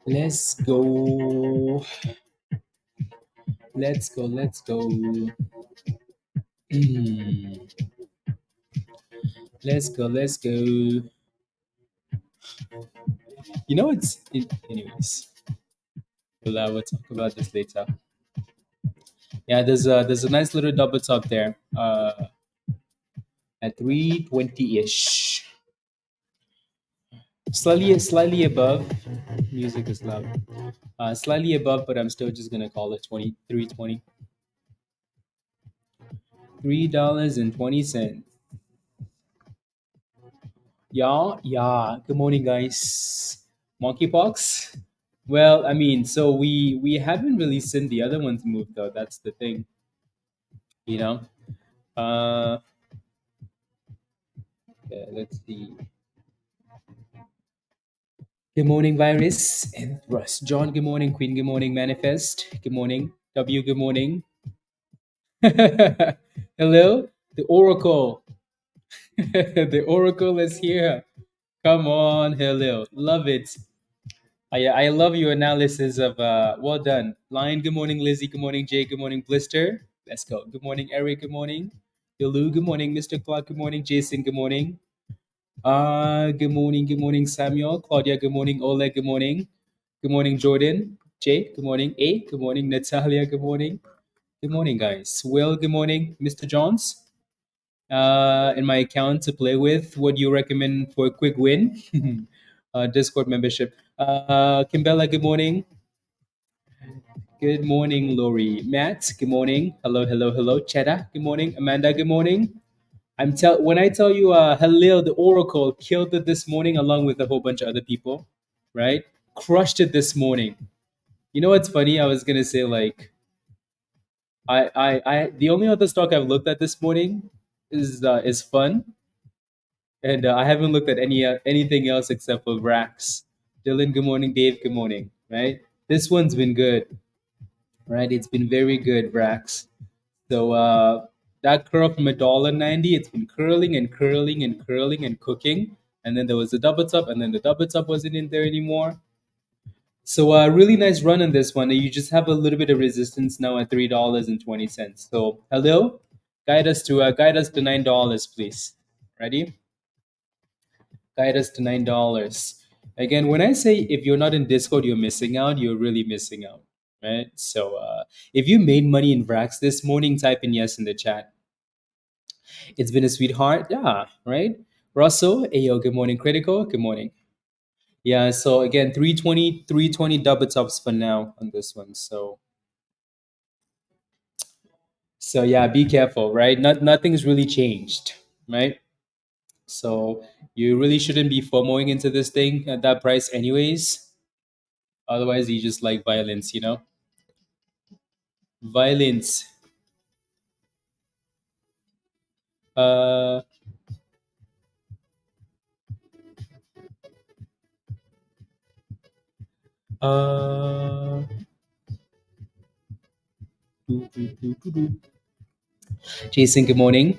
Let's go. Let's go. Let's go. Let's go. Let's go. Anyways. We'll talk about this later. Yeah, there's a nice little double top there. At 320 ish. Slightly above. Music is loud. Slightly above, but I'm still just gonna call it 320. $3.20. Yeah. Good morning, guys. Monkeypox. Well, I mean, so we haven't really seen the other ones move though. That's the thing, you know. Uh, yeah, let's see. Good morning, Virus and Russ. John, good morning. Queen, good morning. Manifest, good morning. W, good morning. Hello, the Oracle. The Oracle is here. Come on, hello. Love it. I love your analysis of well done. Lion, good morning. Lizzie, good morning. Jay, good morning. Blister, let's go. Good morning, Eric, good morning. Yalu, good morning. Mr. Clark, good morning. Jason, good morning. Good morning, Samuel. Claudia, good morning. Oleg, good morning. Good morning, Jordan. Jay, good morning. A, good morning. Natalia, good morning. Good morning, guys. Will, good morning. Mr. Johns, in my account to play with. What do you recommend for a quick win? Discord membership. Kimbella, good morning. Good morning, Lori. Matt, good morning. Hello. Chetta, good morning. Amanda, good morning. When I tell you, Halil, the Oracle, killed it this morning along with a whole bunch of other people, right? Crushed it this morning. You know what's funny? I was gonna say like, the only other stock I've looked at this morning is FUN, and I haven't looked at anything else except for VRAX. Dylan, good morning. Dave, good morning. Right? This one's been good, right? It's been very good, VRAX. So that curl from $1.90, it's been curling and curling and curling and cooking. And then there was a double top, and then the double top wasn't in there anymore. So a really nice run on this one. You just have a little bit of resistance now at $3.20. So hello, guide us to $9, please. Ready? Guide us to $9. Again, when I say if you're not in Discord, you're missing out. You're really missing out, right? So if you made money in VRAX this morning, type in yes in the chat. It's been a sweetheart, yeah, right? Russell, Ayo, good morning. Critical, good morning. Yeah, so again, 320 double tops for now on this one. So yeah, be careful, right? Nothing's really changed, right? So you really shouldn't be FOMOing into this thing at that price anyways. Otherwise you just like violence, you know? Violence. Uh uh Jason, good morning.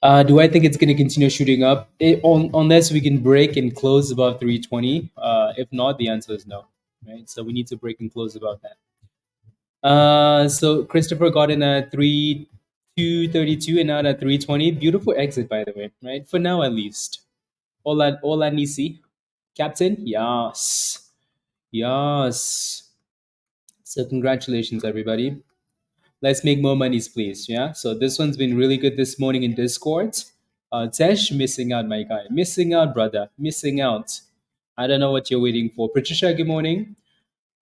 Do I think it's going to continue shooting up? Unless we can break and close above 320. If not, the answer is no. Right. So we need to break and close above that. So Christopher got in at 232 and out at 320. Beautiful exit, by the way. Right. For now, at least. Ola Nisi, Captain. Yes. Yes. So congratulations, everybody. Let's make more monies, please. Yeah. So this one's been really good this morning in Discord. Tesh, missing out, my guy. Missing out, brother. Missing out. I don't know what you're waiting for. Patricia, good morning.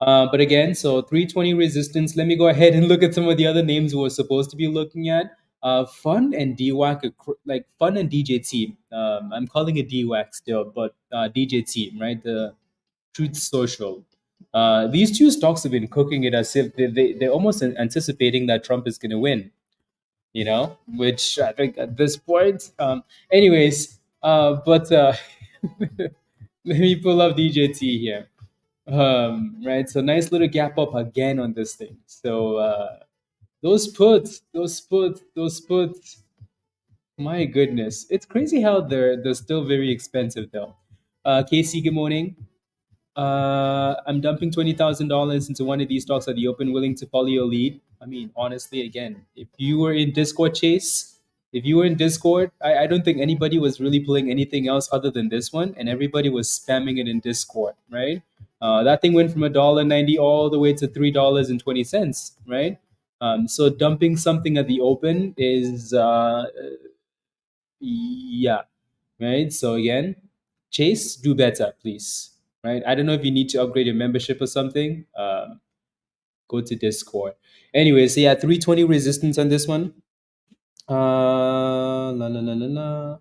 But again, so 320 resistance. Let me go ahead and look at some of the other names we're supposed to be looking at. FUN and DWAC, like FUN and DJT. I'm calling it DWAC still, but DJT, right? The Truth Social. These two stocks have been cooking it as if they're almost anticipating that Trump is going to win, you know, which I think at this point, anyways, but let me pull up DJT here. Right, so nice little gap up again on this thing. So those puts, my goodness, it's crazy how they're still very expensive though. Casey, good morning. I'm dumping $20,000 into one of these stocks at the open, willing to follow your lead. I mean, honestly, again, if you were in Discord, Chase, if you were in Discord, I don't think anybody was really pulling anything else other than this one, and everybody was spamming it in Discord, right? That thing went from $1.90 all the way to $3.20, right? So dumping something at the open is, yeah, right? So again, Chase, do better, please. Right? I don't know if you need to upgrade your membership or something. Go to Discord. Anyway, so yeah, 320 resistance on this one. La la la la la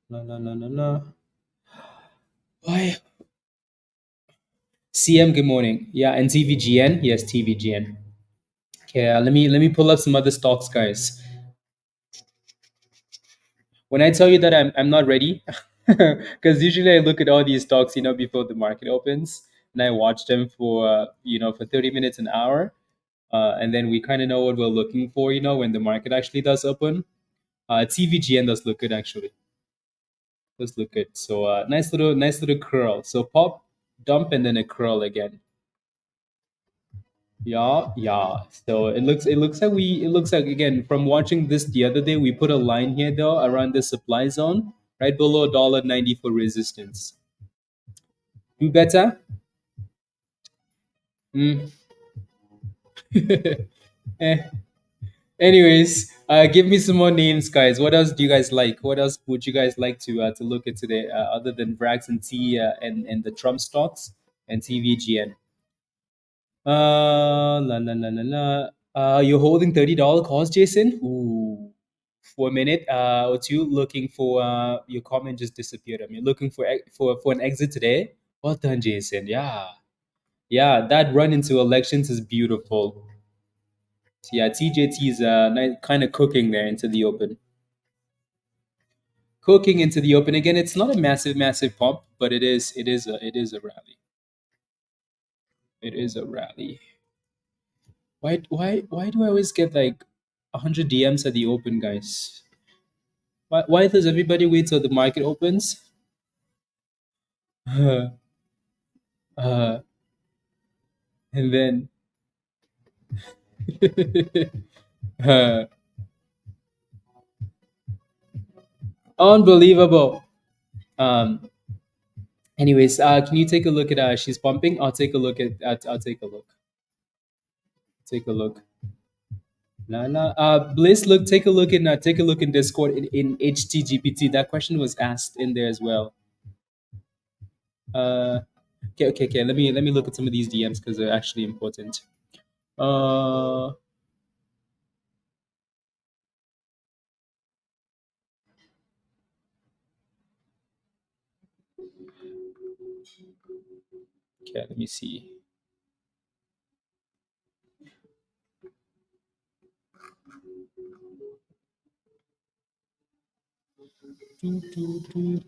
la la la la la. Why? CM, good morning. Yeah, and TVGN. Yes, TVGN. Okay, let me pull up some other stocks, guys. When I tell you that I'm not ready, because usually I look at all these stocks, before the market opens, and I watch them for for 30 minutes, an hour, and then we kind of know what we're looking for, when the market actually does open. TVGN does look good actually. Does look good. So nice little curl. So pop, dump, and then a curl again. Yeah, yeah. So it looks like again from watching this the other day, we put a line here though around the supply zone, right below $1.90 for resistance. Do better. Mm. Eh. Anyways, give me some more names, guys. What else do you guys like? What else would you guys like to look at today, other than VRAX and and the Trump stocks and TVGN? La la la la la. You're holding $30 calls, Jason? Ooh. For a minute or two, looking for your comment just disappeared. I mean, looking for an exit today. Well done, Jason. Yeah, yeah. That run into elections is beautiful. Yeah, TJT is kind of cooking there into the open. Cooking into the open again. It's not a massive pump, but it is a rally. It is a rally. Why do I always get like 100 DMs at the open, guys? Why does everybody wait till the market opens? Uh, and then uh, unbelievable. Um, anyways, can you take a look at she's pumping? I'll take a look at I'll take a look. Take a look. La la. Bliss, look. Take a look in Discord in HTGPT. That question was asked in there as well. Okay. Let me look at some of these DMs because they're actually important. Uh, okay. Let me see. Doo, doo, doo.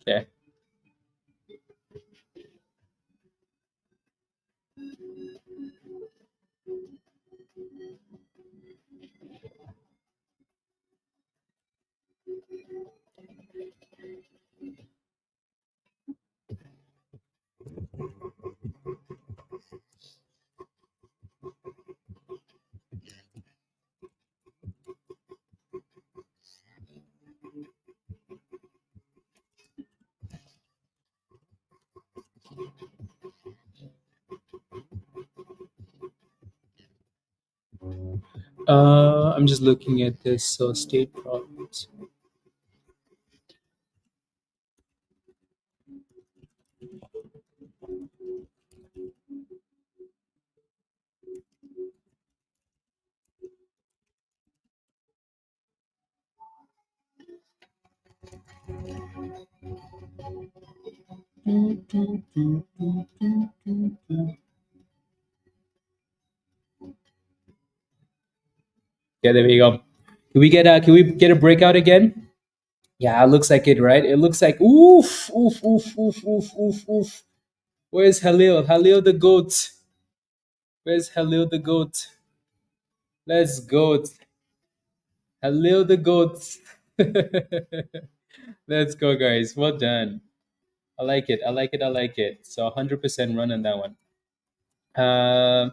Okay. I'm just looking at this state problems. Yeah, there we go. Can we get a breakout again? Yeah, it looks like it, right? It looks like oof. Where's Halil? Halil the goat. Where's Halil the goat? Let's go. Halil the goat. Let's go, guys. Well done. I like it. I like it. I like it. So 100% run on that one. Uh,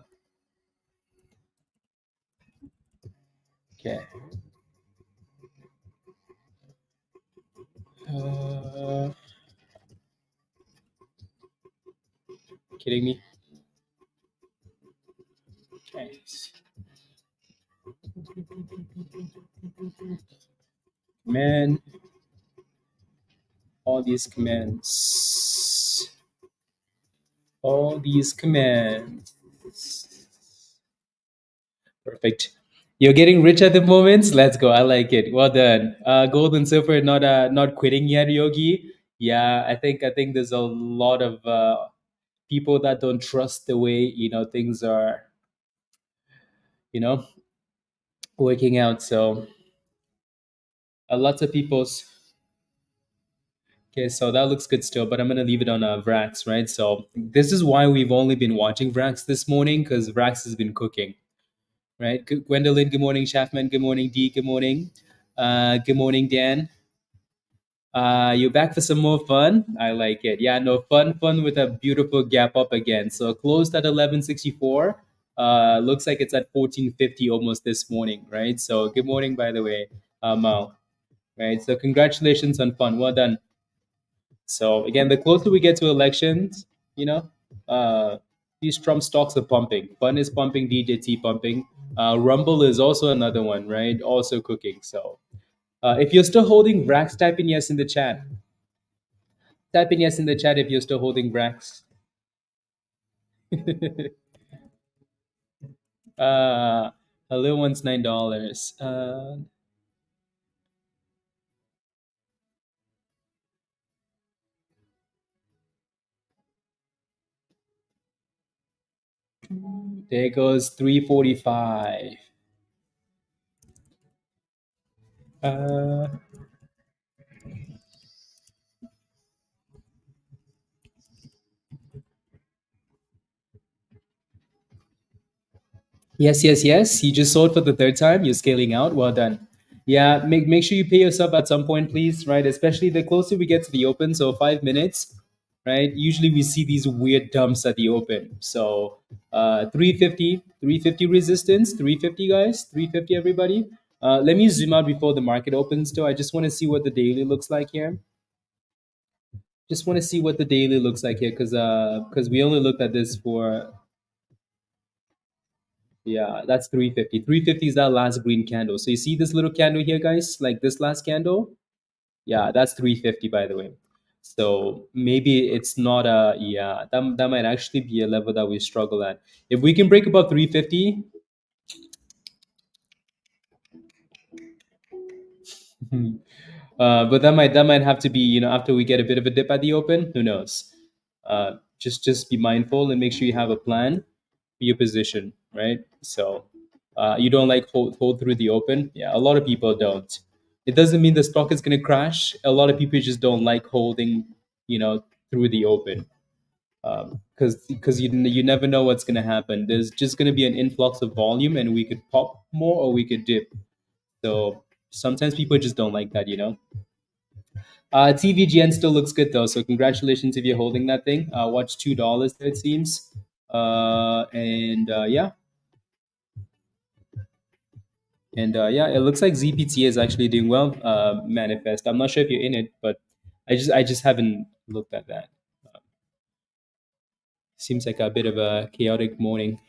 okay. Uh, kidding me? Okay. Man, all these commands. All these commands. Perfect. You're getting rich at the moment. Let's go. I like it. Well done. Gold and silver not quitting yet, Yogi. Yeah, I think there's a lot of people that don't trust the way things are you know working out. So lots of people's. Okay, so that looks good still, but I'm gonna leave it on VRAX, right? So this is why we've only been watching VRAX this morning because VRAX has been cooking, right? Gwendolyn, good morning. Shaffman, good morning. D, good morning. Good morning, Dan. You're back for some more fun. I like it. Yeah, no fun with a beautiful gap up again. So closed at 1164. Looks like it's at 1450 almost this morning, right? So good morning, by the way, Mal. Right. So congratulations on fun. Well done. So again, the closer we get to elections, uh, these Trump stocks are pumping. Fun is pumping. DJT pumping. Rumble is also another one, right? Also cooking. So if you're still holding VRAX, type in yes in the chat. Type in yes in the chat if you're still holding VRAX. Hello, one's $9. There goes 345. Uh, yes. You just sold for the third time. You're scaling out. Well done. Yeah, make sure you pay yourself at some point, please. Right, especially the closer we get to the open. So 5 minutes. Right. Usually we see these weird dumps at the open. So 350 resistance. 350 guys. 350 everybody. Let me zoom out before the market opens. Though I just want to see what the daily looks like here. Just want to see what the daily looks like here, because we only looked at this for. Yeah, that's 350. 350 is that last green candle. So you see this little candle here, guys? Like this last candle? Yeah, that's 350, by the way. So maybe it's not a, yeah, that might actually be a level that we struggle at. If we can break above 350, but that might have to be, after we get a bit of a dip at the open. Who knows? Just be mindful and make sure you have a plan for your position, right? So you don't like hold through the open. Yeah, a lot of people don't. It doesn't mean the stock is going to crash. A lot of people just don't like holding, through the open, because you never know what's going to happen. There's just going to be an influx of volume, and we could pop more or we could dip. So sometimes people just don't like that. TVGN still looks good though, so congratulations if you're holding that thing. Watch $2 there, it seems. And yeah, and it looks like ZPT is actually doing well. Manifest. I'm not sure if you're in it, but I just haven't looked at that. Seems like a bit of a chaotic morning.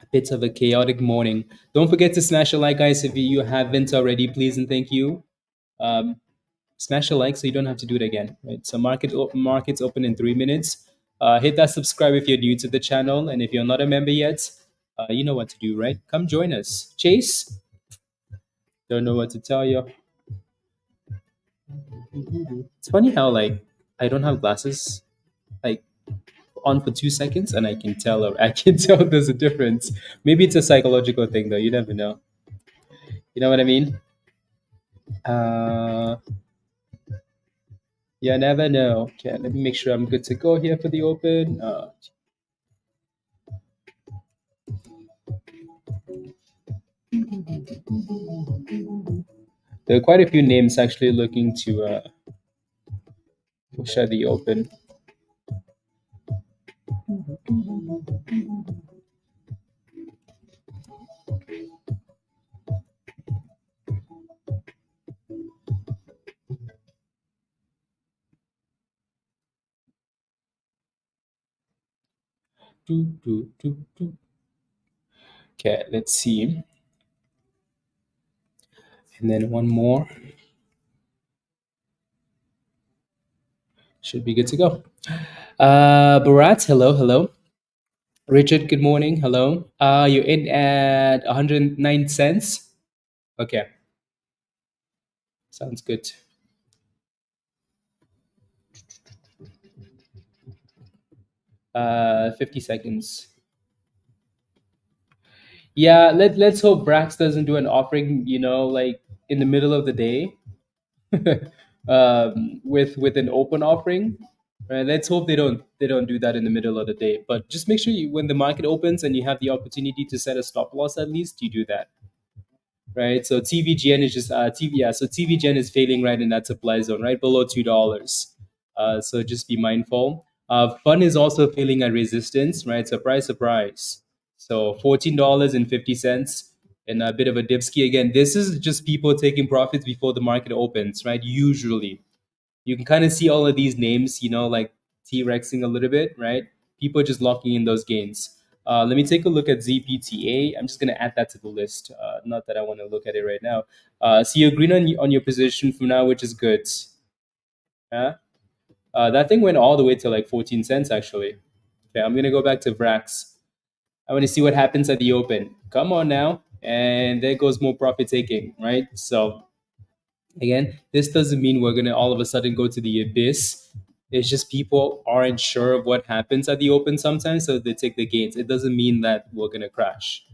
A bit of a chaotic morning. Don't forget to smash a like, guys, if you haven't already. Please and thank you. Um, Smash a like so you don't have to do it again. Right. So markets open in 3 minutes. Hit that subscribe if you're new to the channel, and if you're not a member yet, you know what to do, right? Come join us. Chase, don't know what to tell you. It's funny how like I don't have glasses like on for 2 seconds, and I can tell I can tell there's a difference. Maybe it's a psychological thing though. You never know. You know what I mean? Uh, you never know. Okay, let me make sure I'm good to go here for the open. There are quite a few names actually looking to push at the open. Okay, let's see. And then one more. Should be good to go. Bharat, hello, hello. Richard, good morning. Hello. You're in at 109 cents. Okay, sounds good. 50 seconds. Yeah, let's hope VRAX doesn't do an offering, like in the middle of the day, with an open offering. Right? Let's hope they don't do that in the middle of the day. But just make sure when the market opens and you have the opportunity to set a stop loss, at least you do that. Right? So TVGN is just TV. Yeah, so TVGN is failing right in that supply zone, right below $2. So just be mindful. FUN is also failing at resistance, right? Surprise, surprise. So $14.50 and a bit of a dipski again. This is just people taking profits before the market opens, right? Usually, you can kind of see all of these names, like T-Rexing a little bit, right? People just locking in those gains. Let me take a look at ZPTA. I'm just going to add that to the list. Not that I want to look at it right now. So you're green on your position for now, which is good. Huh? That thing went all the way to like 14 cents, actually. Okay, I'm going to go back to VRAX. I want to see what happens at the open. Come on now. And there goes more profit taking, right? So again, this doesn't mean we're going to all of a sudden go to the abyss. It's just people aren't sure of what happens at the open sometimes, so they take the gains. It doesn't mean that we're going to crash.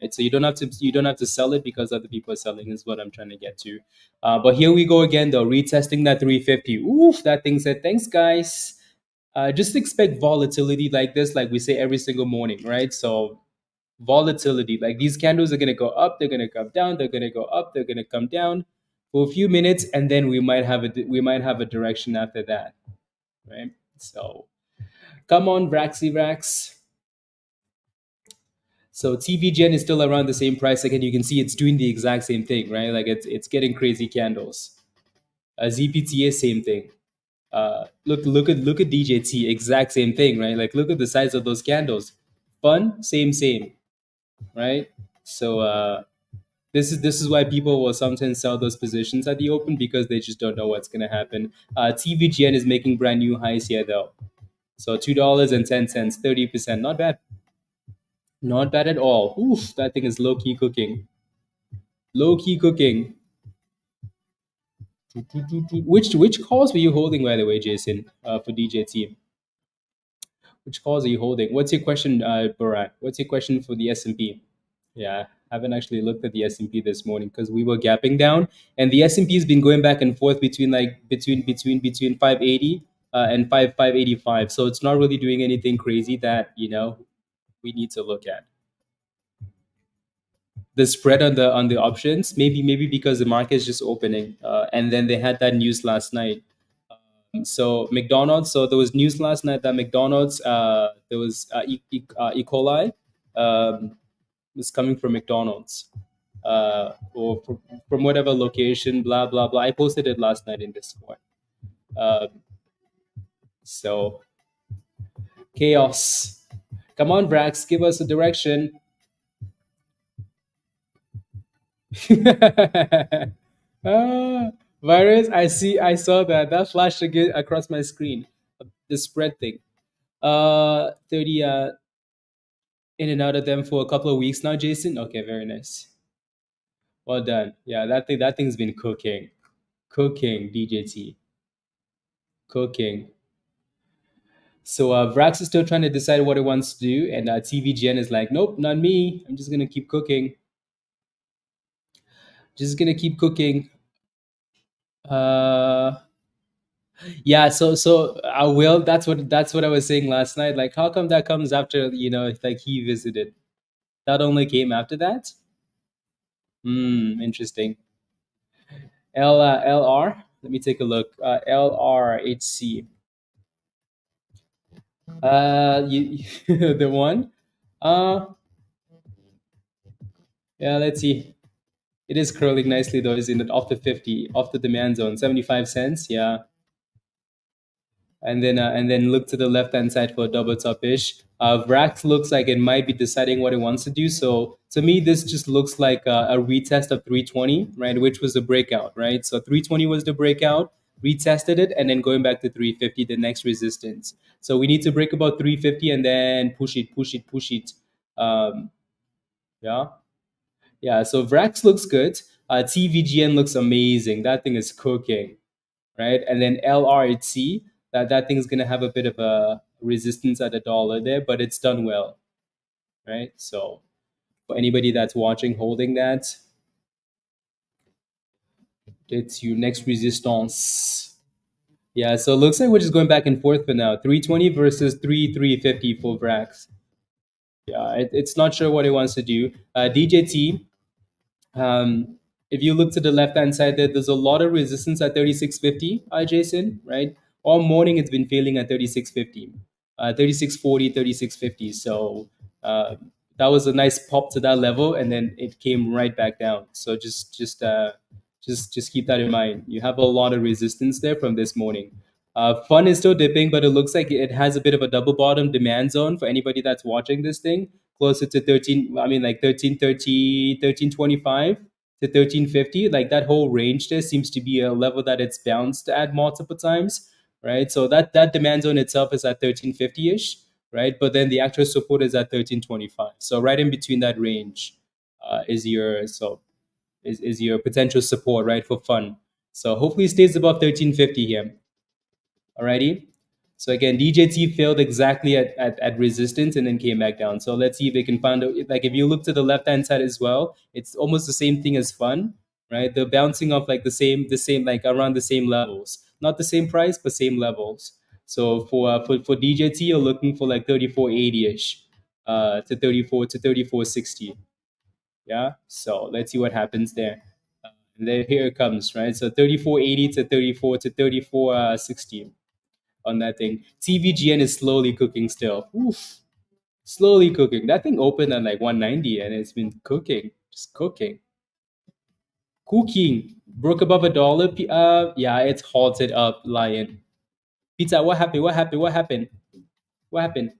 Right? So you don't have to sell it because other people are selling is what I'm trying to get to. But here we go again though, retesting that 350. Oof, that thing said thanks guys. Just expect volatility like this, like we say every single morning, right? So volatility. Like these candles are going to go up, they're going to come down, they're going to go up, they're going to come down for a few minutes, and then we might have a direction after that, right? So come on, Vraxy Vrax. So TVGN is still around the same price. Again, you can see it's doing the exact same thing, right? Like it's getting crazy candles. ZPTA, same thing. Look at DJT, exact same thing, right? Like look at the size of those candles. Fun, same, right? So this is why people will sometimes sell those positions at the open because they just don't know what's going to happen. TVGN is making brand new highs here though. So $2.10, 30%. Not bad. Not bad at all. Oof, that thing is low key cooking. Low key cooking. Which calls were you holding by the way, Jason? For DJT. Which calls are you holding? What's your question, Barat? What's your question for the S&P? Yeah, I haven't actually looked at the S&P this morning because we were gapping down, and the S&P has been going back and forth between 580 and 585. So it's not really doing anything crazy that we need to look at. The spread on the options, maybe because the market is just opening, and then they had that news last night. So McDonald's. So there was news last night that McDonald's, there was E. coli. Is coming from McDonald's, or from whatever location, blah blah blah. I posted it last night in Discord. Uh, so chaos. Come on, Brax, give us a direction. Virus. I saw that flashed again across my screen. The spread thing. 30 in and out of them for a couple of weeks now, Jason. Okay, very nice. Well done. Yeah, that thing's been cooking, DJT, cooking. So Vrax is still trying to decide what it wants to do, and TVGN is like, nope, not me. I'm just gonna keep cooking. Just gonna keep cooking. Uh, yeah. So I will. That's what I was saying last night. Like, how come that comes after like he visited? That only came after that. Interesting. LR. Let me take a look. LRHC. The one. Uh, yeah. Let's see. It is curling nicely though, isn't it? Off the 50, off the demand zone, 75 cents. Yeah, and then look to the left hand side for a double top ish. VRAX looks like it might be deciding what it wants to do. So to me, this just looks like a retest of 320, right? Which was the breakout, right? So 320 was the breakout, retested it, and then going back to 350, the next resistance. So we need to break about 350 and then push it, push it, push it. Um, yeah, yeah. So VRAX looks good. TVGN looks amazing. That thing is cooking, right? And then LRHC, that thing's gonna have a bit of a resistance at a dollar there, but it's done well, right? So for anybody that's watching, holding that, it's your next resistance. Yeah, so it looks like we're just going back and forth for now. 320 versus 350 for VRAX. Yeah, it's not sure what it wants to do. DJT, Um, if you look to the left hand side there, there's a lot of resistance at 3650, Jason, right? All morning it's been failing at 3650, 3640, 3650. So that was a nice pop to that level, and then it came right back down. So just keep that in mind. You have a lot of resistance there from this morning. Fun is still dipping, but it looks like it has a bit of a double bottom demand zone for anybody that's watching this thing closer to 13, I mean like 1330, 1325 to 1350. Like that whole range there seems to be a level that it's bounced at multiple times, right? So that demand zone itself is at 1350-ish, right? But then the actual support is at 1325. So right in between that range is your potential support, right, for fun. So hopefully it stays above 1350 here. Alrighty. So again, DJT failed exactly at resistance and then came back down. So let's see if they can find like if you look to the left hand side as well, it's almost the same thing as fun, right? They're bouncing off like the same like around the same levels, not the same price but same levels. So for DJT, you're looking for like 3480-ish, to 3460. Yeah. So let's see what happens there. And then here it comes, right? So 3480 to 3460 on that thing. TVGN is slowly cooking still. Oof, slowly cooking. That thing opened at like 190 and it's been cooking, just cooking, cooking. Broke above a dollar. Yeah, it's halted up. Lion pizza. What happened? What happened? What happened? What happened?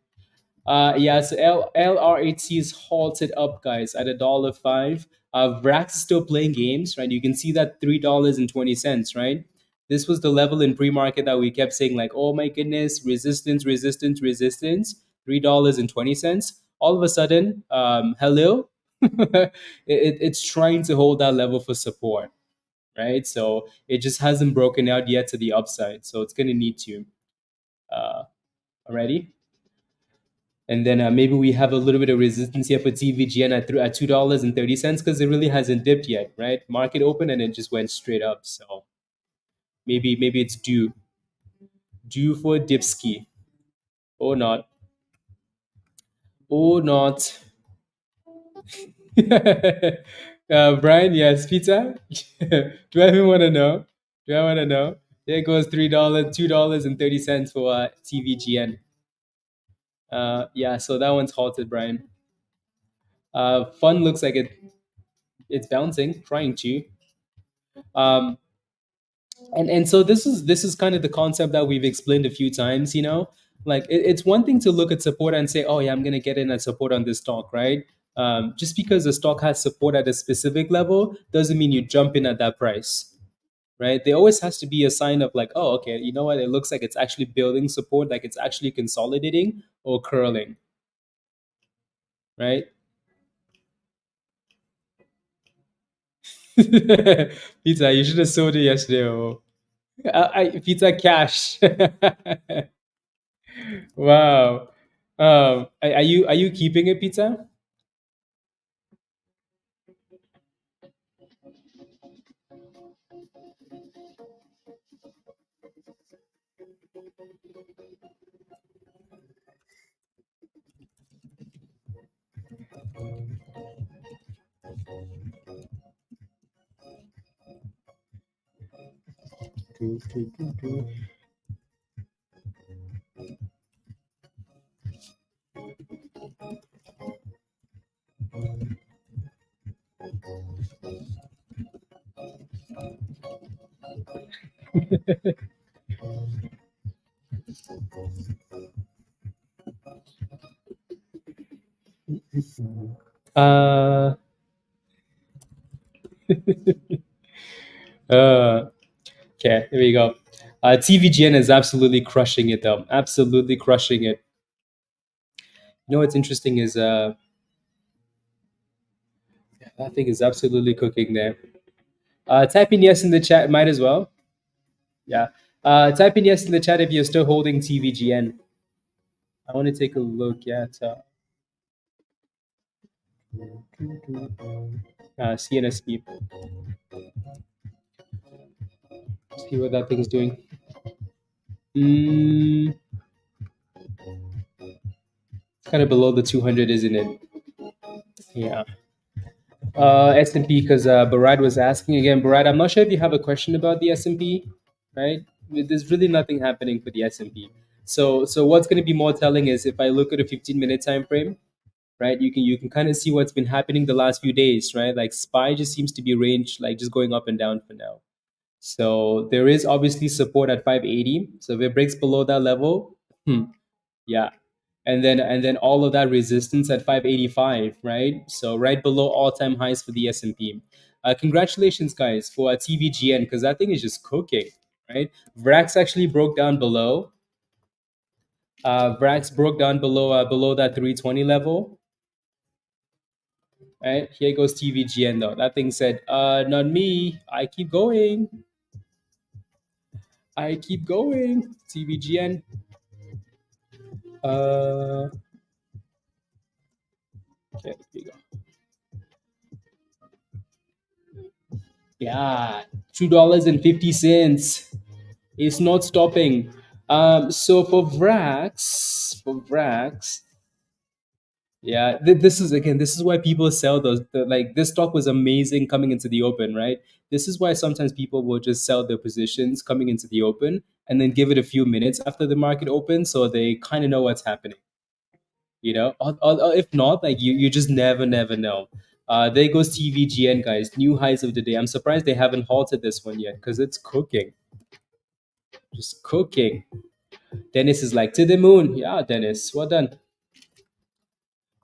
Yeah, so LRHC is halted up, guys, at $1.05. VRAX is still playing games, right? You can see that $3.20, right? This was the level in pre-market that we kept saying, like, oh my goodness, resistance, resistance, resistance, $3.20. All of a sudden, hello, it's trying to hold that level for support, right? So it just hasn't broken out yet to the upside. So it's gonna need to already. And then maybe we have a little bit of resistance here for TVGN at $2.30 because it really hasn't dipped yet, right? Market open and it just went straight up. So maybe it's due for a dipski or not or not. Brian, yes, pizza. Do I even want to know? Do I want to know? There goes $3, $2.30 for TVGN. Yeah, so that one's halted, Brian. Fun looks like it's bouncing, trying to. Um, and so this is kind of the concept that we've explained a few times, like it's one thing to look at support and say, oh yeah, I'm going to get in at support on this stock, right? Just because the stock has support at a specific level doesn't mean you jump in at that price, right? There always has to be a sign of like, oh, okay, you know what, it looks like it's actually building support, like it's actually consolidating or curling, right? Pizza, you should have sold it yesterday. Oh. Pizza cash. Wow. Are you keeping it, pizza? Uh, uh, okay, here we go. TVGN is absolutely crushing it, though. Absolutely crushing it. You know what's interesting is that thing is absolutely cooking there. Type in yes in the chat, might as well. Yeah. Type in yes in the chat if you're still holding TVGN. I want to take a look at CNSP. See what that thing is doing. Mm, kind of below the 200, isn't it? Yeah. S&P, because Barad was asking again. Barad, I'm not sure if you have a question about the S&P, right? There's really nothing happening for the S&P. So what's going to be more telling is if I look at a 15-minute time frame, right? You can kind of see what's been happening the last few days, right? Like SPY just seems to be range like just going up and down for now. So there is obviously support at 580. So if it breaks below that level, yeah, and then all of that resistance at 585, right? So right below all-time highs for the S&P. Congratulations, guys, for TVGN because that thing is just cooking, right? VRAX actually broke down below. VRAX broke down below that 320 level. Right here goes TVGN though. That thing said, "Not me. I keep going. I keep going." TVGN. Uh, okay, here we go. Yeah, $2.50. It's not stopping. So for VRAX, yeah, this is why people sell those. Like this stock was amazing coming into the open, right? This is why sometimes people will just sell their positions coming into the open and then give it a few minutes after the market opens, so they kind of know what's happening. Or if not, like you just never know. There goes TVGN, guys. New highs of the day. I'm surprised they haven't halted this one yet because it's cooking, just cooking. Dennis is like to the moon. Yeah, Dennis, well done.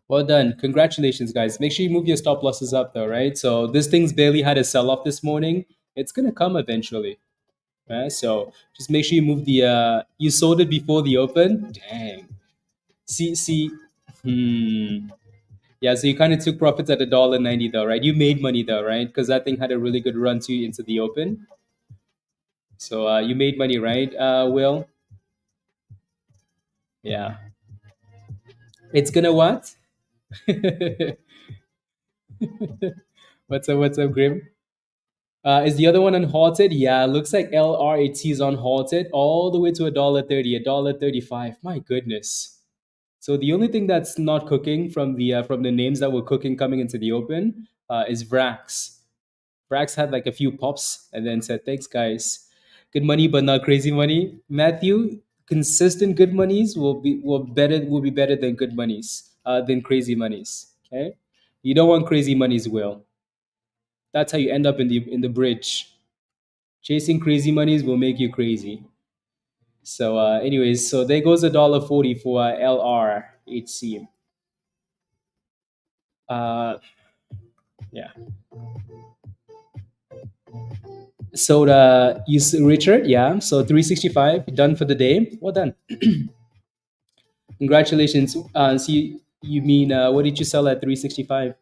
Well done. Congratulations, guys. Make sure you move your stop losses up, though, right? So this thing's barely had a sell off this morning. It's gonna come eventually, right? So just make sure you move the. You sold it before the open. Dang. See. Hmm. Yeah. So you kind of took profits at $1.90, though, right? You made money, though, right? Because that thing had a really good run to into the open. So you made money, right, Will? Yeah. It's gonna what? What's up, Grim? Is the other one unhalted? Yeah, looks like LRHC is unhalted all the way to $1.30, $1.35. My goodness. So the only thing that's not cooking from the names that were cooking coming into the open is VRAX. VRAX had like a few pops and then said, "Thanks, guys. Good money, but not crazy money." Matthew, consistent good monies will be better than good monies than crazy monies. Okay, you don't want crazy monies, Will. That's how you end up in the bridge. Chasing crazy monies will make you crazy. So, anyways, so there goes $1.40 for LRHC. Uh, yeah. So Richard, yeah. So 365 done for the day. Well done. Congratulations. See, you mean what did you sell at 365?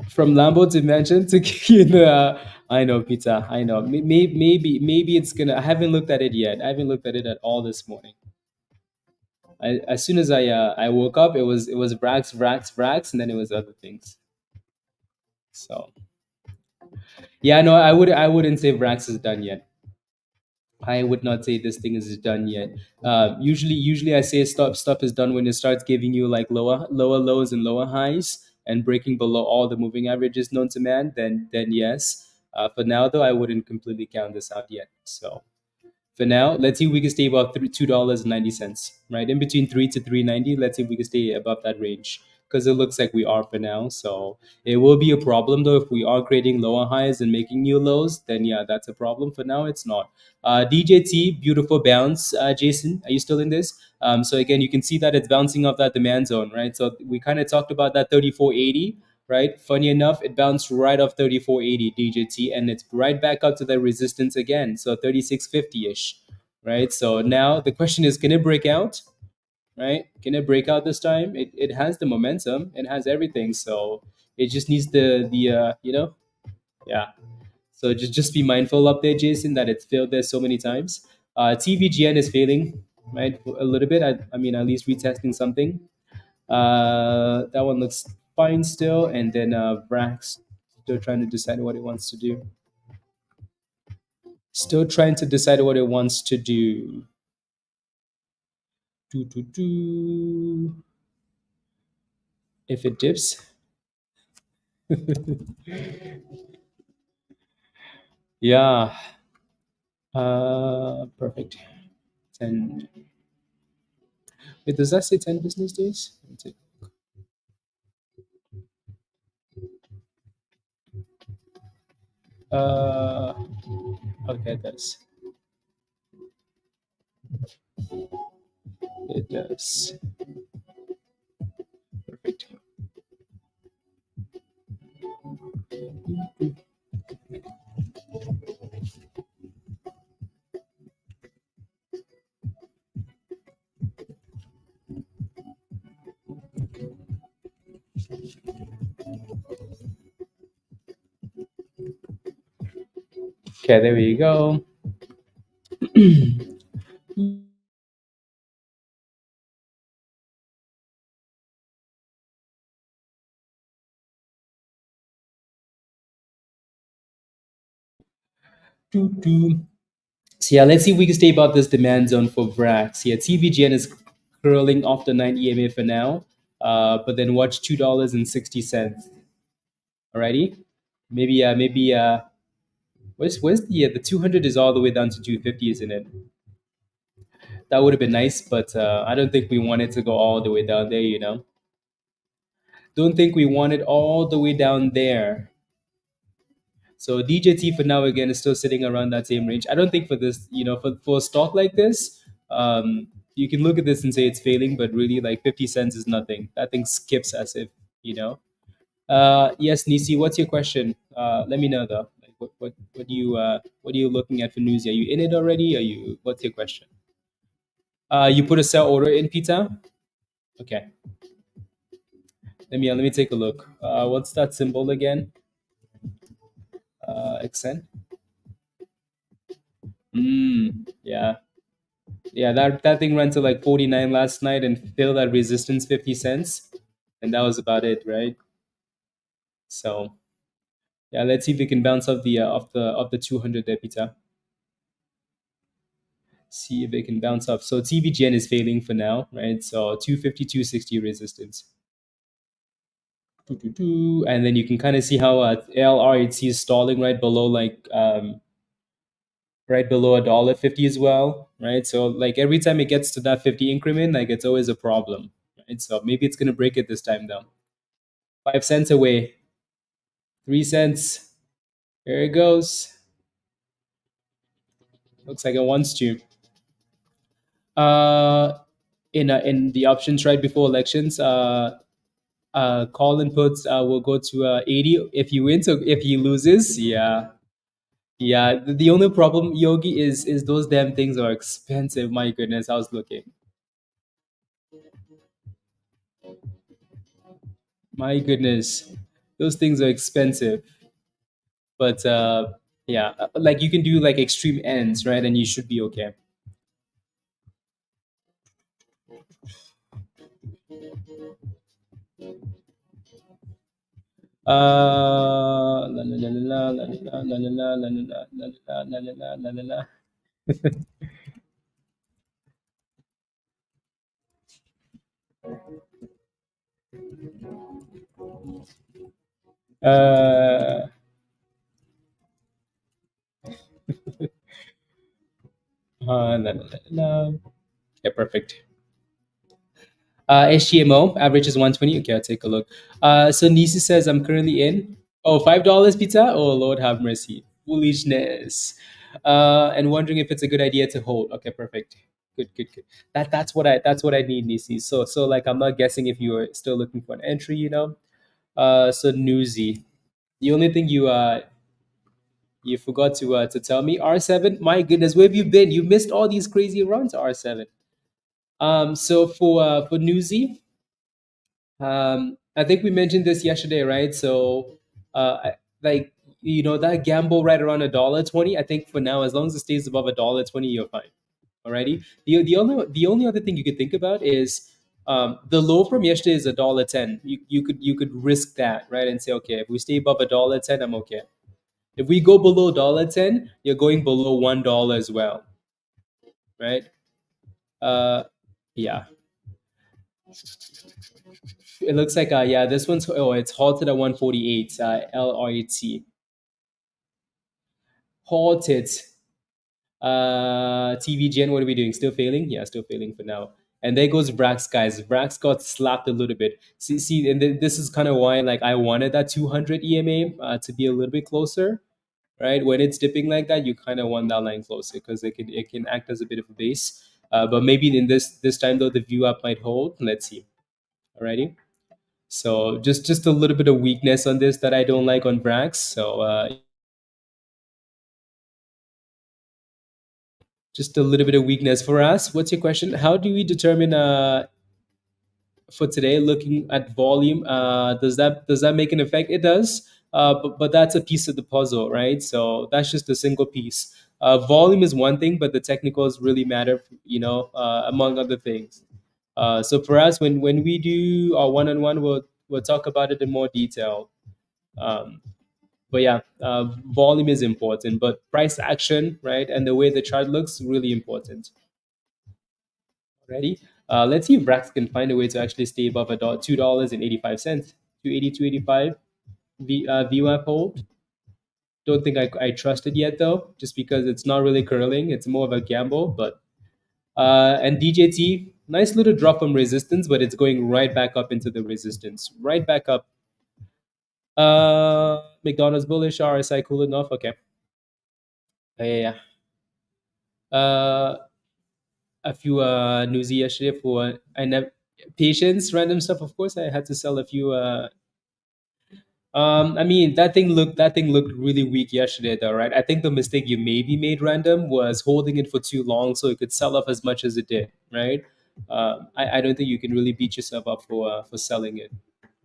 From Lambo to Mansion to I know pizza. I know. Maybe it's gonna. I haven't looked at it yet. I haven't looked at it at all this morning. As soon as I woke up, it was VRAX, and then it was other things. So yeah, no, I wouldn't say VRAX is done yet. I would not say this thing is done yet. Usually I say stuff is done when it starts giving you like lower lows and lower highs. and breaking below all the moving averages known to man, then yes. For now, though, I wouldn't completely count this out yet. So for now, let's see if we can stay above $2.90, right? In between 3 to 3.90. Let's see if we can stay above that range because it looks like we are for now. So it will be a problem though if we are creating lower highs and making new lows. Then yeah, that's a problem. For now, it's not. DJT, beautiful bounce. Jason, are you still in this? So again, you can see that it's bouncing off that demand zone, right? So we kind of talked about that 3480, right? Funny enough, it bounced right off 3480 DJT and it's right back up to the resistance again. So 3650 ish, right? So now the question is, can it break out? Right? Can it break out this time? It has the momentum, it has everything. So it just needs yeah. So just be mindful up there, Jason, that it's failed there so many times. TVGN is failing, right? A little bit. I mean, at least retesting something. That one looks fine still. And then VRAX still trying to decide what it wants to do. Still trying to decide what it wants to do. Do. If it dips. Yeah. Perfect. 10. Wait, does that say 10 business days? Let me take- Uh, okay, it does. It does. Perfect. Okay, there we go. Doo. So yeah, let's see if we can stay above this demand zone for VRAX. Yeah, TVGN is curling off the 9 EMA for now, but then watch $2.60. Alrighty, maybe where's the 200 is all the way down to 250, isn't it? That would have been nice, but I don't think we want it to go all the way down there. Don't think we want it all the way down there. So DJT for now again is still sitting around that same range. I don't think for this, for a stock like this, you can look at this and say it's failing, but really like 50 cents is nothing. That thing skips as if, you know. Yes, Nisi, what's your question? Let me know though. Like what are you looking at for news? Are you in it already? What's your question? You put a sell order in, Peter? Okay. Let me take a look. What's that symbol again? XN. Yeah. Yeah, that thing ran to like 49 last night and filled that resistance 50 cents. And that was about it, right? So yeah, let's see if we can bounce off the 200 there, Peter. See if they can bounce up. So TVGN is failing for now, right? So 250, 260 resistance. And then you can kind of see how LRHC is stalling right below $1.50 as well, right? So like every time it gets to that 50 increment, like it's always a problem, right? So maybe it's gonna break it this time though. 5 cents away, 3 cents. There it goes. Looks like it wants to. Uh, in the options right before elections, call and puts will go to 80 if he wins. So if he loses, yeah, yeah. The only problem, Yogi, is those damn things are expensive. My goodness, I was looking. My goodness, those things are expensive. But yeah, like you can do like extreme ends, right? And you should be okay. La la la la la la la la la la la la la la la la la. Uh, la, la, la, la. Yeah, perfect. HTMO average is 120. Okay, I'll take a look. So Nisi says I'm currently in. Oh, $5 pizza. Oh Lord, have mercy. Foolishness. And wondering if it's a good idea to hold. Okay, perfect. Good, good, good. That's what I need, Nisi. So like I'm not guessing if you are still looking for an entry. So newsy. The only thing you forgot to tell me R7. My goodness, where have you been? You missed all these crazy runs, R7. So for newsy. I think we mentioned this yesterday, right? So, like that gamble right around $1.20. I think for now, as long as it stays above $1.20, you're fine. Alrighty. The only other thing you could think about is the low from yesterday is $1.10. You could risk that, right, and say, okay, if we stay above $1.10, I'm okay. If we go below $1.10, you're going below $1 as well, right? Uh, yeah. It looks like yeah, this one's it's halted at 148. LRHC halted. TVGN, what are we doing? Still failing? Yeah, still failing for now. And there goes VRAX, guys. VRAX got slapped a little bit. See, and this is kind of why like I wanted that 200 EMA to be a little bit closer, right? When it's dipping like that, you kind of want that line closer because it can act as a bit of a base. But maybe in this time though, the view up might hold. Let's see. Alrighty. So just a little bit of weakness on this that I don't like on VRAX. So just a little bit of weakness for us. What's your question? How do we determine for today? Looking at volume, does that make an effect? It does, but that's a piece of the puzzle, right? So that's just a single piece. Volume is one thing, but the technicals really matter, among other things. So for us, when we do our one-on-one, we'll talk about it in more detail. Um, but yeah, volume is important, but price action, right, and the way the chart looks really important. Ready? Let's see if VRAX can find a way to actually stay above $2.85, 280, 285. VWAP hold. Don't think I trust it yet though, just because it's not really curling. It's more of a gamble. But and DJT, nice little drop from resistance, but it's going right back up into the resistance, right back up. McDonald's bullish, RSI cooling off. Okay. Yeah. A few newsy yesterday for I never patience random stuff. Of course, I had to sell a few. I mean that thing looked really weak yesterday, though, right? I think the mistake you maybe made random was holding it for too long, so it could sell off as much as it did, right? I don't think you can really beat yourself up for selling it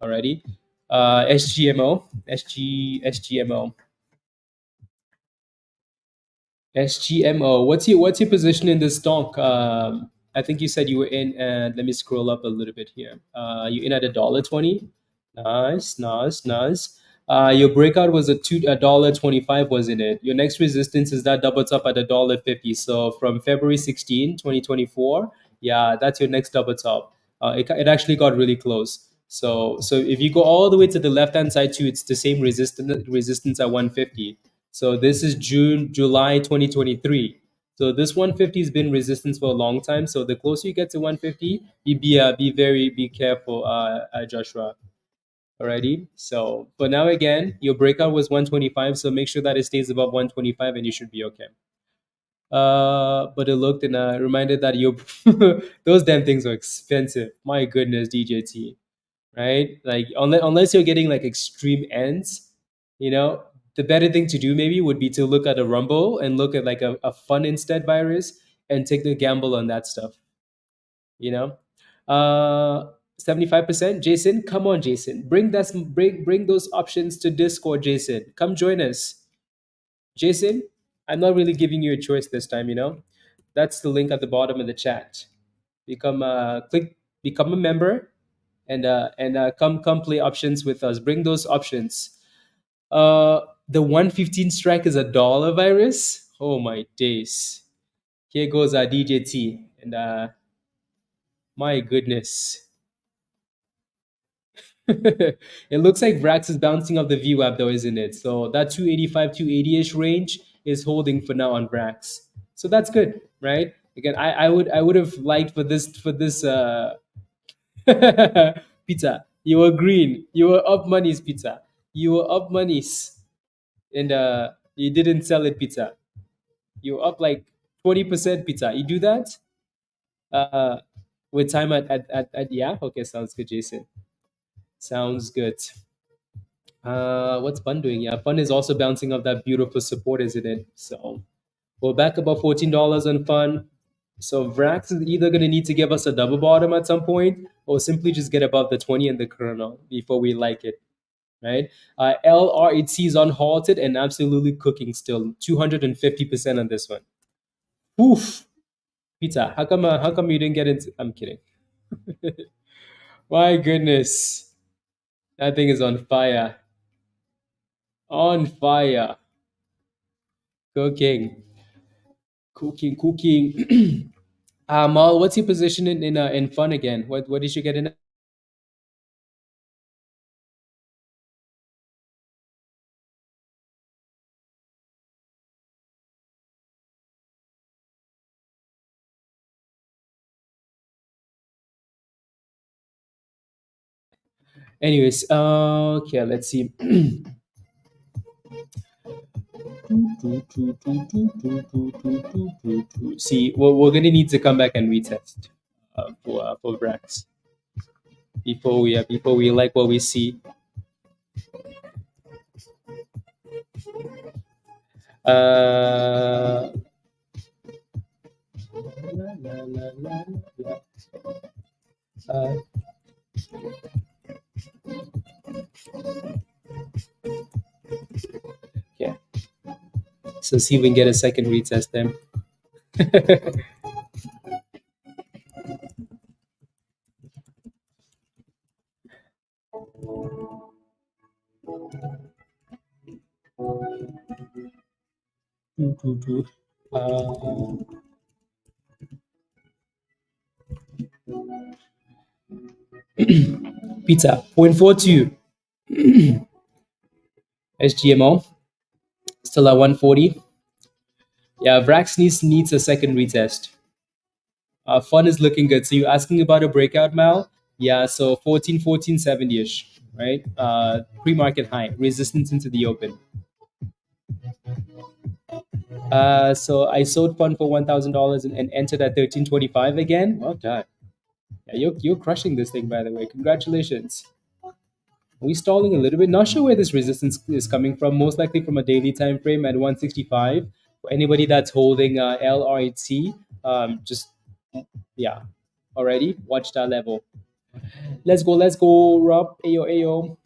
already. SGMO, SGMO. SGMO. What's your position in this stock? I think you said you were in. And let me scroll up a little bit here. You in at $1.20. Nice, nice, nice. Your breakout was $2.25, wasn't it? Your next resistance is that double top at $1.50. So from February 16, 2024, yeah, that's your next double top. It actually got really close. So if you go all the way to the left hand side too, it's the same resistance at 150. So this is July 2023. So this 150 has been resistance for a long time. So the closer you get to 150, be careful, Joshua. Alrighty. So for now, again, your breakout was 125. So make sure that it stays above 125, and you should be okay. But it looked and reminded that you those damn things are expensive. My goodness, DJT, right? Like unless you're getting like extreme ends, you know, the better thing to do maybe would be to look at a Rumble and look at like a fun instead virus and take the gamble on that stuff, you know. 75%. Jason, come on, Jason. Bring those options to Discord, Jason. Come join us. Jason, I'm not really giving you a choice this time, you know. That's the link at the bottom of the chat. Become a member and come play options with us. Bring those options. The 115 strike is $1 virus. Oh my days. Here goes our DJT. And my goodness. It looks like VRAX is bouncing off the VWAP though, isn't it? So that 285, 280-ish range is holding for now on VRAX. So that's good, right? Again, I would have liked for this pizza. You were green. You were up monies, pizza. You were up monies, and you didn't sell it, pizza. You were up like 20%, pizza. You do that uh, with time at yeah. Okay, sounds good, Jason. Sounds good. What's Fun doing? Yeah, Fun is also bouncing off that beautiful support, isn't it? So we're back above $14 on Fun. So VRAX is either going to need to give us a double bottom at some point, or simply just get above the 20 in the kernel before we like it, right? LRHC is unhalted and absolutely cooking still, 250% on this one. Oof, pizza. How come you didn't get into? I'm kidding. My goodness, that thing is on fire, on fire, cooking. Cooking. Mal, what's your position in Fun again? What did you get in? Anyways, okay, let's see. See, we're gonna need to come back and retest for VRAX before we like what we see. Uh, la, la, la, la, la. Uh, yeah. So see if we can get a second retest then. Uh, Pizza 0.42 SGMO still at 140. Yeah, VRAX needs a second retest. Fun is looking good. So you're asking about a breakout, Mal? Yeah, so 1470-ish, right? Pre-market high, resistance into the open. So I sold Fun for $1,000 and entered at 1325 again. Well done. Yeah, you're crushing this thing, by the way. Congratulations. Are we stalling a little bit? Not sure where this resistance is coming from. Most likely from a daily time frame at 165. For anybody that's holding LRHC, just yeah, already watch that level. Let's go, Rob. Ayo.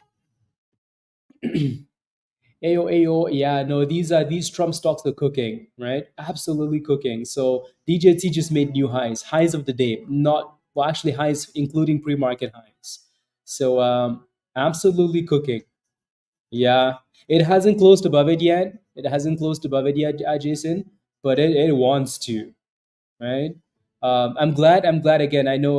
Ayo. Yeah, no, these Trump stocks are cooking, right? Absolutely cooking. So DJT just made new highs of the day, not well, actually highs including pre-market highs. So absolutely cooking. Yeah, it hasn't closed above it yet. It hasn't closed above it yet, Jason, but it wants to, right? I'm glad again. I know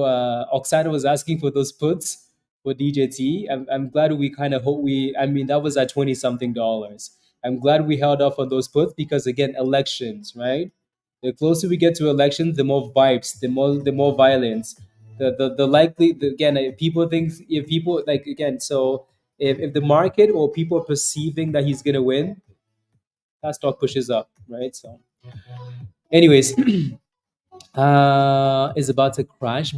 Oksana was asking for those puts for DJT. I'm glad we kind of hope we. I mean, that was at 20 something dollars. I'm glad we held off on those puts because again, elections, right? The closer we get to elections, the more vibes, the more violence, the likely again. People think if people like again. So if the market or people are perceiving that he's gonna win, that stock pushes up, right? So, anyways, is about to crash.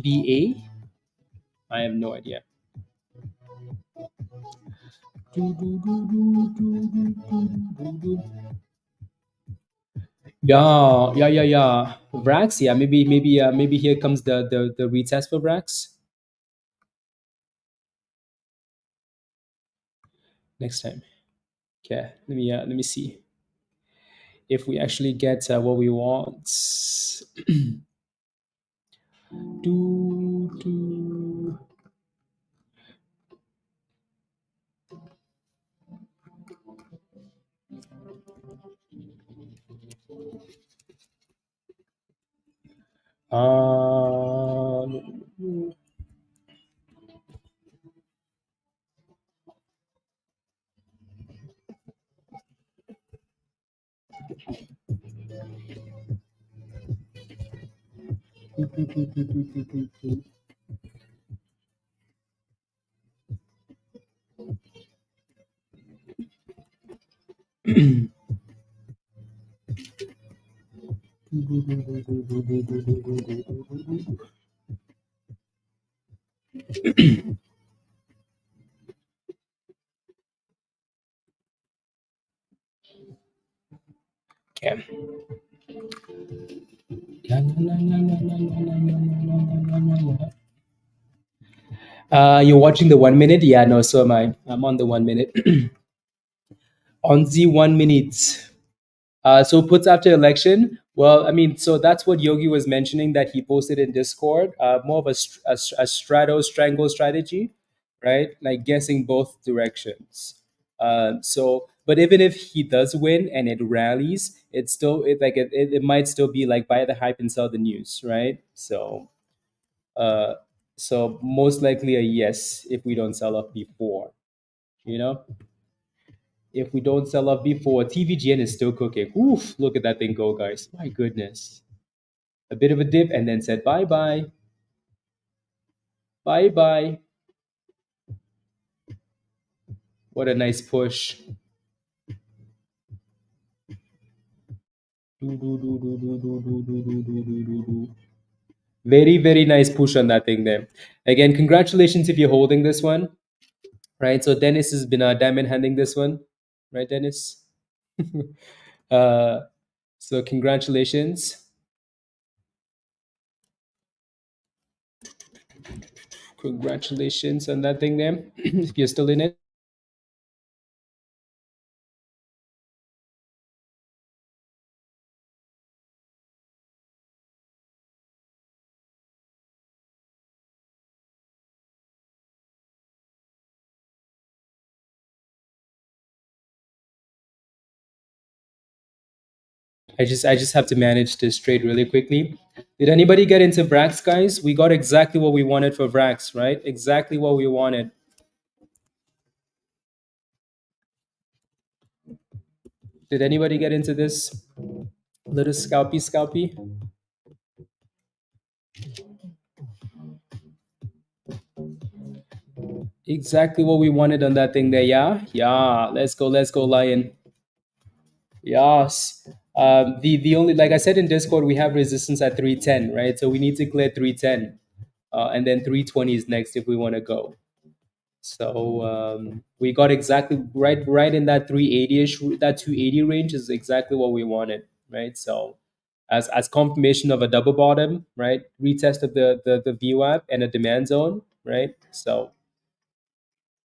I have no idea. Yeah. VRAX, yeah, maybe here comes the retest for VRAX next time. Okay, let me see if we actually get what we want. do, do. Uh, Okay. You're watching the 1 minute? Yeah, no, so am I. I'm on the 1 minute. On the 1 minute. So puts after election. Well, I mean, so that's what Yogi was mentioning that he posted in Discord. More of a strato strangle strategy, right? Like guessing both directions. But even if he does win and it rallies, it's still it might still be like buy the hype and sell the news, right? Uh, so most likely a yes if we don't sell off before, you know. If we don't sell off before, TVGN is still cooking. Oof, look at that thing go, guys. My goodness. A bit of a dip and then said bye bye. Bye bye. What a nice push. Do, do, do, do, do, do, do, do, do, do, do, do, do. Very, very nice push on that thing there. Again, congratulations if you're holding this one, right? So Dennis has been diamond handing this one, right, Dennis? uh, so congratulations. Congratulations on that thing there. If you're still in it. I just have to manage this trade really quickly. Did anybody get into VRAX, guys? We got exactly what we wanted for VRAX, right? Exactly what we wanted. Did anybody get into this little scalpy? Exactly what we wanted on that thing there. Yeah, yeah. Let's go, Lion. Yes. The only, like I said in Discord, we have resistance at 310, right? So we need to clear 310, and then 320 is next if we want to go. So we got exactly right in that 380ish, that 280 range is exactly what we wanted, right? So as confirmation of a double bottom, right? Retest of the VWAP and a demand zone, right? So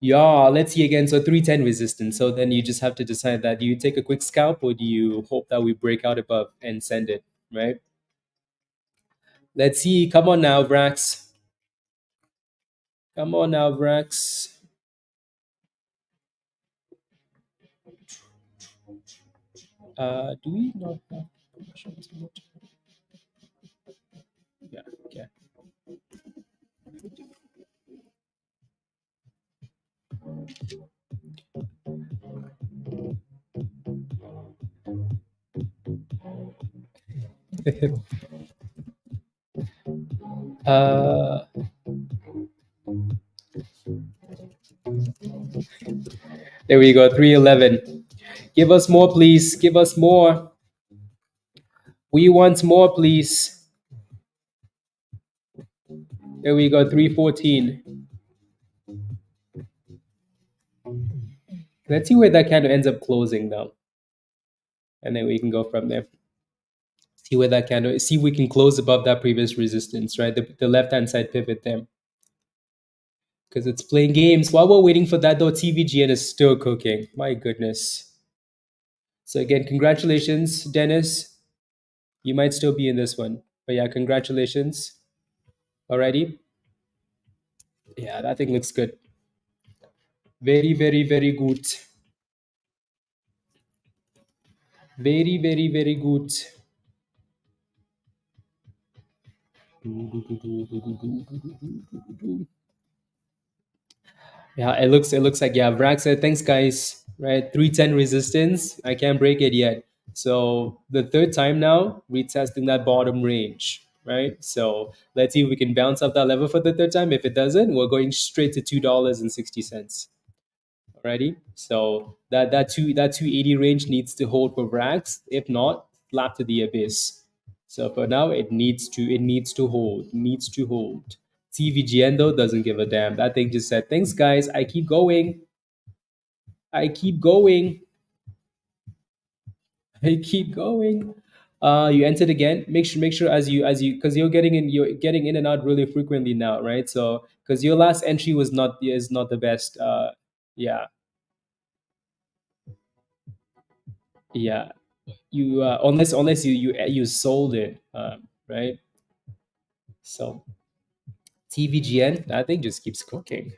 yeah, let's see again. So 310 resistance. So then you just have to decide that do you take a quick scalp or do you hope that we break out above and send it, right? Let's see. Come on now, VRAX. Come on now, VRAX. Do we not have permissions? Yeah, okay. uh, there we go, 311. Give us more, please. Give us more. We want more, please. There we go, 314. Let's see where that candle ends up closing now. And then we can go from there. See where that candle, see if we can close above that previous resistance, right? The left-hand side pivot there. Because it's playing games. While we're waiting for that though, TVGN is still cooking. My goodness. So again, congratulations, Dennis. You might still be in this one. But yeah, congratulations. Alrighty. Yeah, that thing looks good. Very, very, very good. Very, very, very good. Yeah, it looks like, yeah, VRAX said thanks guys. Right. 310 resistance. I can't break it yet. So the third time now, retesting that bottom range, right? So let's see if we can bounce up that level for the third time. If it doesn't, we're going straight to $2.60. Alrighty. So that 280 range needs to hold for VRAX. If not, slap to the abyss. So for now, it needs to hold. Needs to hold. TVGN though doesn't give a damn. That thing just said, "Thanks, guys. I keep going. I keep going. I keep going." You entered again. Make sure as you because you're getting in and out really frequently now, right? So because your last entry is not the best. Yeah, yeah. You unless you sold it, right? So TVGN, that thing just keeps cooking.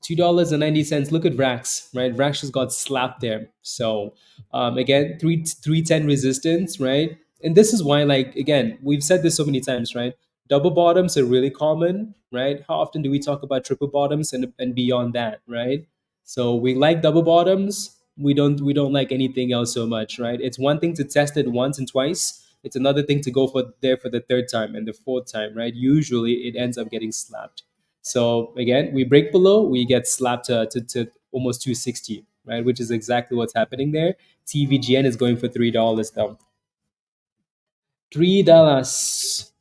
$2.90. Look at VRAX, right? VRAX just got slapped there. So again, 310 resistance, right? And this is why, like, again, we've said this so many times, right? Double bottoms are really common, right? How often do we talk about triple bottoms and beyond that, right? So we like double bottoms. We don't like anything else so much, right? It's one thing to test it once and twice. It's another thing to go for there for the third time and the fourth time, right? Usually it ends up getting slapped. So again, we break below, we get slapped to almost 260, right? Which is exactly what's happening there. TVGN is going for $3 though. $3.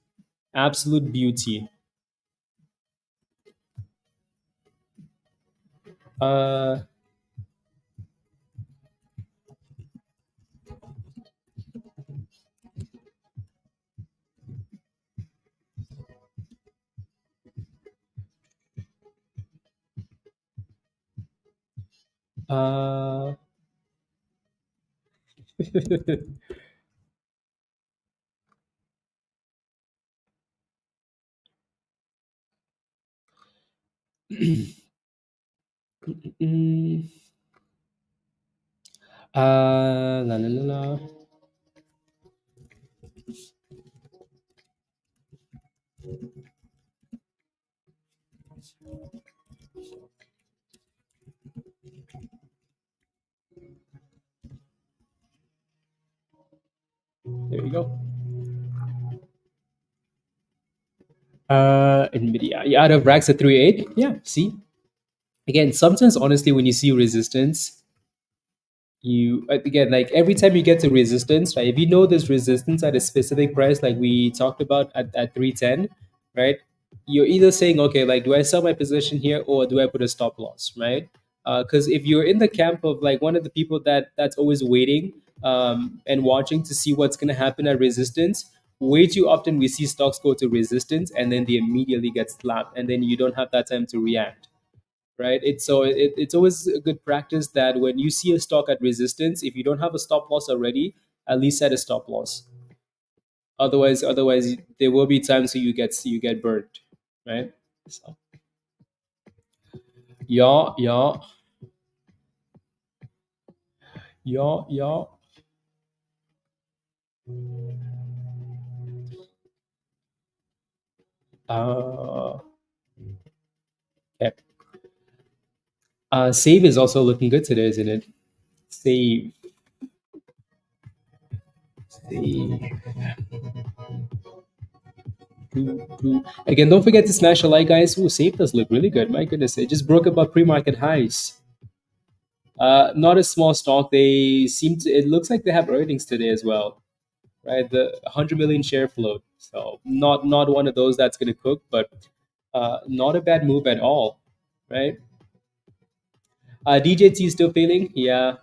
Absolute beauty. Uh uh mm, la la la la. There you go. NVIDIA. Yeah, out of racks at 3.8. Yeah, see? Again, sometimes honestly when you see resistance, you again like every time you get to resistance, right? If you know there's resistance at a specific price like we talked about at 310, right? You're either saying, okay, like, do I sell my position here or do I put a stop loss, right? Because if you're in the camp of like one of the people that's always waiting and watching to see what's going to happen at resistance, way too often we see stocks go to resistance and then they immediately get slapped and then you don't have that time to react, right? It's always a good practice that when you see a stock at resistance, if you don't have a stop loss already, at least set a stop loss. Otherwise, there will be times where you get burnt, right? So yeah, yeah, yeah, yeah. Uh, okay. Save is also looking good today, isn't it? Save, save. Again, don't forget to smash a like, guys. Ooh, Save does look really good. My goodness, it just broke above pre-market highs. Not a small stock. They seem to. It looks like they have earnings today as well, right? The 100 million share float. So not one of those that's going to cook, but not a bad move at all, right? DJT is still failing. Yeah,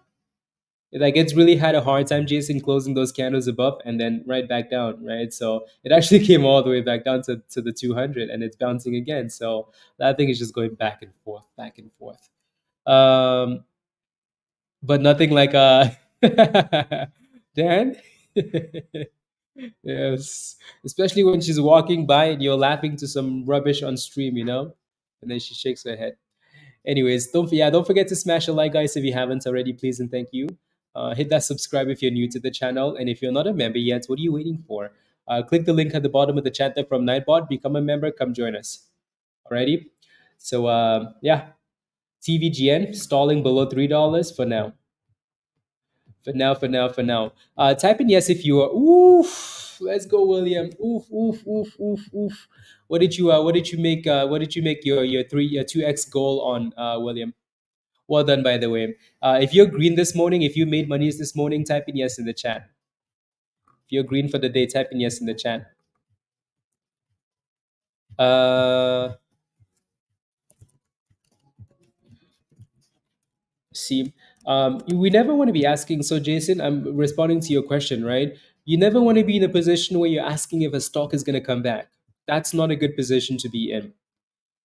like it's really had a hard time chasing closing those candles above and then right back down, right? So it actually came all the way back down to the 200 and it's bouncing again. So that thing is just going back and forth, back and forth. Um, but nothing like Dan. Yes, especially when she's walking by and you're laughing to some rubbish on stream, and then she shakes her head. Anyways, don't forget to smash a like, guys, if you haven't already, please and thank you. Hit that subscribe if you're new to the channel, and if you're not a member yet, what are you waiting for? Click the link at the bottom of the chat there from Nightbot. Become a member. Come join us. Alrighty. So yeah, TVGN stalling below $3 for now. For now. Type in yes if you are. Oof. Let's go, William. Oof, oof, oof, oof, oof. What did you make? What did you make your 2x goal on, William? Well done, by the way. If you're green this morning, if you made monies this morning, type in yes in the chat. If you're green for the day, type in yes in the chat. Uh, See, we never want to be asking. So, Jason, I'm responding to your question, right? You never want to be in a position where you're asking if a stock is going to come back. That's not a good position to be in,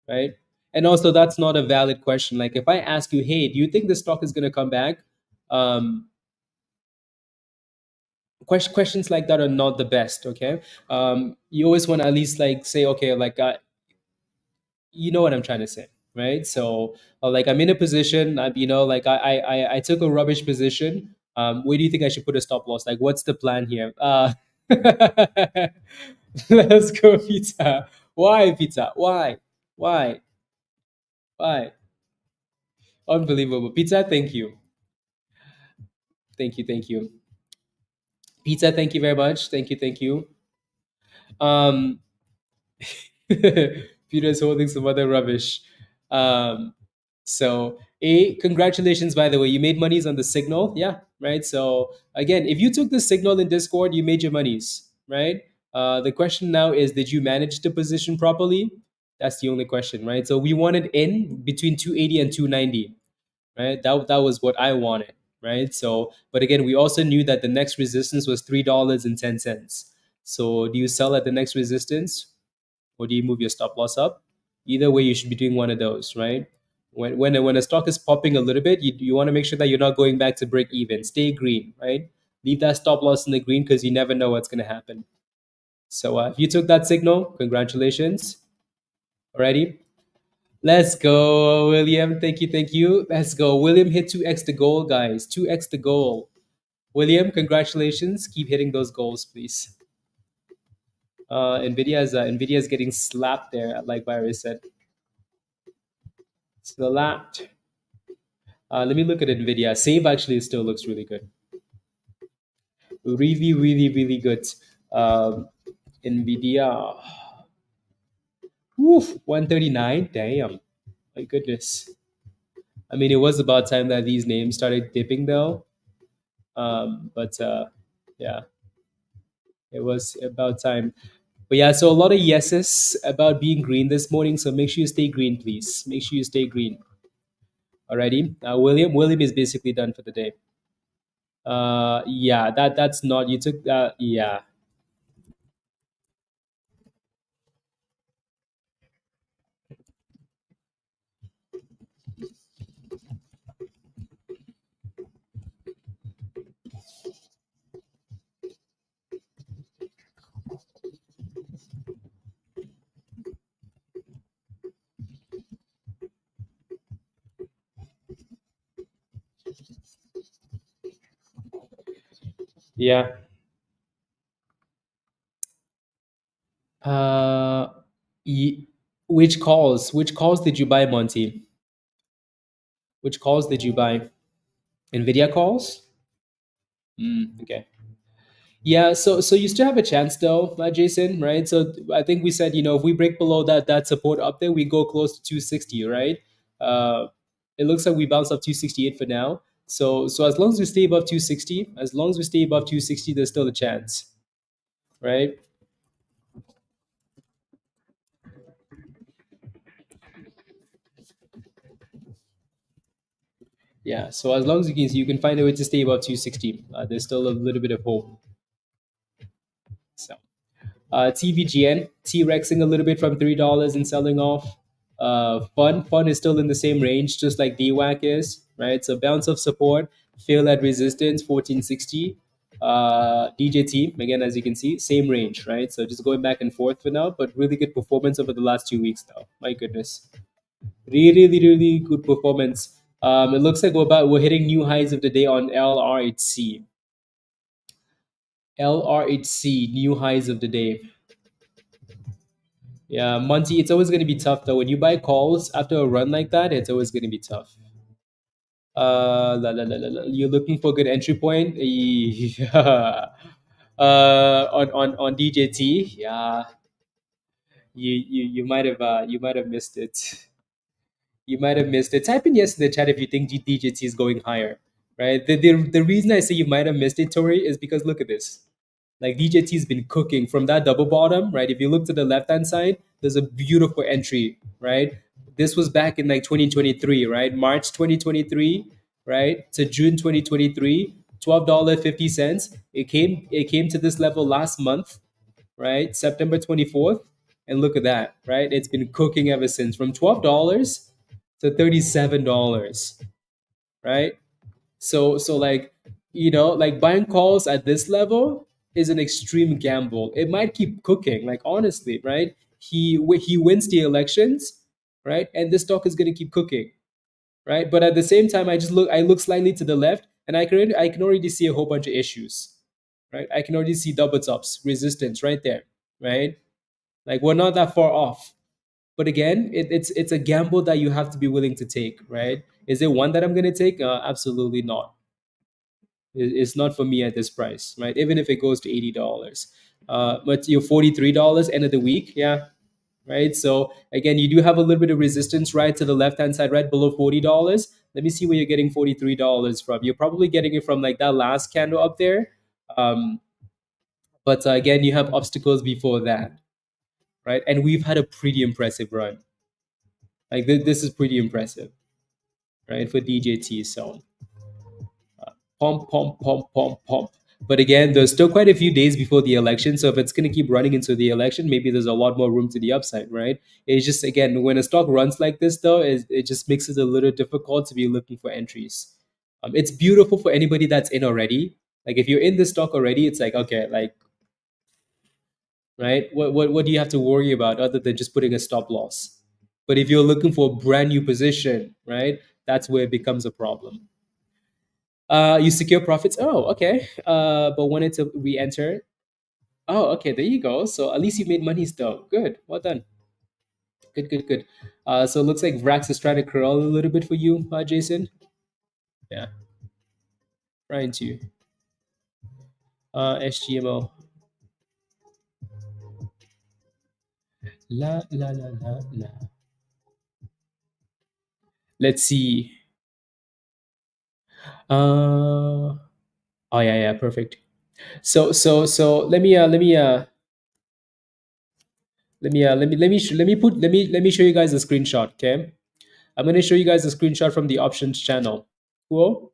right? And also, that's not a valid question. Like, if I ask you, hey, do you think the stock is going to come back? Um, questions like that are not the best, okay? You always want to at least like say, okay, like you know what I'm trying to say, right? So, like I'm in a position, like I took a rubbish position. Where do you think I should put a stop loss? Like, what's the plan here? Let's go, pizza. Why pizza? Why? Why? Unbelievable, pizza. Thank you, thank you, pizza. Thank you very much. Thank you. Um, Peter's holding some other rubbish. Um, congratulations, by the way. You made monies on the signal. Yeah, right. So, again, if you took the signal in Discord, you made your monies, right? The question now is, did you manage the position properly? That's the only question, right? So, we wanted in between 280 and 290, right? That was what I wanted, right? So, but again, we also knew that the next resistance was $3.10. So, do you sell at the next resistance? Or do you move your stop loss up? Either way, you should be doing one of those, right? When a stock is popping a little bit, you want to make sure that you're not going back to break even. Stay green, right? Leave that stop loss in the green because you never know what's going to happen. So if you took that signal, congratulations. Alrighty. Let's go, William. Thank you. Let's go. William hit 2x the goal, guys. 2x the goal. William, congratulations. Keep hitting those goals, please. Nvidia's getting slapped there, like Byron said. Slapped. Let me look at Nvidia. Save actually still looks really good. Really, really, really good. Um, Nvidia. Woof, 139. Damn. My goodness. I mean, it was about time that these names started dipping though. But yeah, it was about time. But yeah, so a lot of yeses about being green this morning. So make sure you stay green, please. Make sure you stay green. Alrighty. William is basically done for the day. Yeah, that's not you took that. Yeah, yeah. Uh, ye- Which calls did you buy, Monty? Which calls did you buy? Nvidia calls. Okay. Yeah, so you still have a chance though, Jason, right? So I think we said, if we break below that support up there, we go close to 260, right? Uh, it looks like we bounced up 268 for now. So as long as we stay above 260, there's still a chance, right? Yeah. So as long as you can find a way to stay above 260, there's still a little bit of hope. So. TVGN, T-Rexing a little bit from $3 and selling off. FUN is still in the same range, just like DWAC is, right? So bounce of support, fail at resistance, 1460. DJT, again, as you can see, same range, right? So just going back and forth for now, but really good performance over the last 2 weeks, though. My goodness. Really, really, really good performance. It looks like we're hitting new highs of the day on LRHC. LRHC, new highs of the day. Yeah, Monty, it's always going to be tough though. When you buy calls after a run like that, it's always going to be tough. You're looking for a good entry point. Yeah. On DJT, yeah, you might have missed it. You might have missed it. Type in yes in the chat if you think DJT is going higher, right? The reason I say you might have missed it, Tori, is because look at this. Like DJT has been cooking from that double bottom, right? If you look to the left hand side, there's a beautiful entry, right? This was back in like 2023, right? March 2023, right? To June 2023, $12.50. It came to this level last month, right? September 24th. And look at that, right? It's been cooking ever since from $12 to $37, right? So like, like buying calls at this level is an extreme gamble. It might keep cooking, like honestly, right? He wins the elections, right? And this stock is going to keep cooking, right? But at the same time, I look slightly to the left, and I can already see a whole bunch of issues, right? I can already see double tops, resistance right there, right? Like we're not that far off. But again, it's a gamble that you have to be willing to take, right? Is it one that I'm going to take? Absolutely not. It's not for me at this price, right? Even if it goes to $80, but you're $43 end of the week, yeah, right. So again, you do have a little bit of resistance right to the left hand side, right below $40. Let me see where you're getting $43 from. You're probably getting it from like that last candle up there, um, but again, you have obstacles before that, right? And we've had a pretty impressive run. Like this is pretty impressive, right, for DJT. So pump, pump, pump, pump, pump. But again, there's still quite a few days before the election. So if it's going to keep running into the election, maybe there's a lot more room to the upside, right? It's just, again, when a stock runs like this, though, it just makes it a little difficult to be looking for entries. It's beautiful for anybody that's in already. Like if you're in this stock already, it's like, okay, like, right? What do you have to worry about other than just putting a stop loss? But if you're looking for a brand new position, right, that's where it becomes a problem. You secure profits. Oh, okay. But wanted to re-enter. Oh, okay. There you go. So at least you made money still. Good. Well done. Good, good, good. So it looks like VRAX is trying to crawl a little bit for you, Jason. Yeah, right into you. SGMO. La la la la la. Let's see. Oh yeah, yeah, perfect. So let me show you guys a screenshot. Okay, I'm gonna show you guys a screenshot from the options channel. Cool.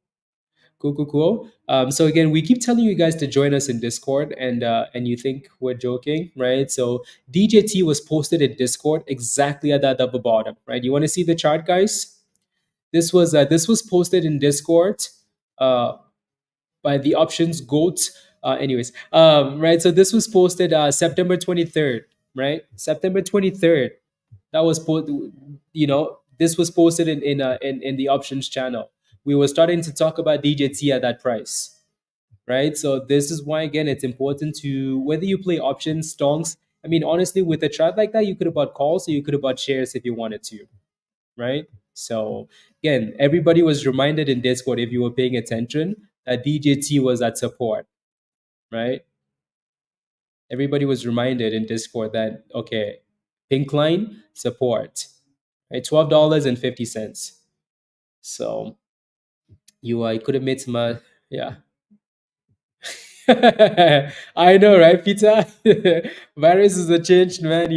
Cool, cool, cool. So again, we keep telling you guys to join us in Discord, and you think we're joking, right? So DJT was posted in Discord exactly at that double bottom, right? You want to see the chart, guys? This was posted in Discord uh, by the options goat. Right. So this was posted September 23rd, right? September 23rd. That was this was posted in the options channel. We were starting to talk about DJT at that price, right? So this is why again it's important to whether you play options, stonks. I mean, honestly, with a chart like that, you could have bought calls or you could have bought shares if you wanted to, right? So again, everybody was reminded in Discord if you were paying attention that DJT was at support, right? Everybody was reminded in Discord that okay, pink line support, right? $12.50. So you could have made some yeah. I know, right, Peter? Virus is a changed man,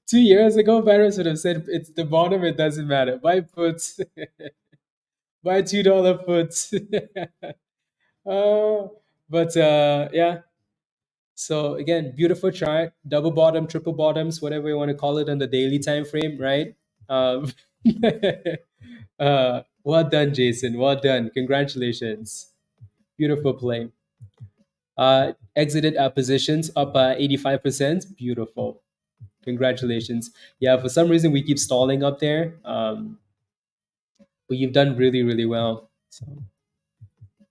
2 years ago, Virus would have said it's the bottom, it doesn't matter. Buy puts, buy $2 puts. uh, but yeah. So again, beautiful chart, double bottom, triple bottoms, whatever you want to call it on the daily time frame, right? Um, well done, Jason. Well done. Congratulations. Beautiful play. Exited positions up 85%. Beautiful. Congratulations. Yeah, for some reason we keep stalling up there. But you've done really, really well. So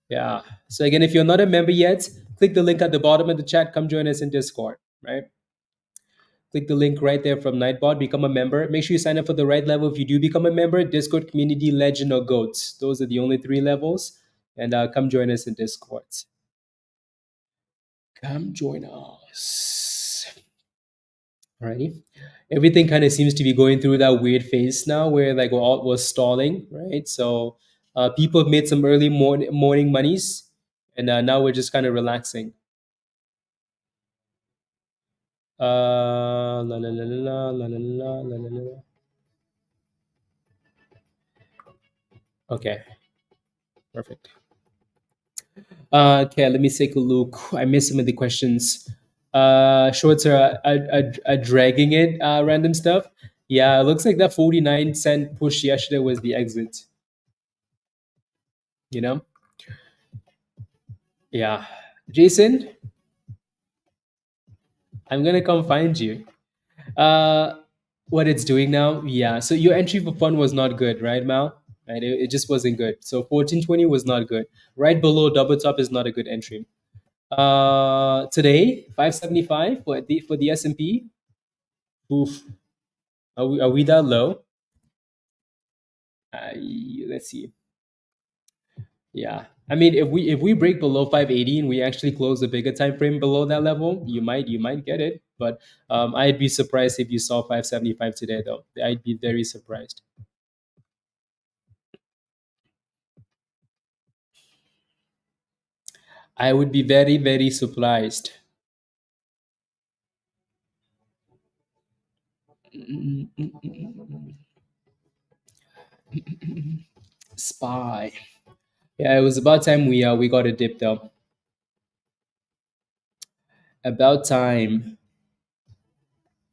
yeah. So again, if you're not a member yet, click the link at the bottom of the chat. Come join us in Discord, right? Click the link right there from Nightbot. Become a member. Make sure you sign up for the right level. If you do become a member, Discord, Community, Legend, or Goats. Those are the only three levels. And come join us in Discord. Come join us. Alrighty. Everything kind of seems to be going through that weird phase now where like we're all was stalling, right? So people have made some early morning monies, and now we're just kind of relaxing. La la la la la la la la la la. Okay, perfect. Okay, let me take a look. I missed some of the questions. Shorts are dragging it. Random stuff. Yeah, it looks like that 49-cent push yesterday was the exit. You know? Yeah. Jason, I'm gonna come find you. Uh, what it's doing now? Yeah. So your entry for fun was not good, right, Mal? Right. It just wasn't good. So 1420 was not good. Right below double top is not a good entry. Today 575 for the S&P. Oof. Are we that low? Uh, let's see. Yeah. I mean, if we break below 580 and we actually close a bigger time frame below that level, you might get it. But I'd be surprised if you saw 575 today, though. I'd be very surprised. I would be very, very surprised. Spy. Yeah, it was about time we got a dip though. About time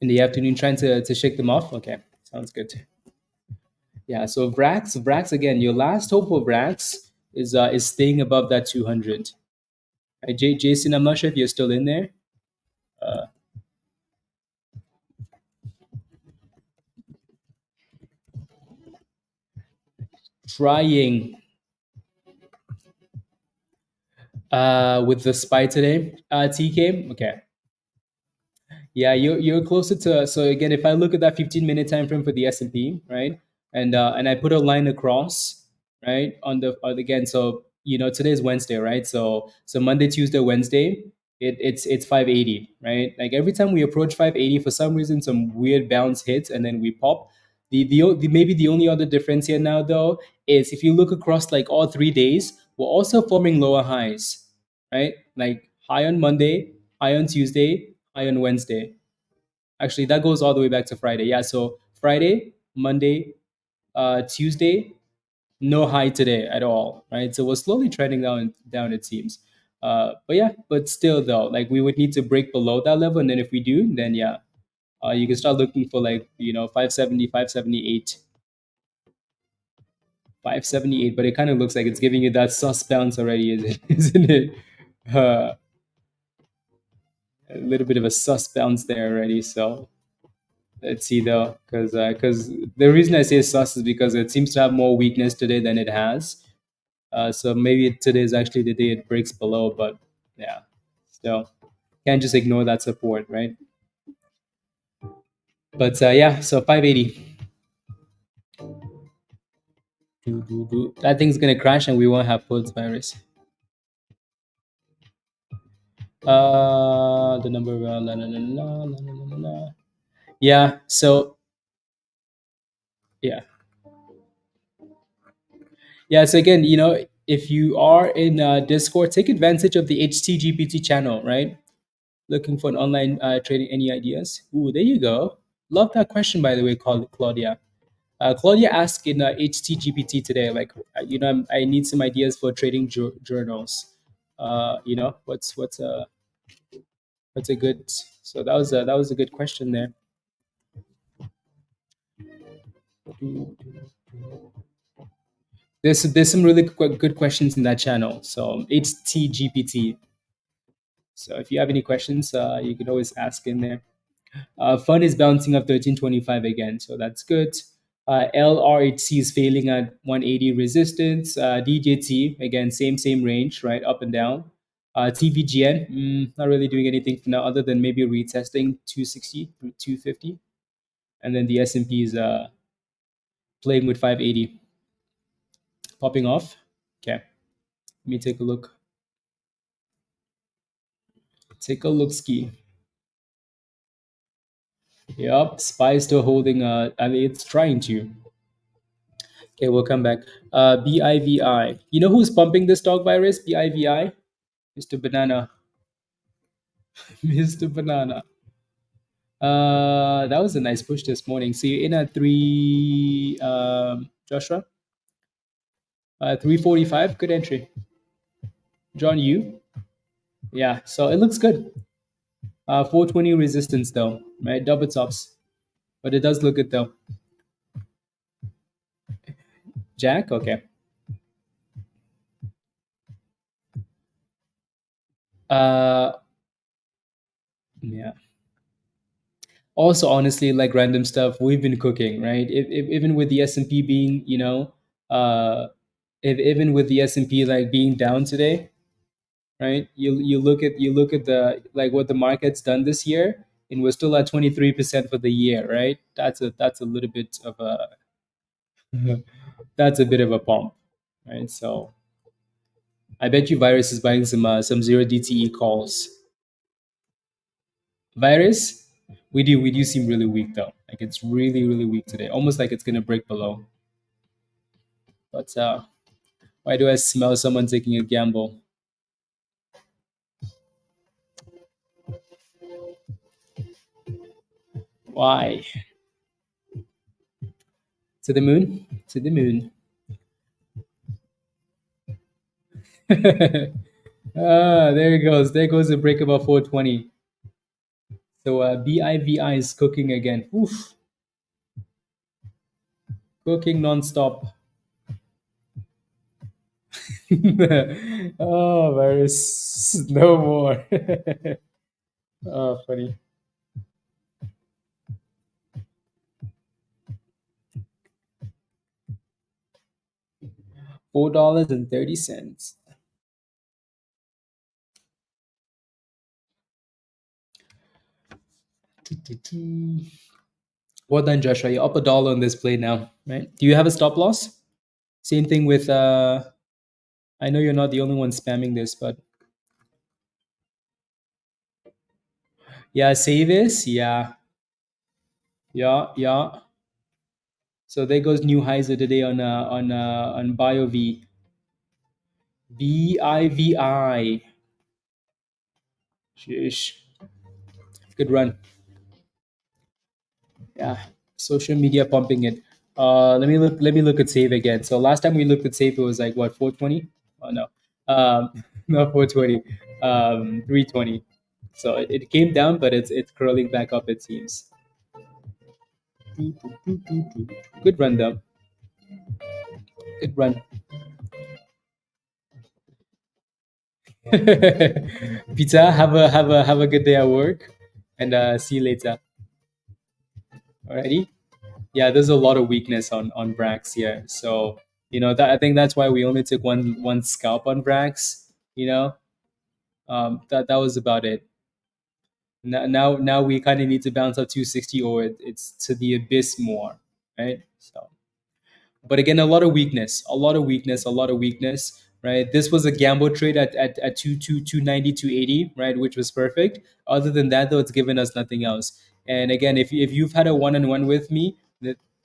in the afternoon, trying to shake them off. Okay, sounds good. Yeah. So VRAX again. Your last hope for VRAX is staying above that 200. Jason, I'm not sure if you're still in there. Uh, Trying with the spy today. TK. Okay. Yeah, you're closer to. So again, if I look at that 15-minute time frame for the S&P, right, and I put a line across, right, again, so today is Wednesday, right? So Monday, Tuesday, Wednesday, it's 580, right? Like every time we approach 580, for some reason, some weird bounce hits, and then we pop. Maybe the only other difference here now though is if you look across like all 3 days, we're also forming lower highs, right? Like high on Monday, high on Tuesday, high on Wednesday. Actually, that goes all the way back to Friday. Yeah, so Friday, Monday, Tuesday, no high today at all, right? So we're slowly trending down it seems. But yeah, but still though, like we would need to break below that level, and then if we do, then yeah, you can start looking for like 570, 578, 578. But it kind of looks like it's giving you that sus bounce already, isn't it? Uh, a little bit of a sus bounce there already. So let's see though, because the reason I say sus is because it seems to have more weakness today than it has. So maybe today is actually the day it breaks below, but yeah, still can't just ignore that support, right? But yeah, so 580. That thing's gonna crash and we won't have pulse virus. The number la, la, la, la, la, la, la, la. Yeah, so yeah. Yeah, so again, if you are in Discord, take advantage of the HTGPT channel, right? Looking for an online trading, any ideas? Ooh, there you go. Love that question, by the way, Claudia. Claudia asked in HTGPT today, like, I need some ideas for trading journals. What's a good? So that was a good question there. There's some really good questions in that channel. So HTGPT. So if you have any questions, you can always ask in there. FUN is bouncing up 1325 again, so that's good. LRHC is failing at 180 resistance. DJT again, same range, right, up and down. TVGN, not really doing anything for now other than maybe retesting 260 through 250. And then the S&P is playing with 580. Popping off. Okay, let me take a look. Take a look ski. Yep, SPY still holding. I mean, it's trying to. Okay, we'll come back. BIVI. You know who's pumping this stock virus? BIVI? Mr. Banana. Mr. Banana. That was a nice push this morning. So you're in at three, Joshua? 345. Good entry. John, you? Yeah, so it looks good. 420 resistance though, right? Double tops. But it does look good though. Jack? Okay. Uh, yeah. Also, honestly, like random stuff, we've been cooking, right? If even with the S&P being, if even with the S&P like being down today, right? You look at the like what the market's done this year, and we're still at 23% for the year, right? That's a little bit of a that's a bit of a pump, right? So I bet you Virus is buying some zero DTE calls. Virus, we do seem really weak though. Like it's really weak today, almost like it's gonna break below. But why do I smell someone taking a gamble? Why? To the moon? To the moon. There it goes. There goes the break above 420. So BIVI is cooking again. Oof, cooking non-stop. Oh, virus. No more. Oh, funny. $4.30. Well done, Joshua. You're up $1 on this play now, right? Do you have a stop loss? Same thing with I know you're not the only one spamming this, but yeah, save this. Yeah, yeah. So there goes new highs of the day on BioV. BIVI. Sheesh. Good run. Yeah. Social media pumping it. Let me look at save again. So last time we looked at save, it was like what, 420? Oh no. Not 420. 320. So it came down, but it's curling back up, it seems. Good run though. Good run. Pizza, have a good day at work, and see you later. Alrighty. Yeah, there's a lot of weakness on VRAX here. So that I think that's why we only took one scalp on VRAX. That was about it. Now we kind of need to bounce up 260, or it's to the abyss more, right? So, but again, a lot of weakness, right? This was a gamble trade at 290, 280, right, which was perfect. Other than that, though, it's given us nothing else. And again, if you've had a one-on-one with me,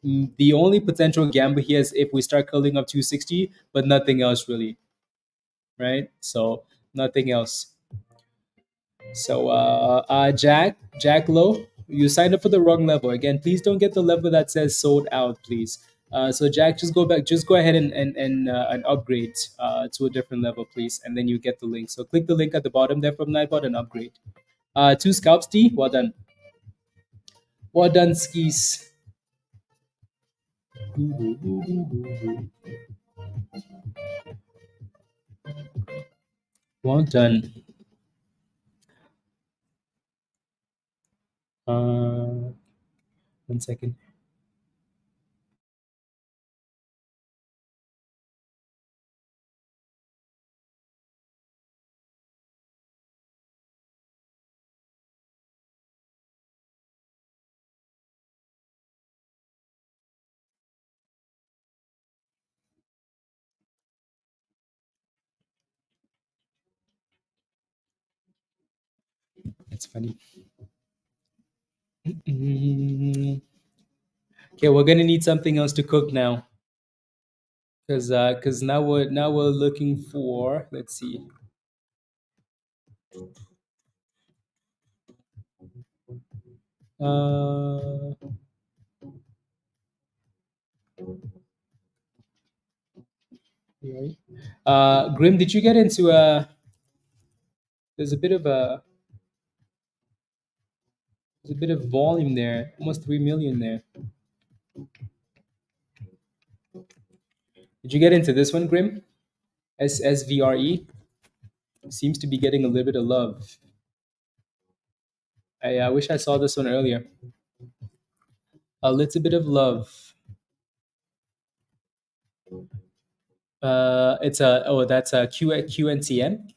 the only potential gamble here is if we start curling up 260, but nothing else really, right? So nothing else. So Jack Low, you signed up for the wrong level. Again, please don't get the level that says sold out, please. So Jack, just go ahead and upgrade to a different level, please, and then you get the link. So click the link at the bottom there from Nightbot and upgrade. Two scalps, D. Well done, skis. Well done. 1 second. It's funny. Mm. Okay, we're gonna need something else to cook now, because now we're looking for, let's see. Uh, right. Grim, did you get into there's a bit of a there's a bit of volume there, almost 3 million there. Did you get into this one, Grim? SSVRE seems to be getting a little bit of love. I wish I saw this one earlier. A little bit of love. It's a that's a QNTM.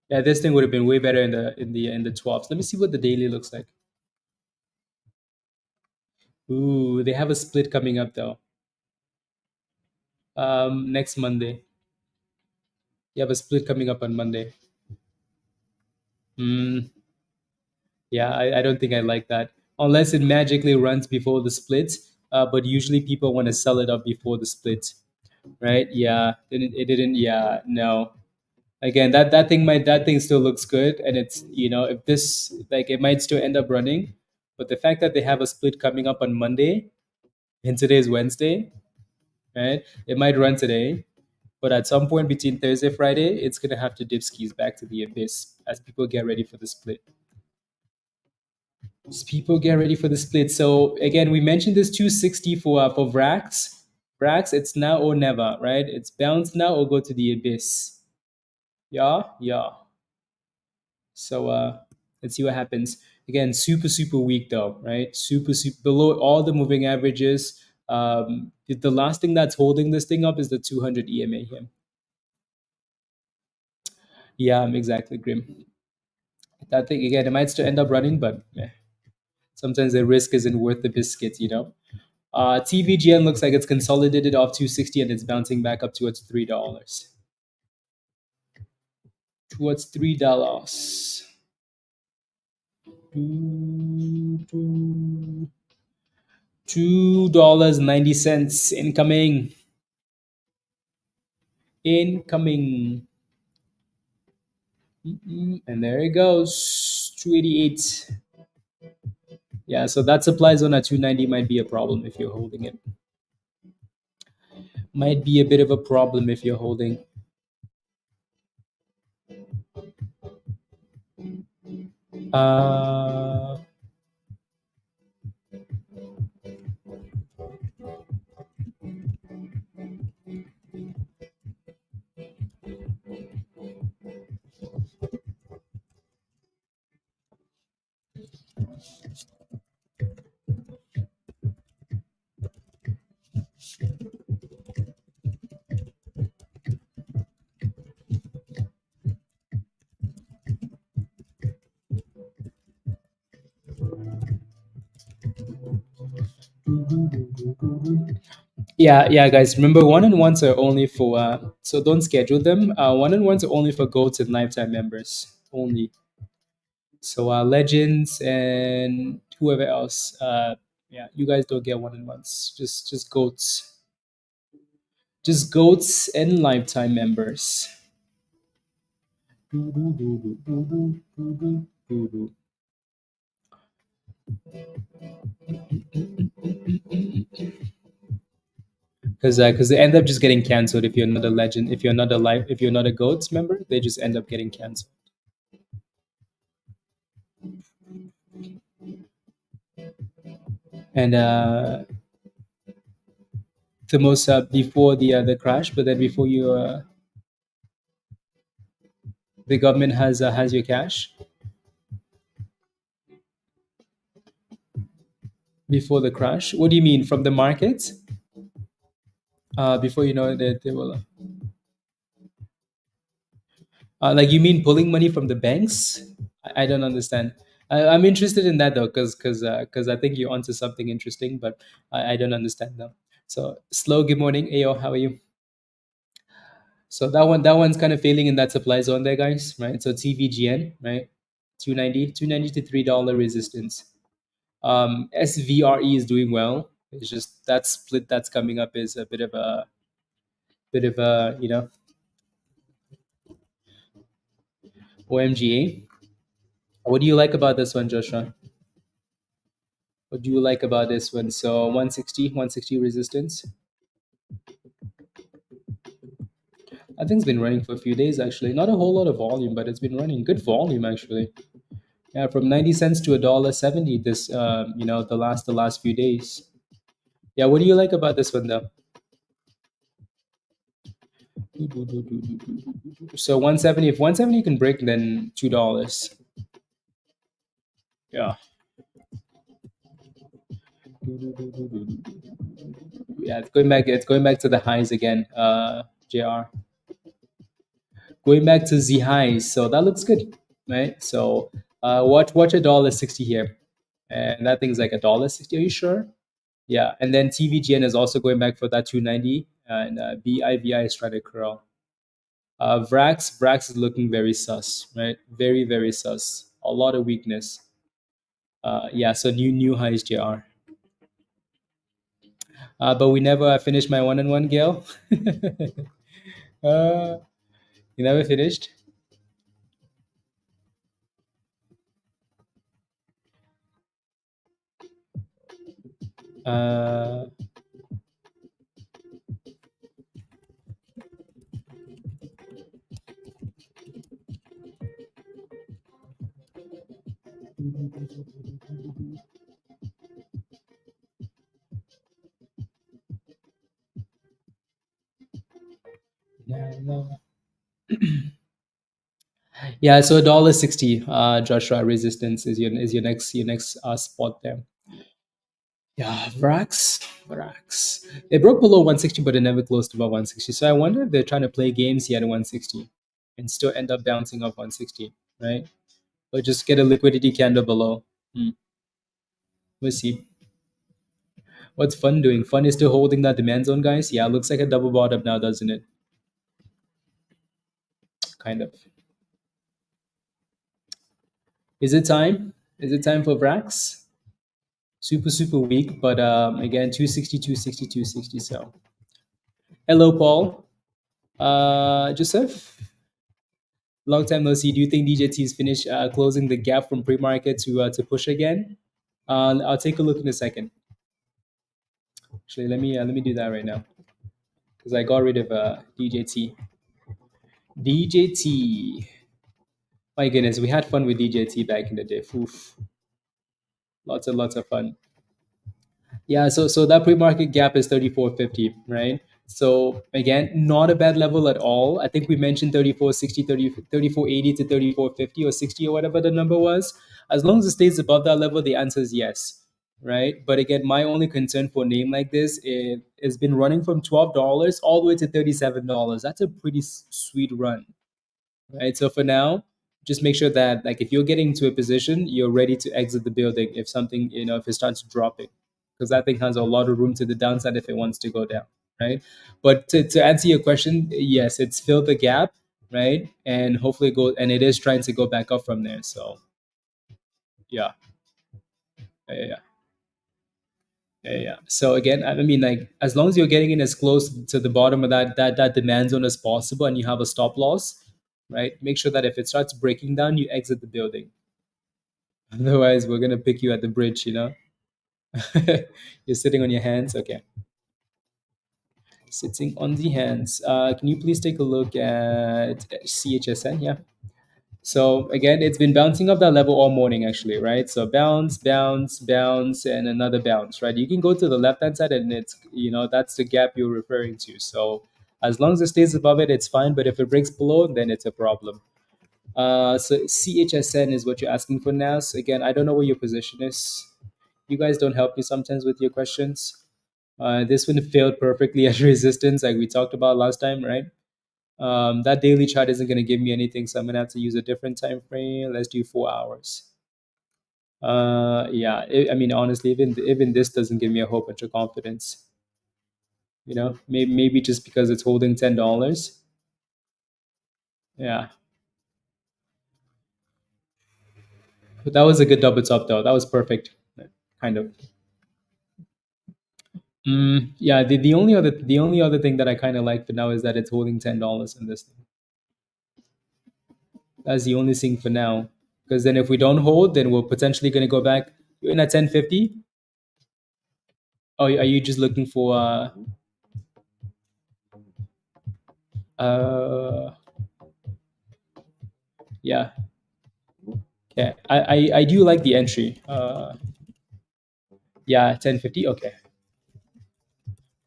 Yeah, this thing would have been way better in the 12s. Let me see what the daily looks like. Ooh, they have a split coming up though. Next Monday. You have a split coming up on Monday. Hmm. Yeah, I don't think I like that. Unless it magically runs before the split. But usually people want to sell it up before the split. Right? Yeah. It didn't, yeah, no. Again, that thing still looks good, and it's, if this, like, it might still end up running, but the fact that they have a split coming up on Monday and today is Wednesday, right? It might run today, but at some point between Thursday Friday, it's gonna have to dip skis back to the abyss as people get ready for the split. So again, we mentioned this 260 for VRAX. VRAX, it's now or never, right? It's bounce now or go to the abyss. Yeah, yeah. So let's see what happens. Again, super weak though, right? Super below all the moving averages. The last thing that's holding this thing up is the 200 EMA here. Yeah, exactly, Grim. That thing again, it might still end up running, but sometimes the risk isn't worth the biscuit. TVGN looks like it's consolidated off 260 and it's bouncing back up towards $3. Towards $3. $2.90 incoming. Incoming. And there it goes. 288. Yeah, so that supply zone at 290 might be a problem if you're holding it. Might be a bit of a problem if you're holding. Uh, yeah, guys. Remember, one-on-ones are only for so don't schedule them. One-on-ones are only for goats and lifetime members only. So legends and whoever else, yeah, you guys don't get one-on-ones. Just goats and lifetime members. Because they end up just getting canceled if you're not a legend, if you're not a goats member, they just end up getting canceled. And the most before the crash, but then before you the government has your cash before the crash. What do you mean from the markets? Before you know that they will. Like you mean pulling money from the banks? I don't understand. I'm interested in that though, because I think you're onto something interesting, but I don't understand though. So slow. Good morning, Ayo. How are you? So that one's kind of failing in that supply zone there, guys, right? So TVGN, right? 290 to $3 resistance. SVRE is doing well. It's just that split that's coming up is a bit of a OMGA. What do you like about this one, Joshua? What do you like about this one? So 160 resistance. I think it's been running for a few days actually. Not a whole lot of volume, but it's been running good volume actually. Yeah, from 90 cents to $1.70 this the last few days. Yeah, what do you like about this one though? So 170, if 170 can break, then $2. Yeah. Yeah, it's going back to the highs again, JR. Going back to the highs, so that looks good, right? So watch $1.60 here. And that thing's like $1.60. Are you sure? Yeah, and then TVGN is also going back for that 290, and BIVI is trying to curl. VRAX is looking very sus, right? Very very sus. A lot of weakness. Yeah, so new highs, JR. But we never finished my one-on-one, Gail. uh, you never finished. Uh, no. Yeah, so $1.60, Joshua, resistance is your next spot there. Yeah, VRAX. They broke below 160, but they never closed above 160. So I wonder if they're trying to play games here at 160 and still end up bouncing off 160, right? Or just get a liquidity candle below. Hmm. We'll see. What's Fun doing? Fun is still holding that demand zone, guys. Yeah, looks like a double bottom now, doesn't it? Kind of. Is it time? Is it time for VRAX? Super weak, but again, 260, 260, 260. So, hello, Paul. Joseph, long time no see. Do you think DJT is finished closing the gap from pre-market to push again? I'll take a look in a second. Actually, let me do that right now because I got rid of DJT. DJT. My goodness, we had fun with DJT back in the day. Oof, lots and lots of fun. Yeah, so that pre-market gap is 34.50, right? So again, not a bad level at all. I think we mentioned 34.60, 34.80 to 34.50 or 60 or whatever the number was. As long as it stays above that level, the answer is yes, right? But again, my only concern for a name like this is it's been running from $12 all the way to $37. That's a pretty sweet run, right? So for now, just make sure that like if you're getting into a position, you're ready to exit the building if something, if it starts dropping, because that thing has a lot of room to the downside if it wants to go down, right? But to answer your question, yes, it's filled the gap, right? And hopefully it is trying to go back up from there. So yeah, yeah. So again, I mean, like as long as you're getting in as close to the bottom of that demand zone as possible, and you have a stop loss, right? Make sure that if it starts breaking down, you exit the building. Otherwise, we're gonna pick you at the bridge. You're sitting on your hands. Okay, sitting on the hands. Can you please take a look at CHSN? Yeah. So again, it's been bouncing off that level all morning, actually, right? So bounce, bounce, bounce, and another bounce, right? You can go to the left-hand side, and that's the gap you're referring to. So as long as it stays above it, it's fine. But if it breaks below, then it's a problem. So CHSN is what you're asking for now. So again, I don't know where your position is. You guys don't help me sometimes with your questions. This one failed perfectly at resistance, like we talked about last time, right? That daily chart isn't going to give me anything, so I'm going to have to use a different time frame. Let's do 4 hours. Yeah, I mean, honestly, even this doesn't give me a whole bunch of confidence. Maybe just because it's holding $10. Yeah, but that was a good double top though. That was perfect, kind of. Yeah, the only other thing that I kind of like for now is that it's holding $10 in this thing. That's the only thing for now. Because then if we don't hold, then we're potentially going to go back. You're in at 1050. Or are you just looking for uh yeah. Yeah. I do like the entry. Yeah, 1050. Okay.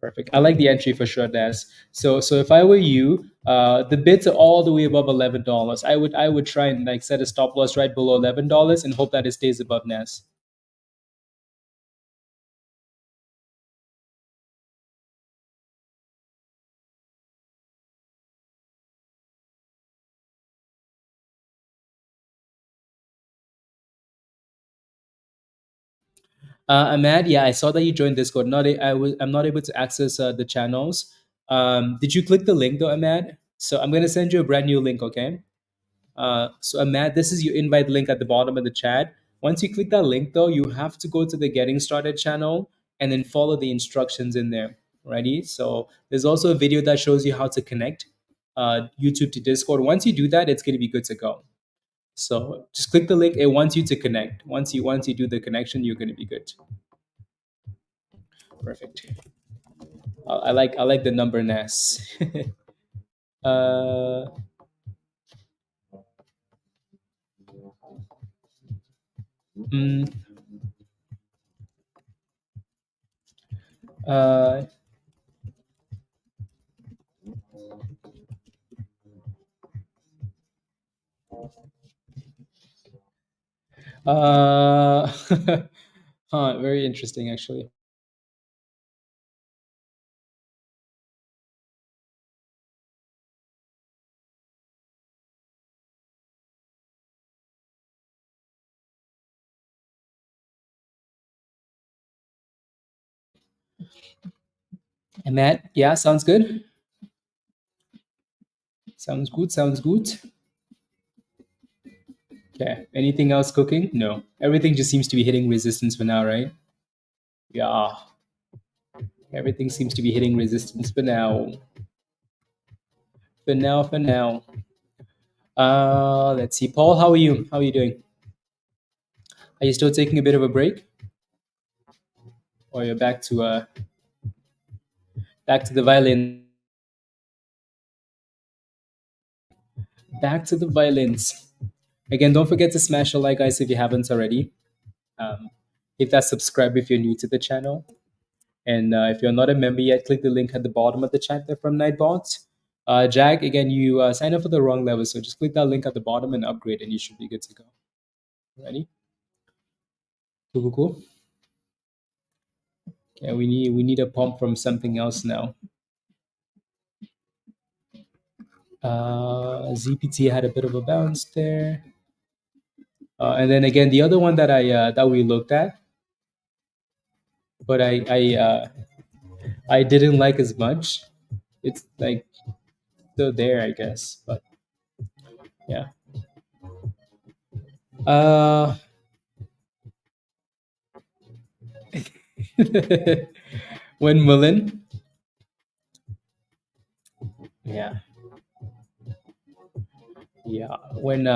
Perfect. I like the entry for sure, Des. So if I were you, the bids are all the way above $11. I would try and like set a stop loss right below $11 and hope that it stays above Nas. Ahmad, yeah, I saw that you joined Discord. I'm not able to access the channels. Did you click the link though, Ahmad? So I'm gonna send you a brand new link, okay? So Ahmad, this is your invite link at the bottom of the chat. Once you click that link though, you have to go to the Getting Started channel and then follow the instructions in there. Ready? So there's also a video that shows you how to connect YouTube to Discord. Once you do that, it's gonna be good to go. So just click the link. It wants you to connect. Once you do the connection, you're gonna be good. Perfect. I like the number NAS. uh, mm, uh, uh, very interesting actually. And Matt, yeah, sounds good. Sounds good. Sounds good. Okay. Anything else cooking? No. Everything just seems to be hitting resistance for now, right? Yeah. Everything seems to be hitting resistance for now. For now. For now. Let's see. Paul, how are you? How are you doing? Are you still taking a bit of a break, or you're back to the violin? Back to the violins. Again, don't forget to smash the like, guys, if you haven't already. Um, hit that subscribe if you're new to the channel. And if you're not a member yet, click the link at the bottom of the chat there from Nightbot. Jag, again, you signed up for the wrong level, so just click that link at the bottom and upgrade, and you should be good to go. Ready? Cool, cool, cool. Okay, we need a pump from something else now. ZPT had a bit of a bounce there. And then again, the other one that we looked at, but I didn't like as much. It's like still there, I guess, but yeah. Uh, when Mullen, yeah, yeah. When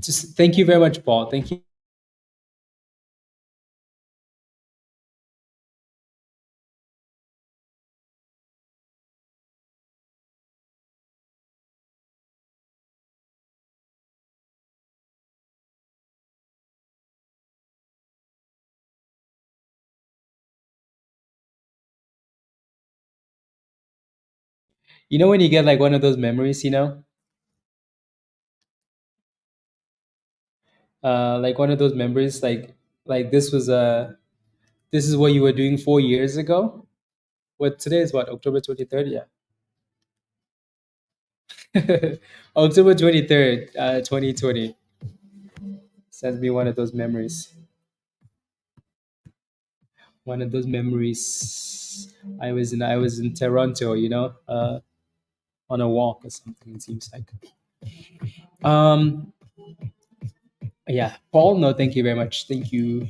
just thank you very much, Paul. Thank you. You know when you get like one of those memories, like one of those memories, like this is what you were doing 4 years ago. What today is what October 23rd, yeah. October 23rd, 2020. Sends me one of those memories. One of those memories. I was in Toronto, on a walk or something. It seems like. Um, yeah, Paul. No, thank you very much. Thank you.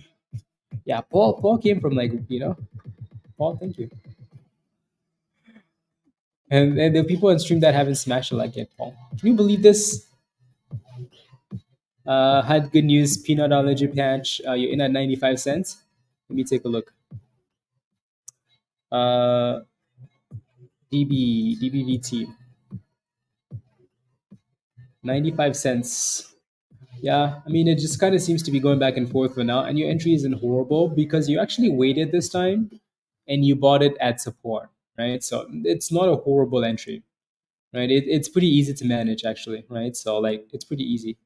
Yeah, Paul. Paul came from like Paul. Thank you. And the people on stream that haven't smashed a like yet, Paul. Can you believe this? Had good news. Peanut allergy patch. You're in at 95 cents. Let me take a look. Uh, DBVT 95 cents. Yeah, I mean, it just kind of seems to be going back and forth for now. And your entry isn't horrible because you actually waited this time and you bought it at support, right? So it's not a horrible entry, right? It's pretty easy to manage, actually, right? So, like, it's pretty easy,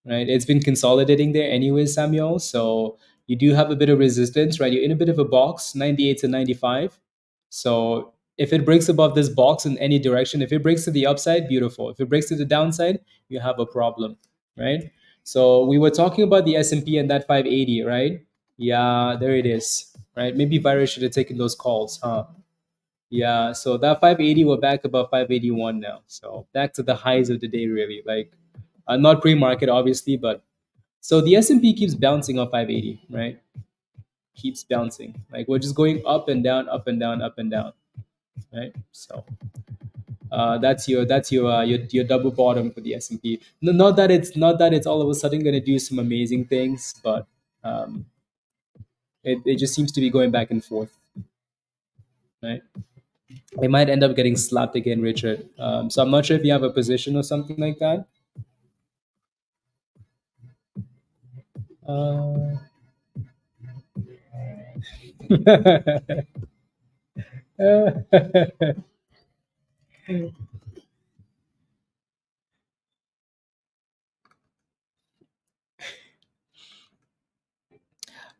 right? It's been consolidating there anyway, Samuel. So you do have a bit of resistance, right? You're in a bit of a box, 98 to 95. So if it breaks above this box in any direction, if it breaks to the upside, beautiful. If it breaks to the downside, you have a problem, right? So we were talking about the S&P and that 580, right? Yeah, there it is, right? Maybe Virus should have taken those calls, huh? Yeah, so that 580, we're back above 581 now. So back to the highs of the day, really. Like, not pre-market, obviously, but so the S&P keeps bouncing on 580, right? Keeps bouncing. Like we're just going up and down, up and down, up and down, right? So that's your double bottom for the S&P. No, not that it's all of a sudden going to do some amazing things, but um, it just seems to be going back and forth, right? It might end up getting slapped again, Richard. So I'm not sure if you have a position or something like that.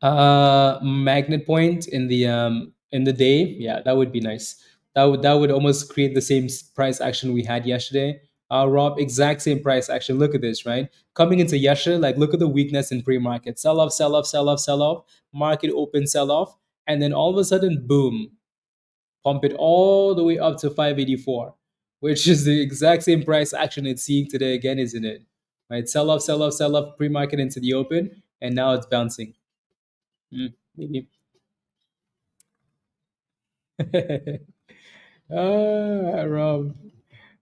Uh, magnet point in the day, yeah, that would be nice. That would almost create the same price action we had yesterday. Rob, exact same price action. Look at this, right? Coming into yesterday, like look at the weakness in pre-market. Sell off, sell off, sell off, sell off. Market open, sell off, and then all of a sudden, boom, pump it all the way up to 584, which is the exact same price action it's seeing today again, isn't it? Right? Sell off, pre-market into the open, and now it's bouncing. Maybe. Rob,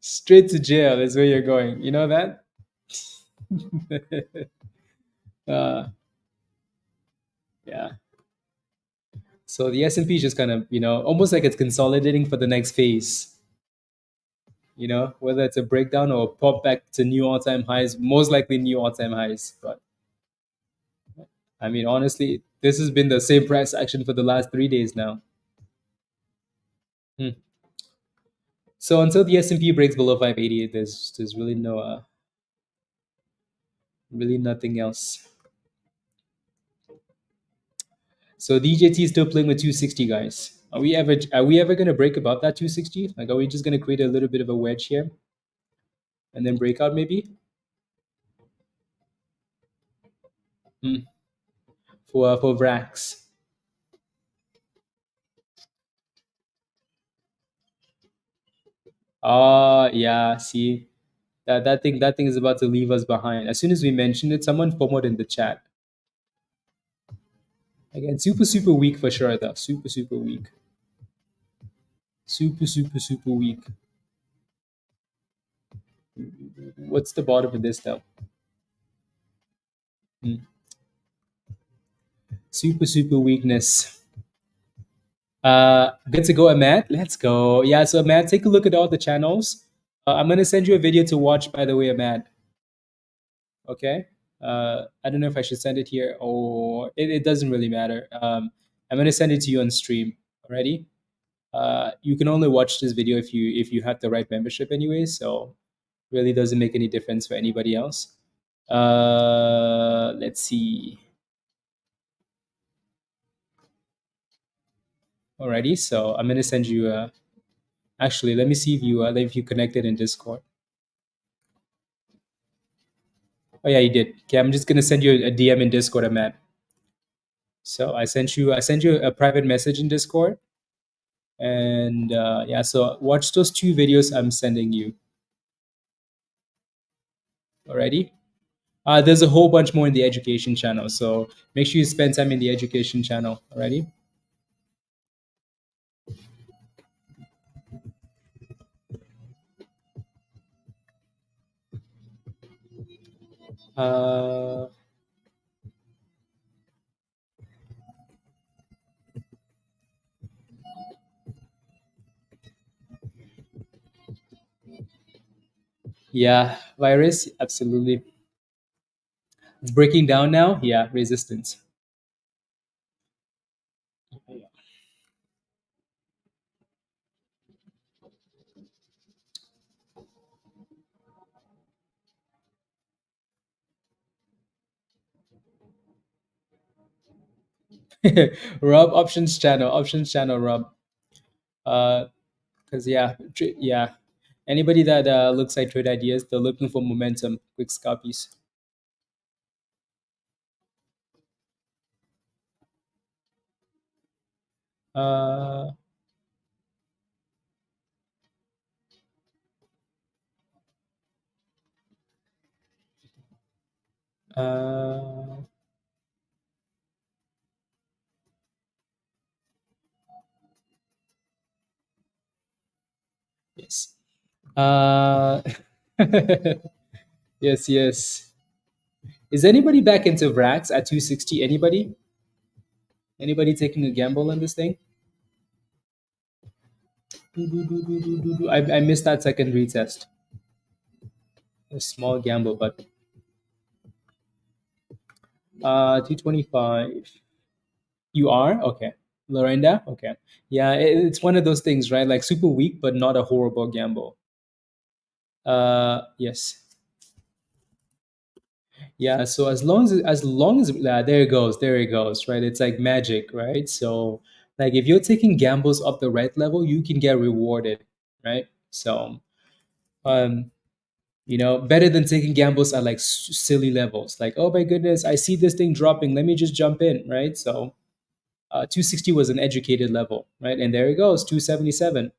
straight to jail is where you're going. You know that? uh, yeah. So the S&P is just kind of, almost like it's consolidating for the next phase. Whether it's a breakdown or a pop back to new all-time highs, most likely new all-time highs. But I mean, honestly, this has been the same price action for the last 3 days now. Hmm. So until the S&P breaks below 580, there's really really nothing else. So DJT is still playing with 260, guys. Are we ever gonna break above that 260? Like, are we just gonna create a little bit of a wedge here and then break out maybe? Hmm. For VRAX. Yeah. See, that thing is about to leave us behind. As soon as we mentioned it, someone forwarded in the chat. Again, super super weak for sure though. Super super weak. Super super super weak. What's the bottom of this though? Hmm. Super super weakness. Good to go, Ahmad. Let's go. Yeah, so Ahmad, take a look at all the channels. I'm gonna send you a video to watch, by the way, Ahmad. Okay. I don't know if I should send it here or it doesn't really matter. I'm gonna send it to you on stream already. You can only watch this video if you have the right membership anyway, so really doesn't make any difference for anybody else. Let's see. Alrighty, so I'm gonna send you. Actually, let me see if you connected in Discord. Oh yeah, you did. Okay, I'm just gonna send you a DM in Discord, Matt. So I sent you a private message in Discord. And yeah, so watch those two videos I'm sending you. Alrighty. There's a whole bunch more in the education channel, so make sure you spend time in the education channel. Alrighty. Uh, yeah, virus, absolutely. It's breaking down now. Yeah, resistance. Rob, options channel, Rob. Because yeah, anybody that looks like trade ideas, they're looking for momentum, quick scalpies. Uh, uh, yes. Uh, yes, yes. Is anybody back into VRAX at 260? Anybody? Anybody taking a gamble on this thing? I missed that second retest. A small gamble, but 225. You are? Okay. Lorenda? Okay. Yeah, it's one of those things, right? Like super weak, but not a horrible gamble. Yes. Yeah, so as long as there it goes, right? It's like magic, right? So like if you're taking gambles up the right level, you can get rewarded, right? So um better than taking gambles at like silly levels. Like, oh my goodness, I see this thing dropping, let me just jump in, right? So 260 was an educated level, right? And there it goes, 277.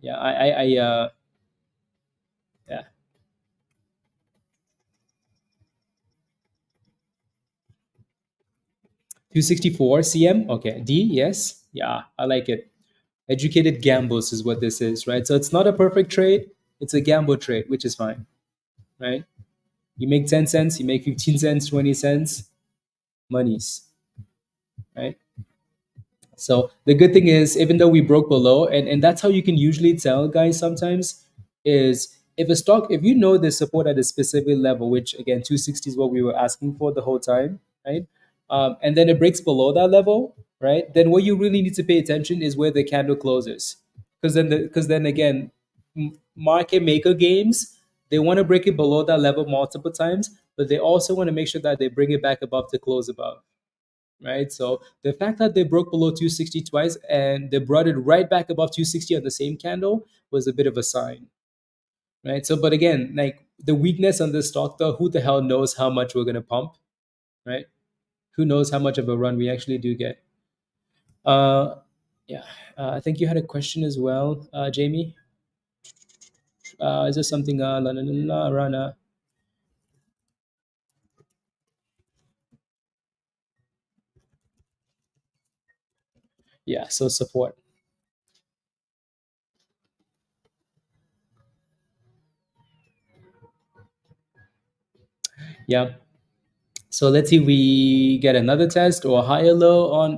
Yeah, yeah. 264 cm. Okay, D, yes. Yeah, I like it. Educated gambles is what this is, right? So it's not a perfect trade, it's a gamble trade, which is fine, right? You make 10 cents, you make 15 cents, 20 cents, monies, right? So the good thing is, even though we broke below, and that's how you can usually tell, guys, sometimes, is if a stock, if you know the support at a specific level, which again, 260 is what we were asking for the whole time, right? And then it breaks below that level, right? Then what you really need to pay attention is where the candle closes. Because then again, market maker games, they want to break it below that level multiple times, but they also want to make sure that they bring it back above to close above, right? So the fact that they broke below 260 twice and they brought it right back above 260 on the same candle was a bit of a sign, right? So, but again, like the weakness on this stock, though, who the hell knows how much we're gonna pump, right? Who knows how much of a run we actually do get? Uh, yeah, I think you had a question as well, Jamie. Is there something? Rana? Yeah, so support. Yeah. So let's see if we get another test or a higher low on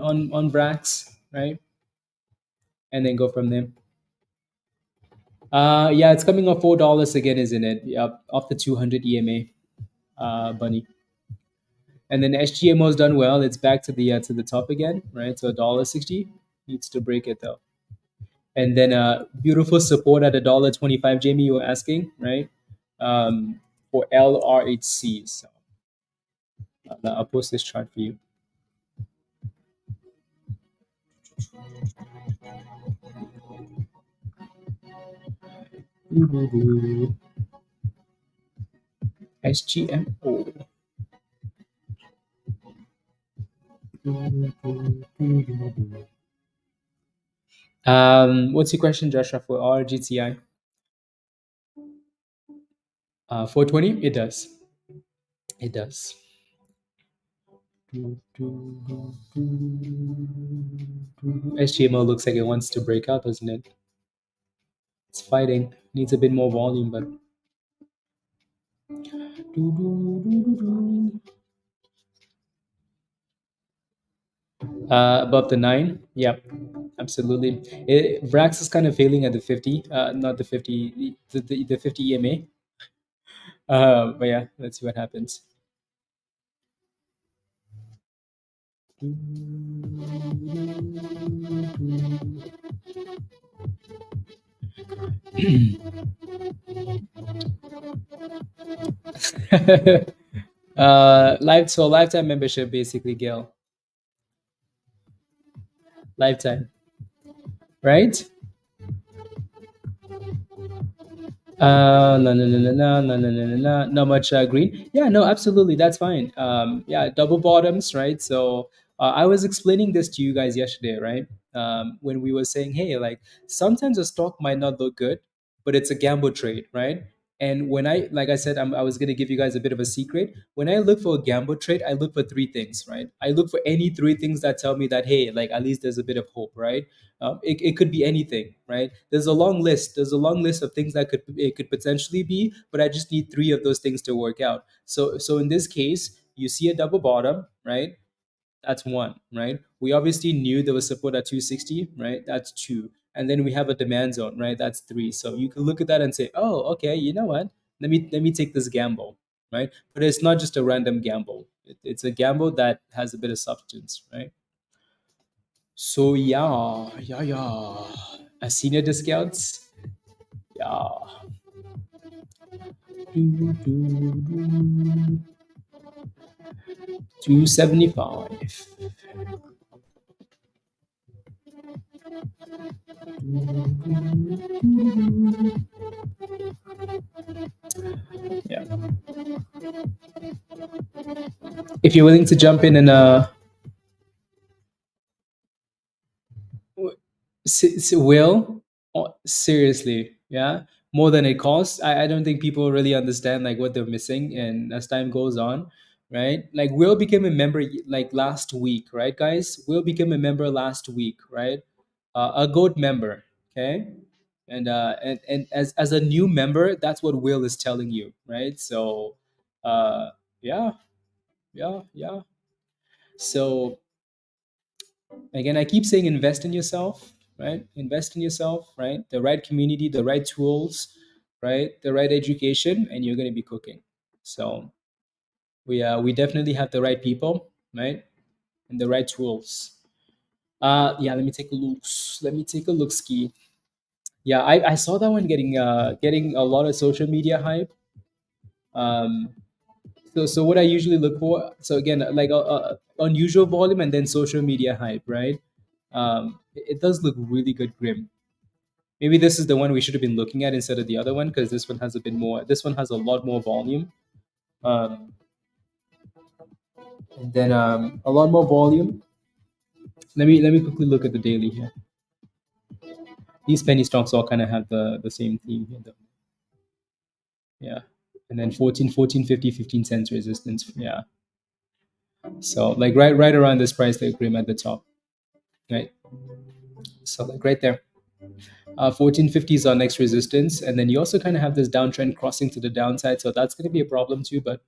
VRAX, right? And then go from there. Yeah, it's coming off $4 again, isn't it? Yep, off the 200 EMA, bunny. And then SGMO's done well. It's back to the top again, right? So $1.60 needs to break it though. And then beautiful support at $1.25. Jamie, you were asking, right? For LRHC. So I'll post this chart for you. SGMO. What's your question, Joshua, for RGTI? 420? It does. It does. HTML looks like it wants to break out, doesn't it? It's fighting. Needs a bit more volume, but above the 9. Yep, absolutely. VRAX is kind of failing at the 50, not the 50, the 50 EMA. But yeah, let's see what happens. Lifetime membership, basically, Gail. Lifetime, right? No, no, no, no, no, no, no, no, no, no, not much green. Yeah, no, absolutely, that's fine. Yeah, double bottoms, right? So I was explaining this to you guys yesterday, right? When we were saying, hey, like sometimes a stock might not look good, but it's a gamble trade, right? And when like I said, I was going to give you guys a bit of a secret. When I look for a gamble trade, I look for three things, right? I look for any three things that tell me that, hey, like at least there's a bit of hope, right? It could be anything, right? There's a long list. There's a long list of things that it could potentially be, but I just need three of those things to work out. So in this case, you see a double bottom, right? That's one, right? We obviously knew there was support at 260, right? That's two. And then we have a demand zone, right? That's three. So you can look at that and say, oh, okay, you know what? Let me take this gamble, right? But it's not just a random gamble. It's a gamble that has a bit of substance, right? So yeah. A senior discounts, yeah. 275. Yeah. If you're willing to jump in and will, oh, seriously, yeah, more than it costs. I don't think people really understand like what they're missing, and as time goes on, right? Like Will became a member like last week, right, guys? Will became a member last week, right? A goat member, okay? And as a new member, that's what Will is telling you, right? So uh yeah, yeah. So again, I keep saying invest in yourself, right? Invest in yourself, right? The right community, the right tools, right? The right education, and you're going to be cooking. So we definitely have the right people, right? And the right tools. Yeah, let me take a look. Let me take a look, ski. Yeah, I saw that one getting a lot of social media hype. Um, so what I usually look for, so again, like unusual volume and then social media hype, right? It does look really good, Grim. Maybe this is the one we should have been looking at instead of the other one because this one has a bit more. This one has a lot more volume, um, and then a lot more volume. Let me quickly look at the daily here. These penny stocks all kind of have the same theme here, though. Yeah, and then 14, 14, 50, 15 cents resistance. Yeah, so like right around this price, the Grim at the top, right? So like right there. 1450 is our next resistance, and then you also kind of have this downtrend crossing to the downside, so that's going to be a problem too. But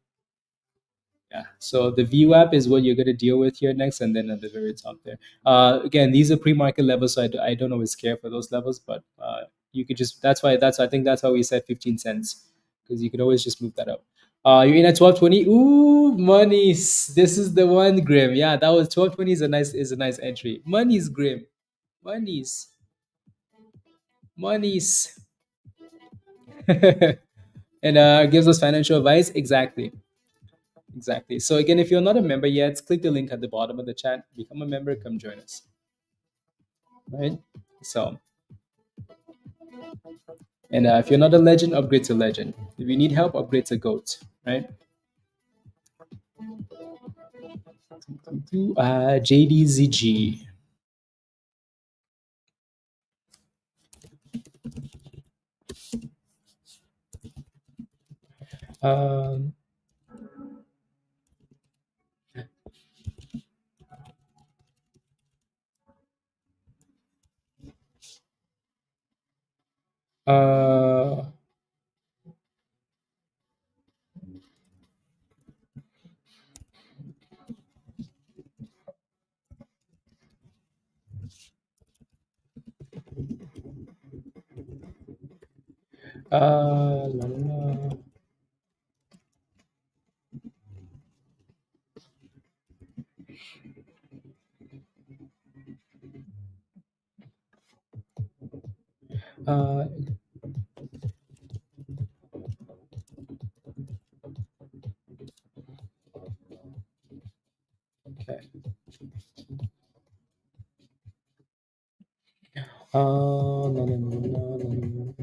yeah, so the VWAP is what you're going to deal with here next, and then at the very top there. Again, these are pre-market levels, so I don't always care for those levels, but you could just that's I think that's why we said 15 cents because you could always just move that up. You're in at 1220. Ooh, monies. This is the one, Grim. Yeah, that was 1220 is a nice entry. Monies, Grim. Monies. Monies. And gives us financial advice. Exactly. So again, if you're not a member yet, click the link at the bottom of the chat, become a member, come join us, right? So, and if you're not a legend, upgrade to legend. If you need help, upgrade to goat, right? JDZG. Um, uh, la, la, la. Okay. No, no, no, no, no, no.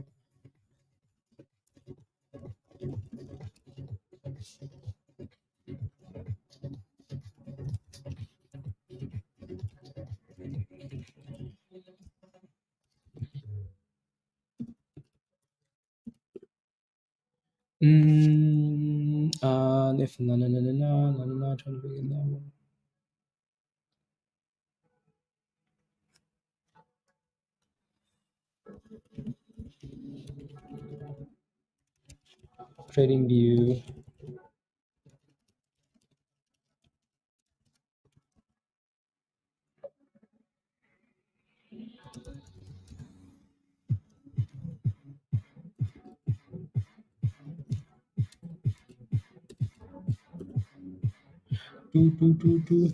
If no, no, no, no, no, no, no, no, trying to begin that one. TradingView. Do.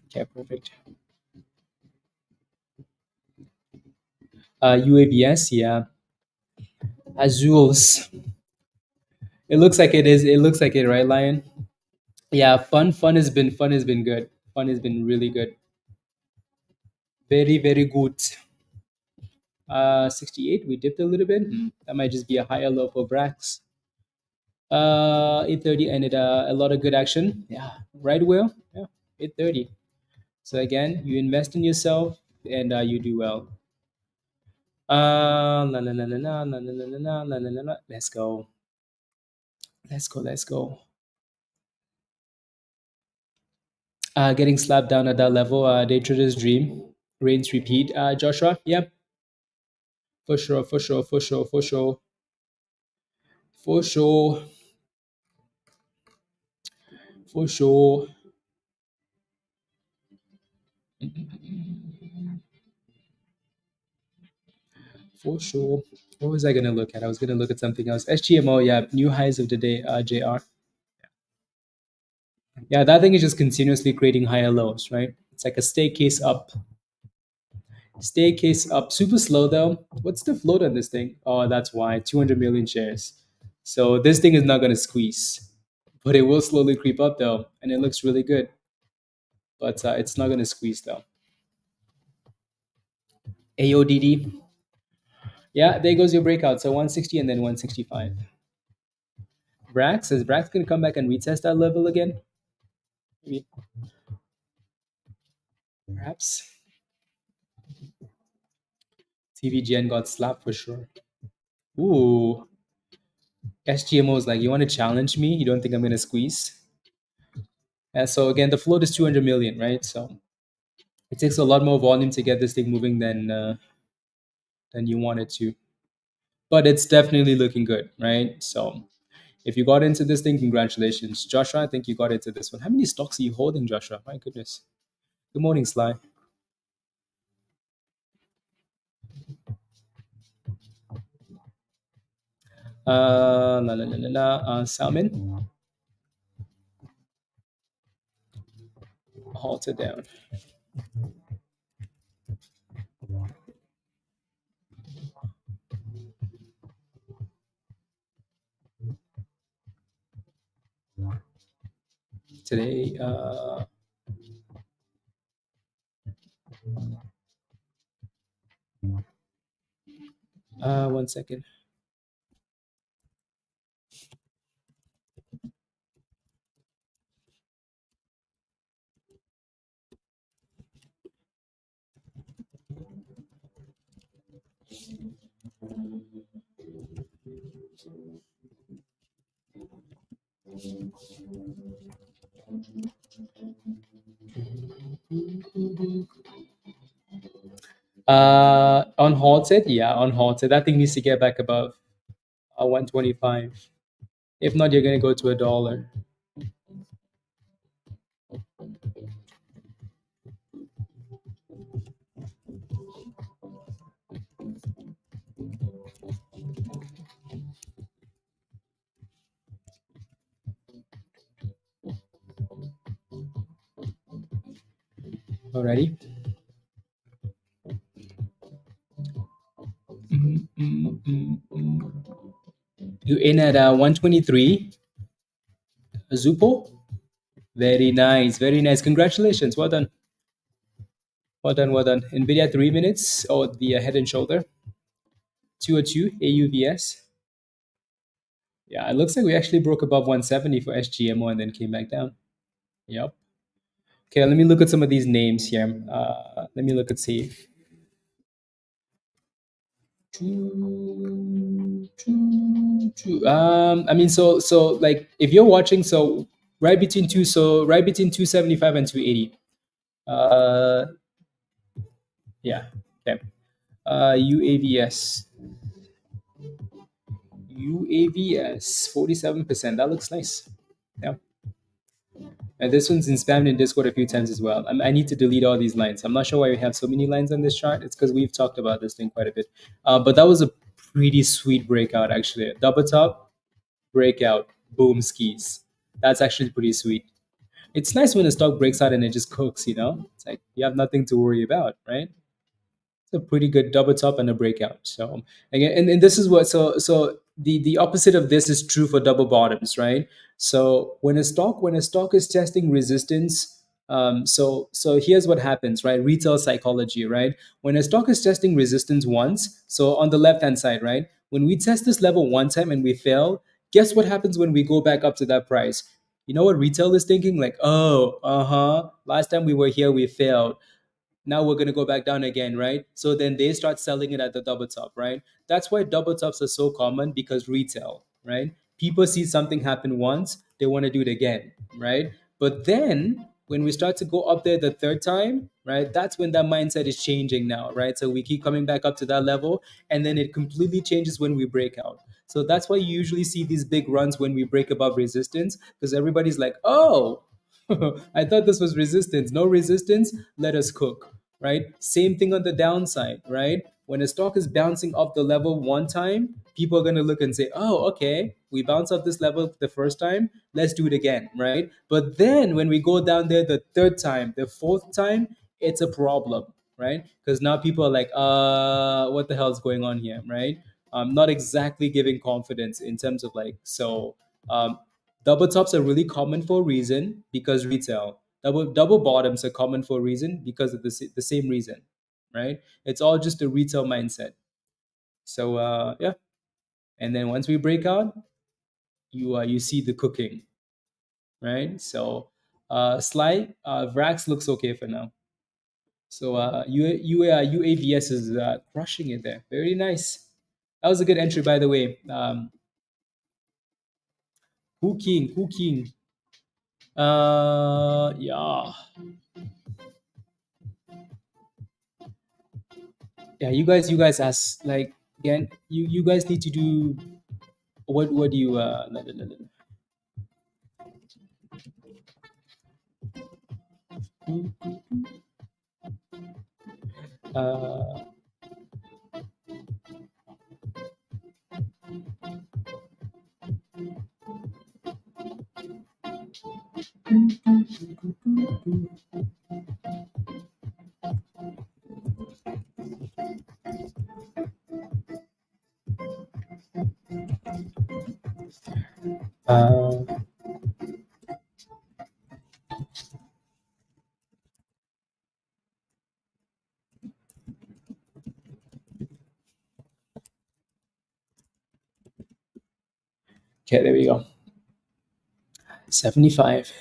Okay, perfect. UABS, yeah. Azules. It looks like it is. It looks like it, right, Lion? Yeah, fun has been good. Fun has been really good. Very, very good. 68, we dipped a little bit. That might just be a higher low for VRAX. 830 ended a lot of good action. Yeah, right, Will? Yeah, 830. So again, you invest in yourself and you do well. La, la, la, la, la, la, la, la, la, la, la, la, la. Let's go. Let's go. Let's go. Getting slapped down at that level. Day trader's dream. Reigns repeat. Joshua. Yep. For sure. For sure. For sure. For sure. For sure. For sure. For sure. What was I gonna look at? I was gonna look at something else. SGMO. Yeah. New highs of the day. JR. Yeah, that thing is just continuously creating higher lows, right? It's like a staircase up. Staircase up. Super slow though. What's the float on this thing? Oh, that's why. 200 million shares. So this thing is not going to squeeze, but it will slowly creep up though, and it looks really good. But it's not going to squeeze though. AODD. Yeah, there goes your breakout. So 160 and then 165. VRAX, is VRAX going to come back and retest that level again? Maybe, perhaps. TVGN got slapped for sure. Ooh, SGMO is like, you want to challenge me? You don't think I'm going to squeeze? And so again, the float is 200 million, right? So it takes a lot more volume to get this thing moving than you want it to. But it's definitely looking good, right? So if you got into this thing, congratulations. Joshua, I think you got into this one. How many stocks are you holding, Joshua? My goodness. Good morning, Sly. La la la la la. Salmon, halt it down. Today, 1 second. On halted, yeah, on halted. That thing needs to get back above 125. If not, you're gonna go to $1. Alrighty. You in at 123. Zupo. Very nice, very nice. Congratulations. Well done. Well done, well done. NVIDIA 3 minutes. Oh, the head and shoulder. 202 AUVS. Yeah, it looks like we actually broke above 170 for SGMO and then came back down. Yep. Okay, let me look at some of these names here. Let me look at safe. I mean, so like if you're watching, so right between 275 and 280. Yeah. Okay. UAVS. UAVS 47%. That looks nice. Yeah. And this one's been spammed in Discord a few times as well. I need to delete all these lines. I'm not sure why we have so many lines on this chart. It's because we've talked about this thing quite a bit. But that was a pretty sweet breakout, actually. Double top, breakout, boom, skis. That's actually pretty sweet. It's nice when a stock breaks out and it just cooks, you know? It's like you have nothing to worry about, right? It's a pretty good double top and a breakout. So again, and this is what so the opposite of this is true for double bottoms, right? So when a stock is testing resistance, so here's what happens, right? Retail psychology, right? When a stock is testing resistance once, so on the left hand side, right? When we test this level one time and we fail, guess what happens when we go back up to that price? You know what retail is thinking? Like, oh, last time we were here, we failed. Now we're going to go back down again, right? So then they start selling it at the double top, right? That's why double tops are so common, because retail, right? People see something happen once, they want to do it again, right? But then when we start to go up there the third time, right, that's when that mindset is changing now, right? So we keep coming back up to that level, and then it completely changes when we break out. So that's why you usually see these big runs when we break above resistance, because everybody's like, oh, I thought this was resistance. No resistance, let us cook, right? Same thing on the downside, right? When a stock is bouncing off the level one time, people are going to look and say, oh, okay, we bounced off this level the first time, let's do it again, right? But then when we go down there the third time, the fourth time, it's a problem, right? Because now people are like, what the hell is going on here, right? Not exactly giving confidence in terms of like, so double tops are really common for a reason, because retail. Double bottoms are common for a reason, because of the same reason, right? It's all just a retail mindset. So yeah, and then once we break out, you see the cooking, right? So slide VRAX looks okay for now. So UAVS is crushing it there. Very nice. That was a good entry, by the way. Cooking. Yeah. Yeah, you guys ask, like, again, you guys need to do what do you uh uh okay, there we go. 75.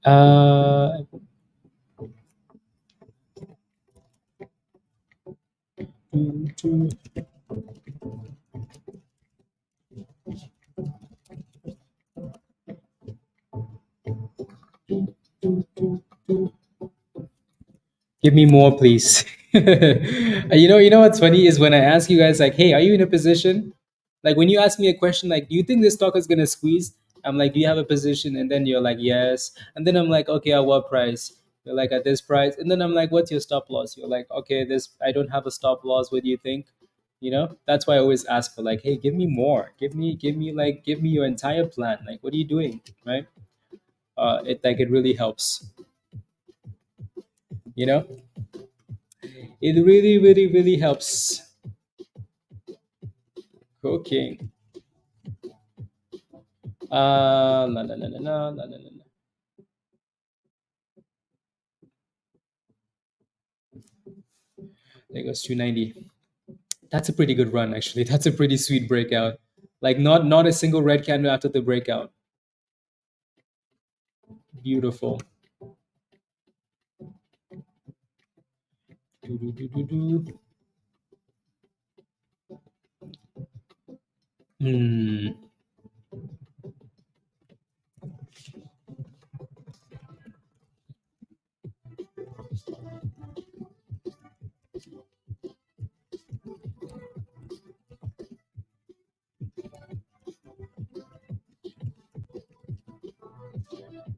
uh Give me more, please. You know what's funny is when I ask you guys like, "Hey, are you in a position?" Like when you ask me a question like, "Do you think this stock is gonna squeeze?" I'm like, "Do you have a position?" And then you're like, "Yes." And then I'm like, "Okay, at what price?" You're like, "At this price." And then I'm like, "What's your stop loss?" You're like, "Okay, this. I don't have a stop loss. What do you think?" That's why I always ask for like, "Hey, give me more. Give me your entire plan. Like, what are you doing?" Right? It really helps. You know, it really, really, really helps. Cooking. La, la, la, la, la, la, la, la. There goes 290. That's a pretty good run, actually. That's a pretty sweet breakout. Like not a single red candle after the breakout. Beautiful. Do, do, do, do, do. Hmm.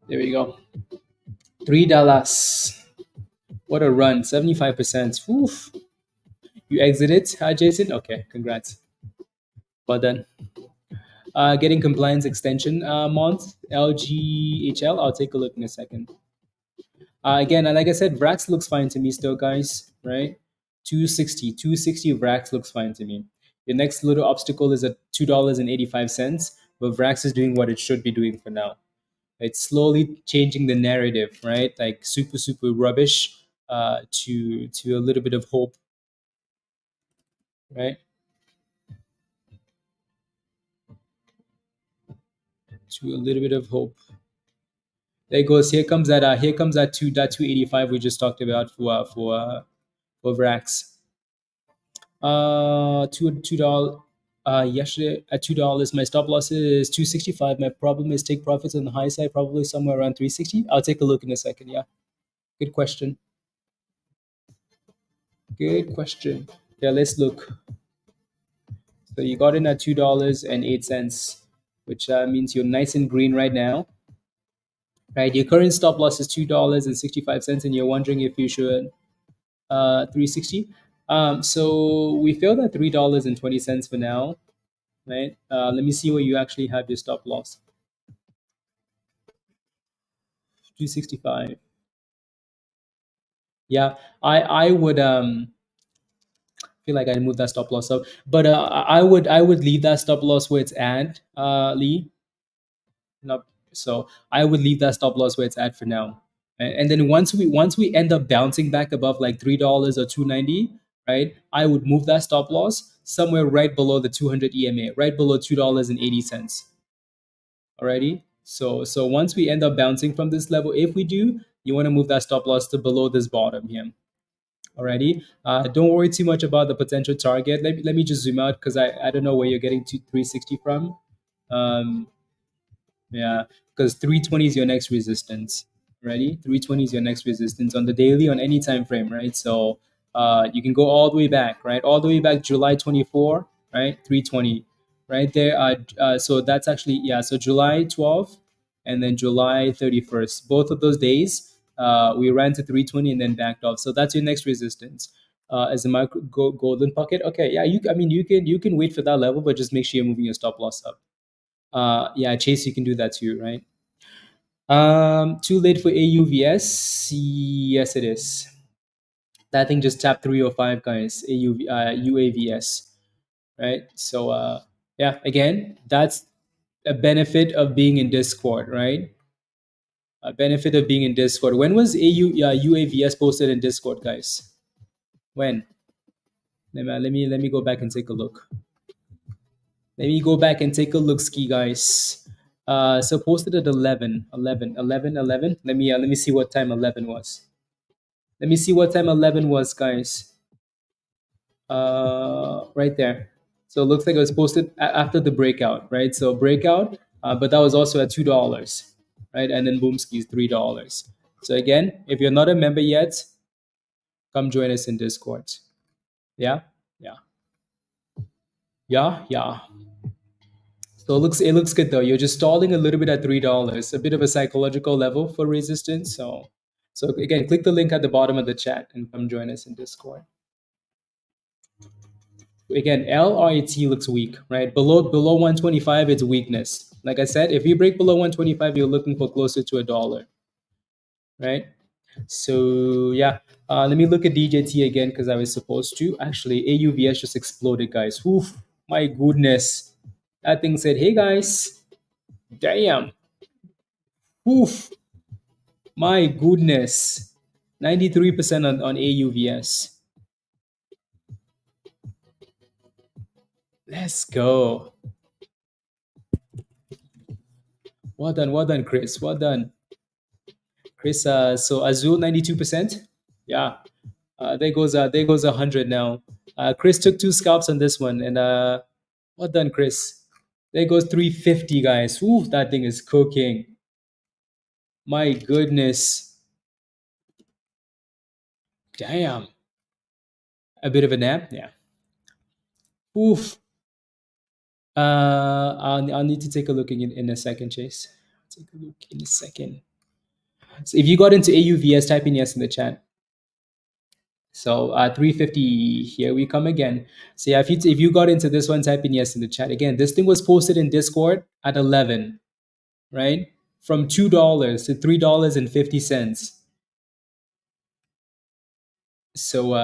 There we go. $3. What a run. 75%. Oof. You exited, Jason? Okay, congrats. Well done. Getting compliance extension month, LGHL. I'll take a look in a second. Again, like I said, VRAX looks fine to me still, guys, right? 260 VRAX looks fine to me. The next little obstacle is at $2.85, but VRAX is doing what it should be doing for now. It's slowly changing the narrative, right? Like super, super rubbish to a little bit of hope, right? To a little bit of hope. There it goes. Here comes that 2.285 we just talked about for VRAX. $2. Yesterday at $2. My stop loss is 265. My problem is take profits on the high side, probably somewhere around 360. I'll take a look in a second. Yeah, good question. Good question. Yeah, let's look. So you got in at $2.08, which means you're nice and green right now. Right, your current stop loss is $2.65, and you're wondering if you should 360. So we failed at $3.20 for now. Right. Let me see where you actually have your stop loss. 265. Yeah, I would feel like I moved that stop loss up, but I would leave that stop loss where it's at, Lee. No, so I would leave that stop loss where it's at for now, and then once we end up bouncing back above like $3 or 290, right? I would move that stop loss somewhere right below the 200 EMA, right below $2.80. Alrighty. So once we end up bouncing from this level, if we do, you want to move that stop loss to below this bottom here. Alrighty. Don't worry too much about the potential target. Let me just zoom out because I don't know where you're getting to 360 from. Um, yeah, because 320 is your next resistance. Ready? 320 is your next resistance on the daily on any time frame, right? So you can go all the way back, right? All the way back July 24, right? 320, right there. So that's actually, yeah, so July 12th and then July 31st. Both of those days, we ran to 320 and then backed off. So that's your next resistance. As a golden pocket, okay, yeah, I mean, you can wait for that level, but just make sure you're moving your stop loss up. Yeah, Chase, you can do that too, right? Too late for AUVS? Yes, it is. That thing just tapped 305, guys. UAVS, right? So, yeah, again, that's a benefit of being in Discord, right? A benefit of being in Discord. When was UAVS posted in Discord, guys? When? Let me go back and take a look. Let me go back and take a look, ski guys. So posted at 11, 11, 11, 11. Let me see what time 11 was. Let me see what time 11 was, guys. Right there. So it looks like it was posted after the breakout, right? So breakout, but that was also at $2, right? And then Boomski is $3. So again, if you're not a member yet, come join us in Discord. Yeah, yeah, yeah. So it looks good though. You're just stalling a little bit at $3, a bit of a psychological level for resistance. So again, click the link at the bottom of the chat and come join us in Discord. Again, LRHC looks weak, right? Below 125, it's weakness. Like I said, if you break below 125, you're looking for closer to $1, right? So yeah, let me look at DJT again because I was supposed to. Actually, AUVS just exploded, guys. Oof, my goodness. That thing said, "Hey guys, damn, oof, my goodness." 93% on AUVS. Let's go. Well done, Chris. Well done, Chris. So Azul 92%. Yeah. There goes 100 now. Chris took 2 scalps on this one, and well done, Chris. There goes 350, guys. Ooh, that thing is cooking. My goodness. Damn. A bit of a nap? Yeah. Oof. I'll need to take a look in a second, Chase. Take a look in a second. So if you got into AUVS, type in yes in the chat. So 350, here we come again. So yeah, if you got into this one, type in yes in the chat. Again, this thing was posted in Discord at 11, right? From $2 to $3.50. So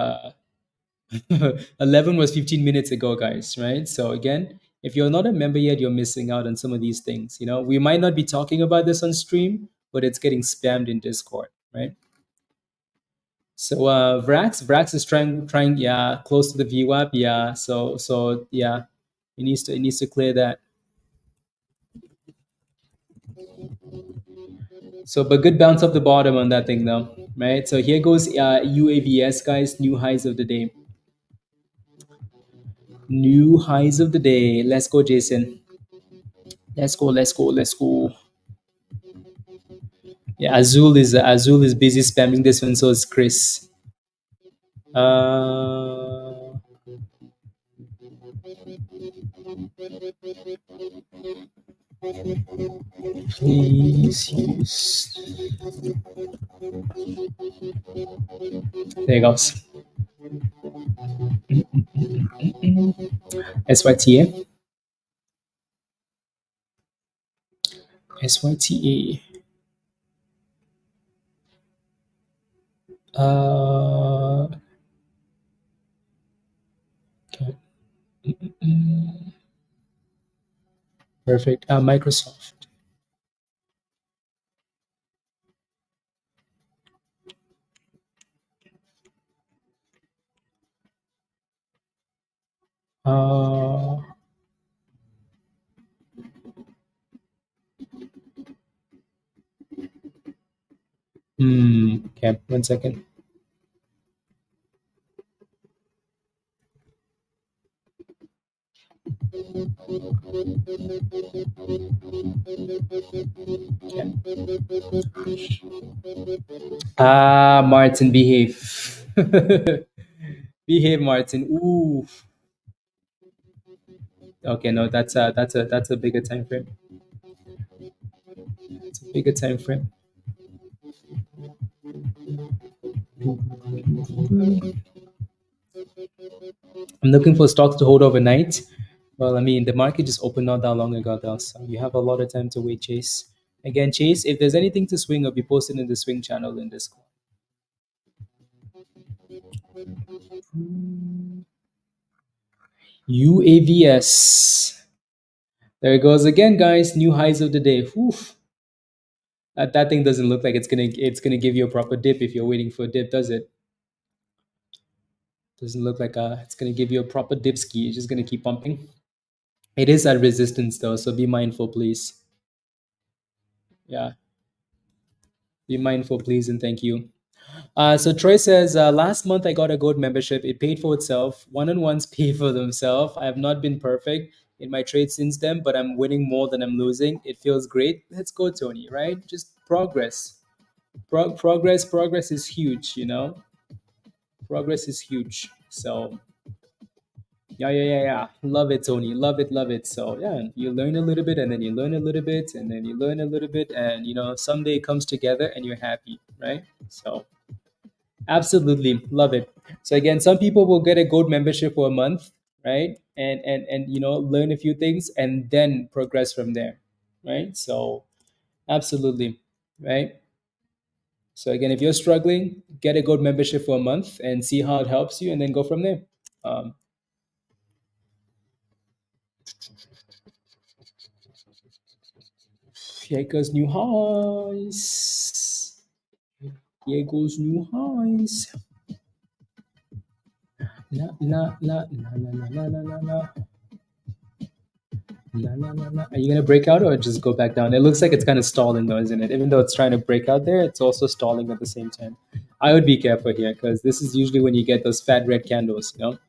11 was 15 minutes ago, guys, right? So again, if you're not a member yet, you're missing out on some of these things. We might not be talking about this on stream, but it's getting spammed in Discord, right? So VRAX is trying, yeah, close to the VWAP, yeah. So yeah, it needs to clear that. So but good bounce off the bottom on that thing though, right? So here goes UAVS, guys, new highs of the day. New highs of the day. Let's go, Jason. Let's go. Yeah, Azul is busy spamming this one, so is Chris. Please use. There it goes. SYTA. SYTA. Okay. Perfect. Microsoft. Okay, 1 second. Martin, behave. Behave, Martin. Ooh. Okay, no, that's a bigger time frame. It's a bigger time frame. I'm looking for stocks to hold overnight. Well, I mean, the market just opened not that long ago, though, so you have a lot of time to wait, Chase. Again, Chase, if there's anything to swing, I'll be posted in the swing channel in Discord. UAVS. There it goes again, guys. New highs of the day. Oof. That thing doesn't look like it's gonna give you a proper dip if you're waiting for a dip, does it? Doesn't look like it's gonna give you a proper dip ski. It's just gonna keep pumping. It is at resistance though, so be mindful, please. Yeah, be mindful, please, and thank you. So Troy says, last month I got a gold membership. It paid for itself. One-on-ones pay for themselves. I have not been perfect. in my trade since then, but I'm winning more than I'm losing. It feels great. Let's go, Tony, right? Just progress. Progress is huge, you know? Progress is huge. So, yeah. Love it, Tony. Love it. So, yeah, you learn a little bit and then you learn a little bit and then you learn a little bit and, you know, someday it comes together and you're happy, right? So, absolutely love it. So again, some people will get a gold membership for a month, right? And you know, learn a few things and then progress from there, right? So absolutely, right? So again, if you're struggling, get a gold membership for a month and see how it helps you, and then go from there. Um, here goes new highs. Here goes new highs. La la la la la la la la la. La, la, la, la. Are you gonna break out or just go back down? It looks like it's kind of stalling though, isn't it? Even though it's trying to break out there, it's also stalling at the same time. I would be careful here because this is usually when you get those fat red candles, you know,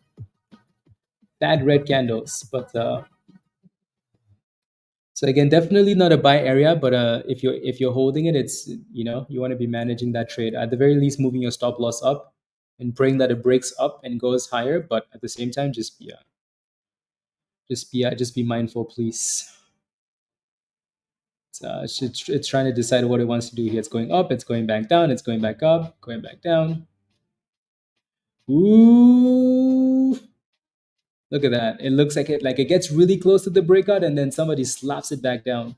fat red candles. But so again, definitely not a buy area. But if you're holding it, it's, you know, you want to be managing that trade at the very least, moving your stop loss up and praying that it breaks up and goes higher. But at the same time, just be mindful, please. It's trying to decide what it wants to do here. It's going up, it's going back down, it's going back up, going back down. Ooh, look at that. It looks like it gets really close to the breakout and then somebody slaps it back down.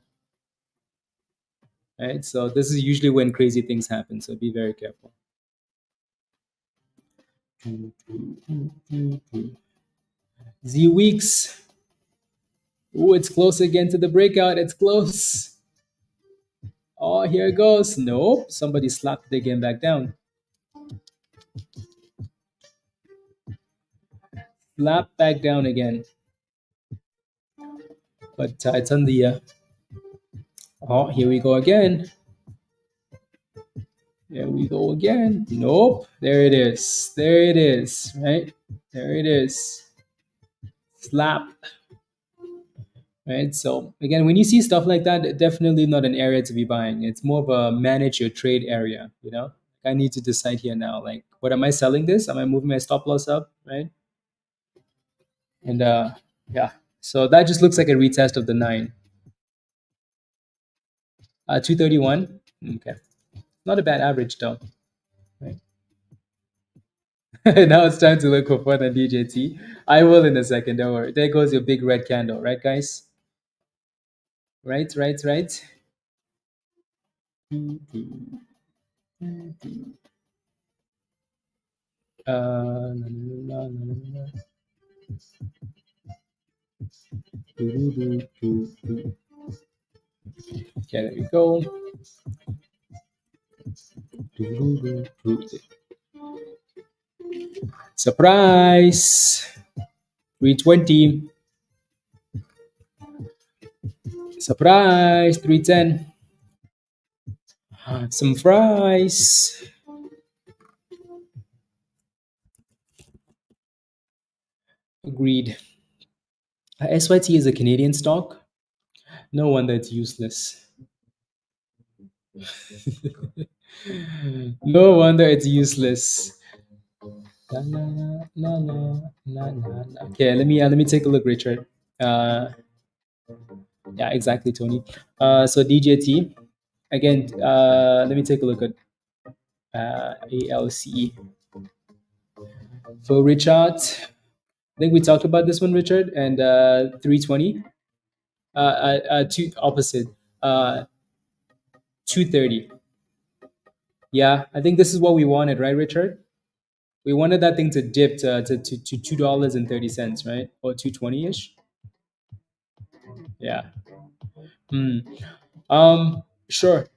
Right? So this is usually when crazy things happen. So be very careful. Z weeks. Ooh, it's close again to the breakout. It's close. Oh, here it goes. Nope. Somebody slapped it again back down. Slap back down again. But it's on the oh, here we go again. There we go again. Nope. There it is. There it is. Right? There it is. Slap. Right? So again, when you see stuff like that, definitely not an area to be buying. It's more of a manage your trade area, you know? I need to decide here now, like, what am I selling this? Am I moving my stop loss up? Right? And yeah. So that just looks like a retest of the 9. 231. Okay. Not a bad average though. Right? Now it's time to look for further DJT. I will in a second, don't worry. There goes your big red candle, right, guys? Right. La, la, la, la, la. Okay, there we go. Surprise! 320. Surprise! 310. Some fries. Agreed. SYT is a Canadian stock. No wonder it's useless. No wonder it's useless. La, la, la. Okay, let me take a look, Richard. Yeah, exactly, Tony. So DJT again. Let me take a look at ALCE. So Richard, I think we talked about this one, Richard, and 320. Two opposite. 230. Yeah, I think this is what we wanted, right, Richard? We wanted that thing to dip to $2.30, right? Or 220 ish. Yeah. Hmm. Sure.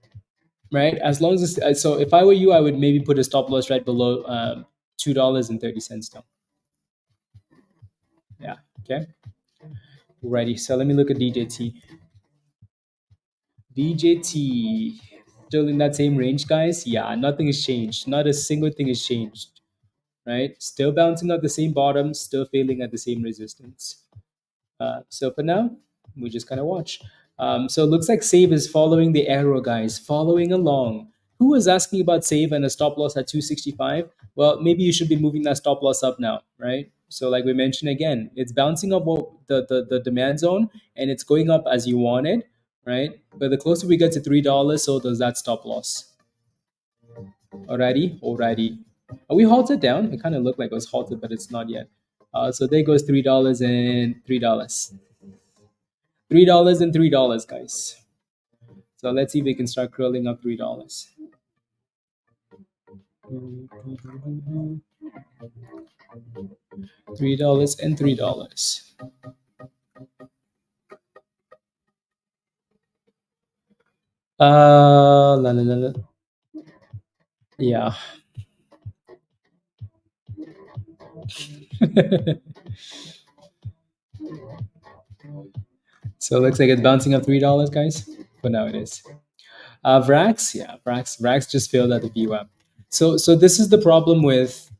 Right. As long as it's, so, if I were you, I would maybe put a stop loss right below $2.30 down. Yeah. Okay. Righty. So let me look at DJT. DJT still in that same range, guys. Yeah. Nothing has changed. Not a single thing has changed. Right. Still bouncing at the same bottom. Still failing at the same resistance. So for now, we just kind of watch. So it looks like Save is following the arrow, guys, following along. Who was asking about Save and a stop loss at 265? Well, maybe you should be moving that stop loss up now, right? So like we mentioned again, it's bouncing up the demand zone and it's going up as you wanted, right? But the closer we get to $3, so does that stop loss. Alrighty. Are we halted down? It kind of looked like it was halted, but it's not yet. So there goes $3 and $3. $3 and $3, guys. So let's see if we can start curling up $3. $3 and $3. La, la, la, la. Yeah. So it looks like it's bouncing up $3, guys. For now, it is. VRAX, yeah, VRAX just failed at the VWAP. So this is the problem with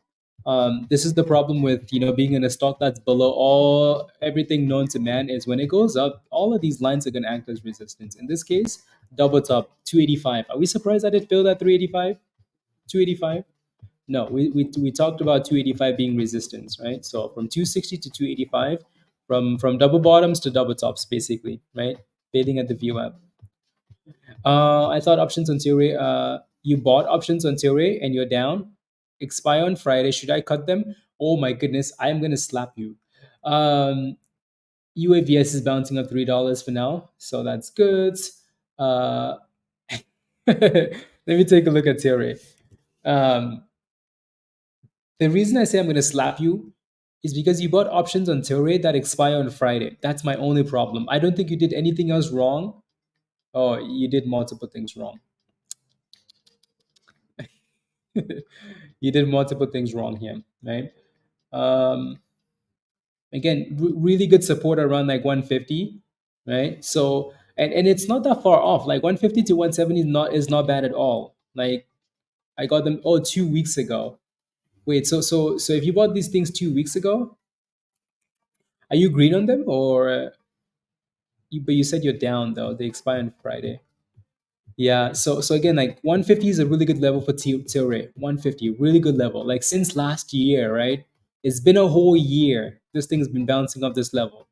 being in a stock that's below all everything known to man is when it goes up, all of these lines are going to act as resistance. In this case, double top 285. Are we surprised that it failed at 385? 285? No, we talked about 285 being resistance, right? So from 260 to 285, from double bottoms to double tops, basically, right? Failing at the VWAP. I thought options on Tilray. You bought options on Tilray and you're down. Expire on Friday. Should I cut them? Oh my goodness, I'm gonna slap you. Um, UAVS is bouncing up $3 for now, so that's good. Uh, let me take a look at Tilray. Um, the reason I say I'm gonna slap you is because you bought options on Tilray that expire on Friday. That's my only problem. I don't think you did anything else wrong. Oh, you did multiple things wrong. You did multiple things wrong here, right? Um, Again, really good support around like 150, right? So and it's not that far off. Like 150 to 170 is not bad at all. Like I got them 2 weeks ago. Wait, so if you bought these things 2 weeks ago, are you green on them or but you said you're down though. They expire on Friday. Yeah, so again, like 150 is a really good level for Tilray. 150, really good level. Like since last year, right? It's been a whole year. This thing's been bouncing up this level,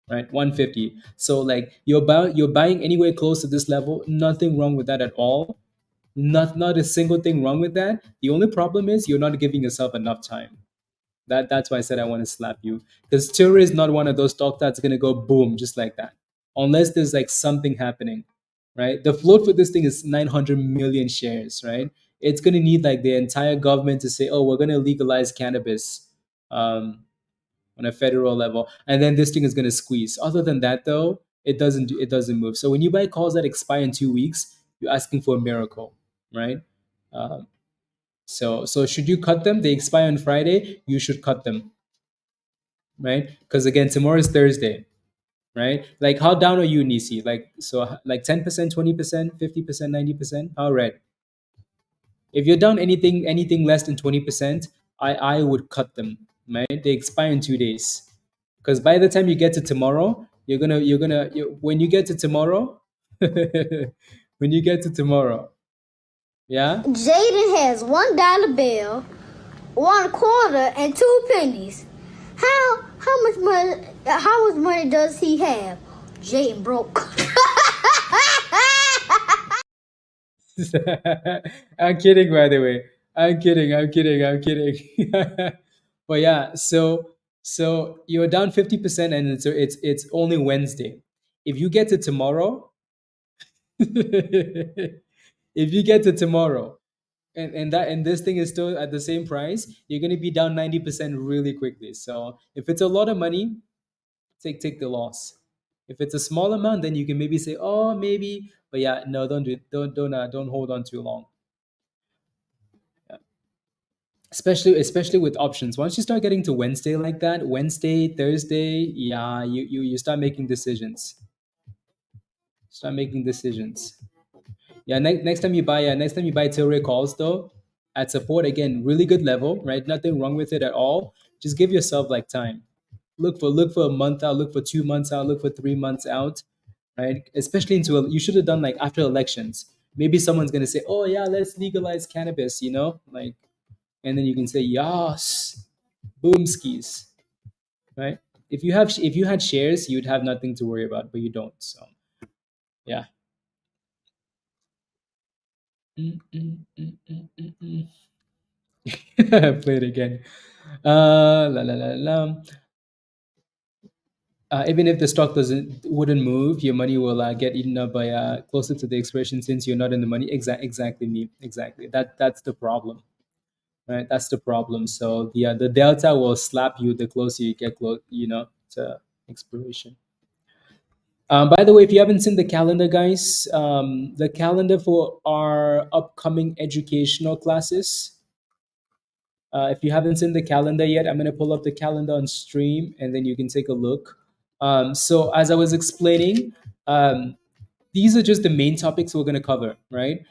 right? 150. So like you're buying anywhere close to this level. Nothing wrong with that at all. Not a single thing wrong with that. The only problem is you're not giving yourself enough time. That's why I said I want to slap you. Because Tilray is not one of those stocks that's gonna go boom just like that. Unless there's like something happening, right? The float for this thing is 900 million shares, right? It's gonna need like the entire government to say, oh, we're gonna legalize cannabis on a federal level, and then this thing is gonna squeeze. Other than that, though, it doesn't move. So when you buy calls that expire in 2 weeks, you're asking for a miracle, right? Um, so should you cut them? They expire on Friday. You should cut them, right? Because again, tomorrow is Thursday, right? Like how down are you, Nisi? Like 10%, 20%, 50%, 90%. How red? If you're down anything less than 20%, I would cut them, right? They expire in 2 days. Because by the time you get to tomorrow, when you get to tomorrow, when you get to tomorrow, yeah. Jaden has $1 bill, 1 quarter, and 2 pennies. How much money does he have? Jaden broke. I'm kidding, by the way. I'm kidding. But yeah, so you're down 50%, and it's only Wednesday. If you get to tomorrow, if you get to tomorrow, and this thing is still at the same price, you're gonna be down 90% really quickly. So if it's a lot of money, take the loss. If it's a small amount, then you can maybe say, oh, maybe. But yeah, no, don't do it. Don't hold on too long. Especially with options. Once you start getting to Wednesday like that, Wednesday, Thursday, yeah, you start making decisions. Start making decisions. Yeah, next time you buy Tilray calls though, at support again, really good level, right? Nothing wrong with it at all. Just give yourself like time. Look for a month out, look for 2 months out, look for 3 months out, right? Especially you should have done like after elections. Maybe someone's gonna say, "Oh yeah, let's legalize cannabis," like, and then you can say, "Yes, boomskis," right? If you had shares, you'd have nothing to worry about, but you don't. So yeah. Mm, mm, mm, mm, mm, mm. Play it again. La la la la. Even if the stock wouldn't move, your money will get eaten up by closer to the expiration since you're not in the money. Exactly, me. Exactly. That's the problem, right? That's the problem. So the delta will slap you the closer you get to expiration. By the way, if you haven't seen the calendar, guys, the calendar for our upcoming educational classes. If you haven't seen the calendar yet, I'm going to pull up the calendar on stream and then you can take a look. So, as I was explaining, um, these are just the main topics we're going to cover, right?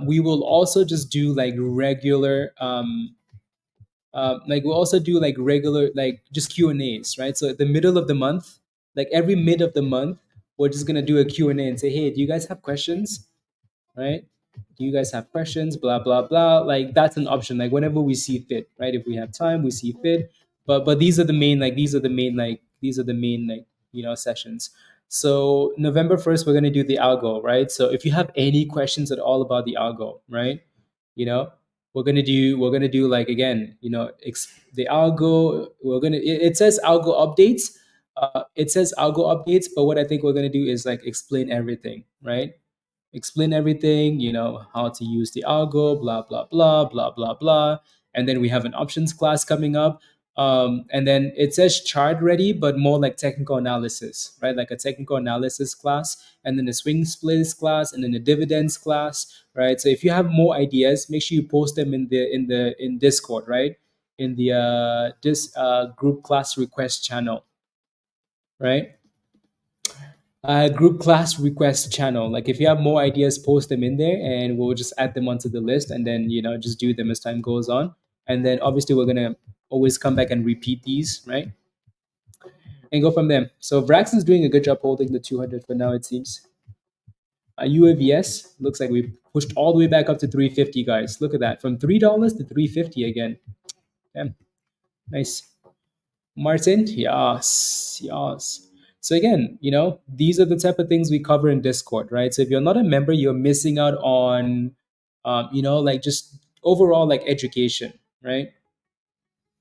We will also just do like regular, like we'll also do like regular, like just Q&As, right? So, at the middle of the month, like every mid of the month, we're just going to do a Q&A and say, hey, do you guys have questions? Right? Do you guys have questions? Blah blah blah. Like that's an option. Like whenever we see fit, right? If we have time, we see fit. But these are the main sessions. So November 1st, we're gonna do the algo, right? So if you have any questions at all about the algo, right? You know, we're gonna do like again, the algo. It says algo updates. It says algo updates, but what I think we're gonna do is like explain everything, right? Explain everything, how to use the algo, blah, blah, blah, blah, blah, blah. And then we have an options class coming up. And then it says chart ready, but more like technical analysis, right? Like a technical analysis class, and then a swing splits class, and then a dividends class, right? So if you have more ideas, make sure you post them in Discord, right? In the this group class request channel, right? Group class request channel. Like if you have more ideas, post them in there, and we'll just add them onto the list, and then just do them as time goes on. And then obviously we're gonna always come back and repeat these, right? And go from there. So VRAX is doing a good job holding the 200 for now. It seems. UAVS looks like we pushed all the way back up to 350, guys. Look at that, from $3 to 350 again. Damn, nice. Martin, yes, yes. So again, these are the type of things we cover in Discord, right? So if you're not a member, you're missing out on, like just overall like education, right?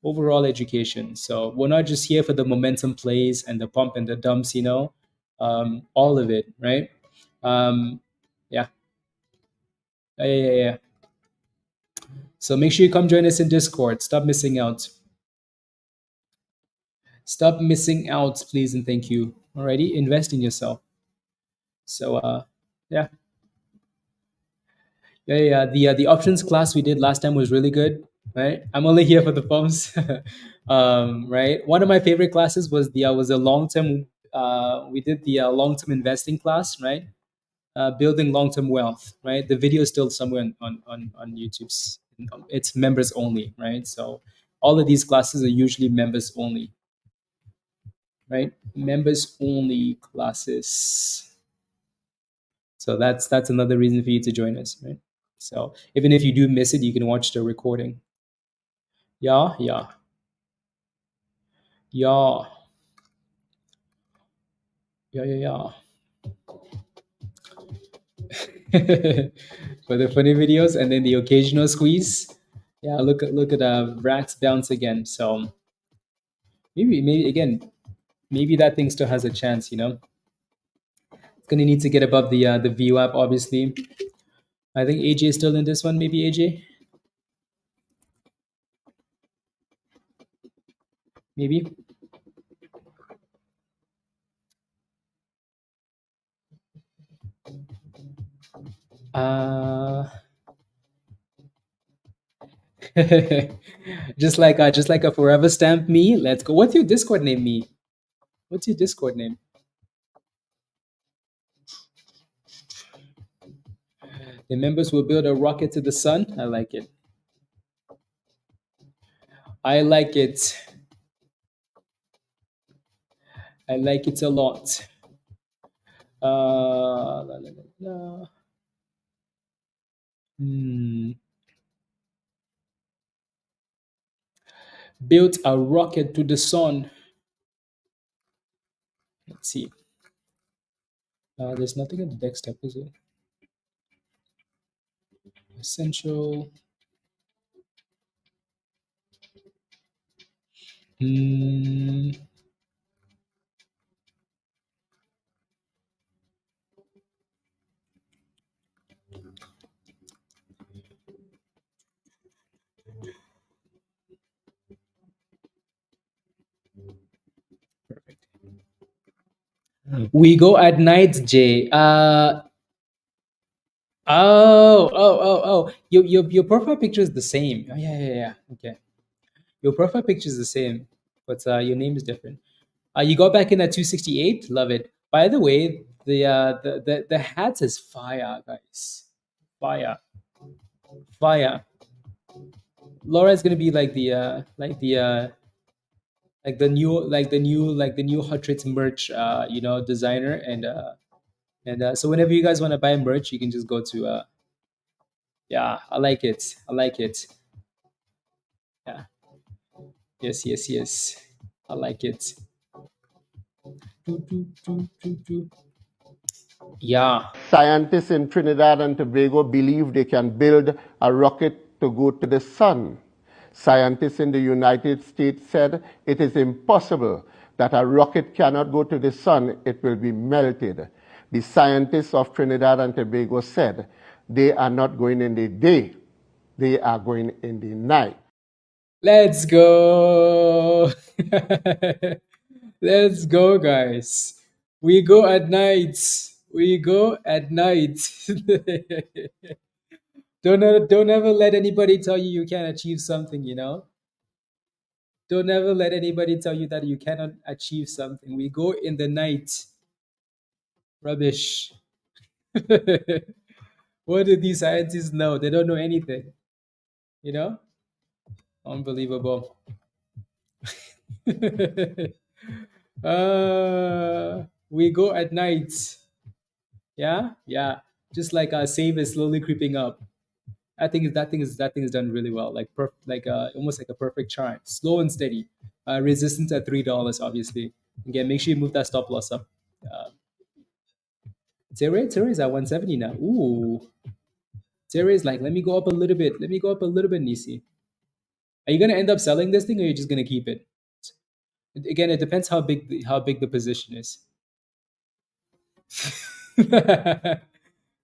Overall education. So we're not just here for the momentum plays and the pump and the dumps, all of it, right? Um, yeah, yeah. So make sure you come join us in Discord. Stop missing out. Stop missing out, please and thank you. Alrighty, invest in yourself. So yeah, the options class we did last time was really good, right? I'm only here for the pumps, right? One of my favorite classes was a long term. We did the long term investing class, right? Building long term wealth, right? The video is still somewhere on YouTube's. It's members only, right? So all of these classes are usually members only, right? Members only classes. So that's another reason for you to join us, right? So even if you do miss it, you can watch the recording. Yeah, yeah, yeah, yeah. For the funny videos and then the occasional squeeze. Yeah, look at VRAX bounce again. So maybe again, maybe that thing still has a chance. It's gonna need to get above the VWAP, obviously. I think AJ is still in this one. Maybe AJ, maybe. Uh just like a forever stamp me. Let's go. What's your Discord name, me? What's your Discord name? The members will build a rocket to the sun. I like it. I like it. I like it a lot. La, la, la, la. Built a rocket to the sun. Let's see. There's nothing in the desktop, is it? Essential. Hmm. Perfect. We go at night, Jay. Oh. Your profile picture is the same. Oh, yeah. Okay. Your profile picture is the same, but your name is different. You got back in at 268. Love it. By the way, the hat is fire, guys. Fire, fire. Laura is gonna be like the new Hot Tricks merch, designer, and so whenever you guys want to buy merch, you can just go to yeah, I like it. I like it. Yeah. Yes. I like it. Do. Yeah. Scientists in Trinidad and Tobago believe they can build a rocket to go to the sun. Scientists in the United States said it is impossible that a rocket cannot go to the sun, it will be melted. The scientists of Trinidad and Tobago said they are not going in the day, they are going in the night. Let's go. Let's go, guys. We go at night. We go at night. Don't ever let anybody tell you you can't achieve something, Don't ever let anybody tell you that you cannot achieve something. We go in the night. Rubbish. What do these scientists know? They don't know anything, you know? Unbelievable. We go at night. Yeah. Just like save is slowly creeping up. That thing is done really well. Almost like a perfect chart, slow and steady. Resistance at $3, obviously. Again, make sure you move that stop loss up. Uh, Zero is at 170 now. Ooh, Zero is like, let me go up a little bit. Let me go up a little bit, Nisi. Are you gonna end up selling this thing, or are you just gonna keep it? Again, it depends how big the position is.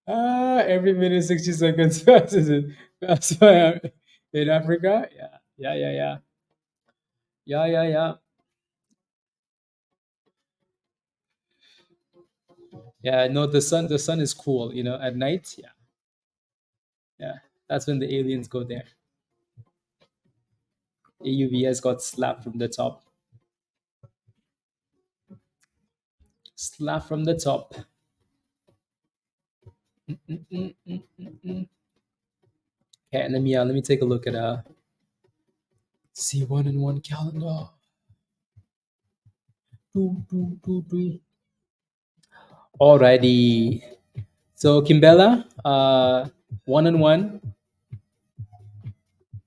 Every minute 60 seconds passes it. That's why in Africa. Yeah. Yeah, no, the sun is cool, at night. Yeah. That's when the aliens go there. AUVS got slapped from the top. Slap from the top. Okay, let me take a look at C1 and 1 calendar. Do. Alrighty. So Kimbella, 1 on 1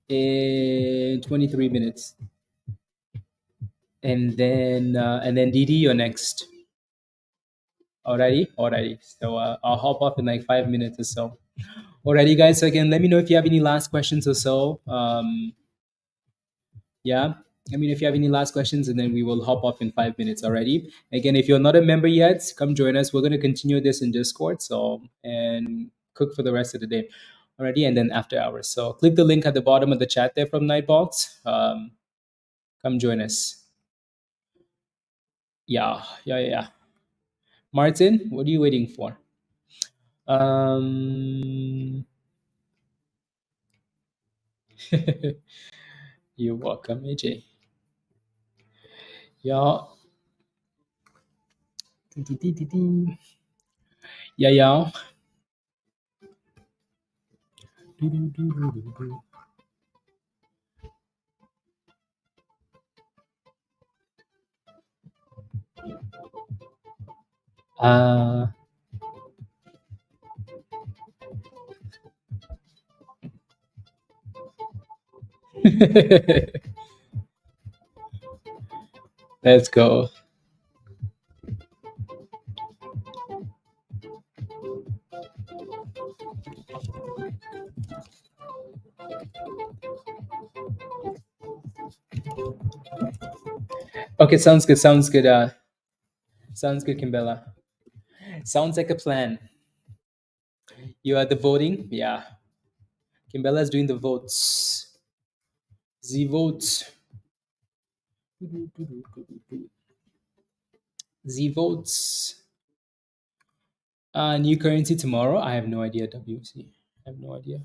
in 23 minutes. And then DD, you're next. Alrighty. So I'll hop off in like 5 minutes or so. Alrighty, guys. So again, let me know if you have any last questions or so. Yeah. I mean, if you have any last questions, and then we will hop off in 5 minutes already. Again, if you're not a member yet, come join us. We're going to continue this in Discord. And cook for the rest of the day already, and then after hours. So click the link at the bottom of the chat there from Nightbox. Come join us. Yeah. Martin, what are you waiting for? You're welcome, AJ. Yeah. Yeah. Uh, let's go. Okay, sounds good. Sounds good. Sounds good, Kimbella. Sounds like a plan. You are the voting? Yeah. Kimbella's doing the votes. The votes. The votes. New currency tomorrow? I have no idea, WC. I have no idea.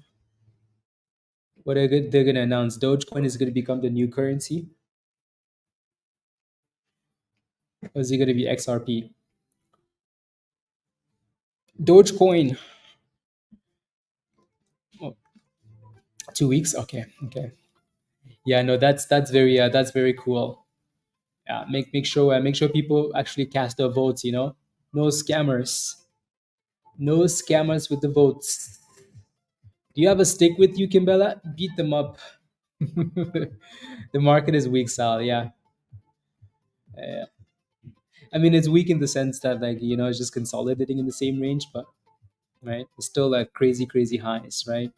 What they're going to announce? Dogecoin is going to become the new currency? Or is it going to be XRP? Dogecoin. Oh, 2 weeks? Okay. Okay. Yeah, no, that's very cool. Yeah, make sure people actually cast their votes, you know? No scammers. No scammers with the votes. Do you have a stick with you, Kimbella? Beat them up. The market is weak, Sal. Yeah. Yeah. I mean, it's weak in the sense that, like, it's just consolidating in the same range, but right, it's still like crazy, crazy highs, right?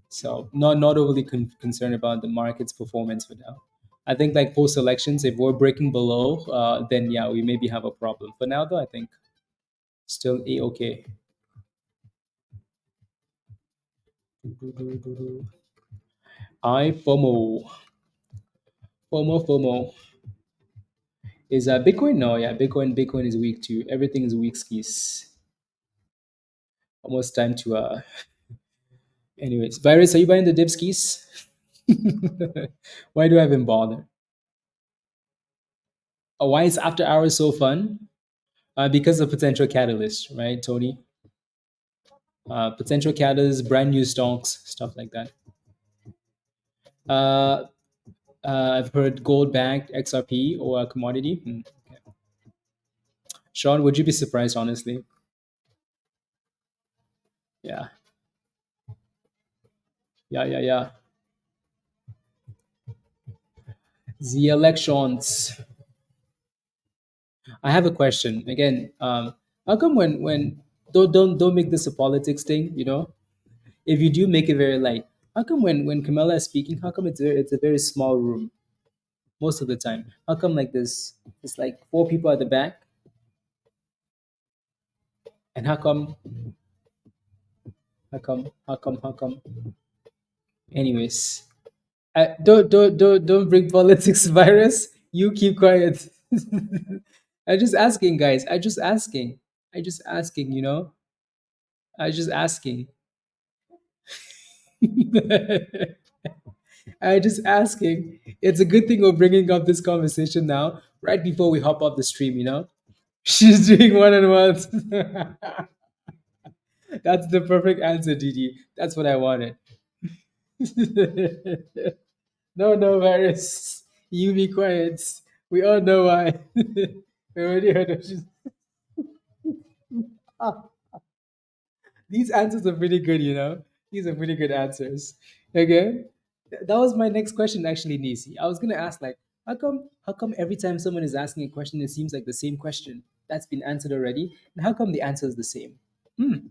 So not overly concerned about the market's performance for now. I think like post elections, if we're breaking below, then yeah, we maybe have a problem. For now, though, I think still a okay. I FOMO is Bitcoin. No, yeah, Bitcoin is weak too. Everything is weak skis. Almost time to Anyways, Virus, are you buying the dip skis? Why do I even bother? Why is after hours so fun? Because of potential catalysts, right, Tony? Potential catalysts, brand new stocks, stuff like that. Uh, I've heard gold backed XRP or a commodity. Okay. Sean, would you be surprised, honestly? Yeah, yeah. The elections. I have a question again. How come when don't make this a politics thing? If you do make it very light, how come when Kamala is speaking, how come it's a very small room most of the time? How come like this? It's like four people at the back, and how come? Anyways, don't bring politics, virus. You keep quiet. I'm just asking, guys. I just asking. I just asking. I just asking. I just asking. It's a good thing we're bringing up this conversation now, right before we hop off the stream. She's doing one on ones. That's the perfect answer, Didi. That's what I wanted. No, no, virus. You be quiet. We all know why. We already heard of she's. These answers are pretty good. These are pretty good answers. Okay. That was my next question, actually, Nisi. I was gonna ask, like, how come every time someone is asking a question, it seems like the same question that's been answered already? And how come the answer is the same? Hmm.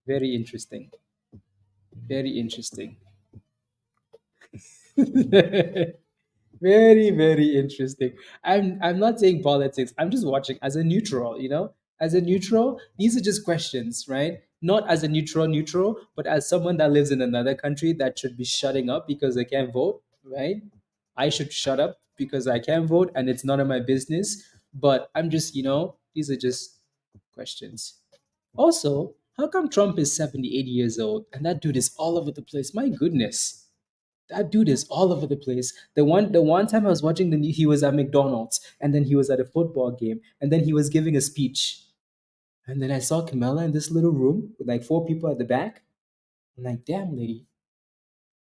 Very interesting. Very interesting. Very, very interesting. I'm not saying politics. I'm just watching as a neutral. As a neutral, these are just questions, right? Not as a neutral, but as someone that lives in another country that should be shutting up because they can't vote, right? I should shut up because I can't vote and it's none of my business. But I'm just, these are just questions. Also, how come Trump is 78 years old and that dude is all over the place? My goodness, that dude is all over the place. The one time I was watching he was at McDonald's, and then he was at a football game, and then he was giving a speech, and then I saw Camilla in this little room with like four people at the back. I'm like, damn, lady.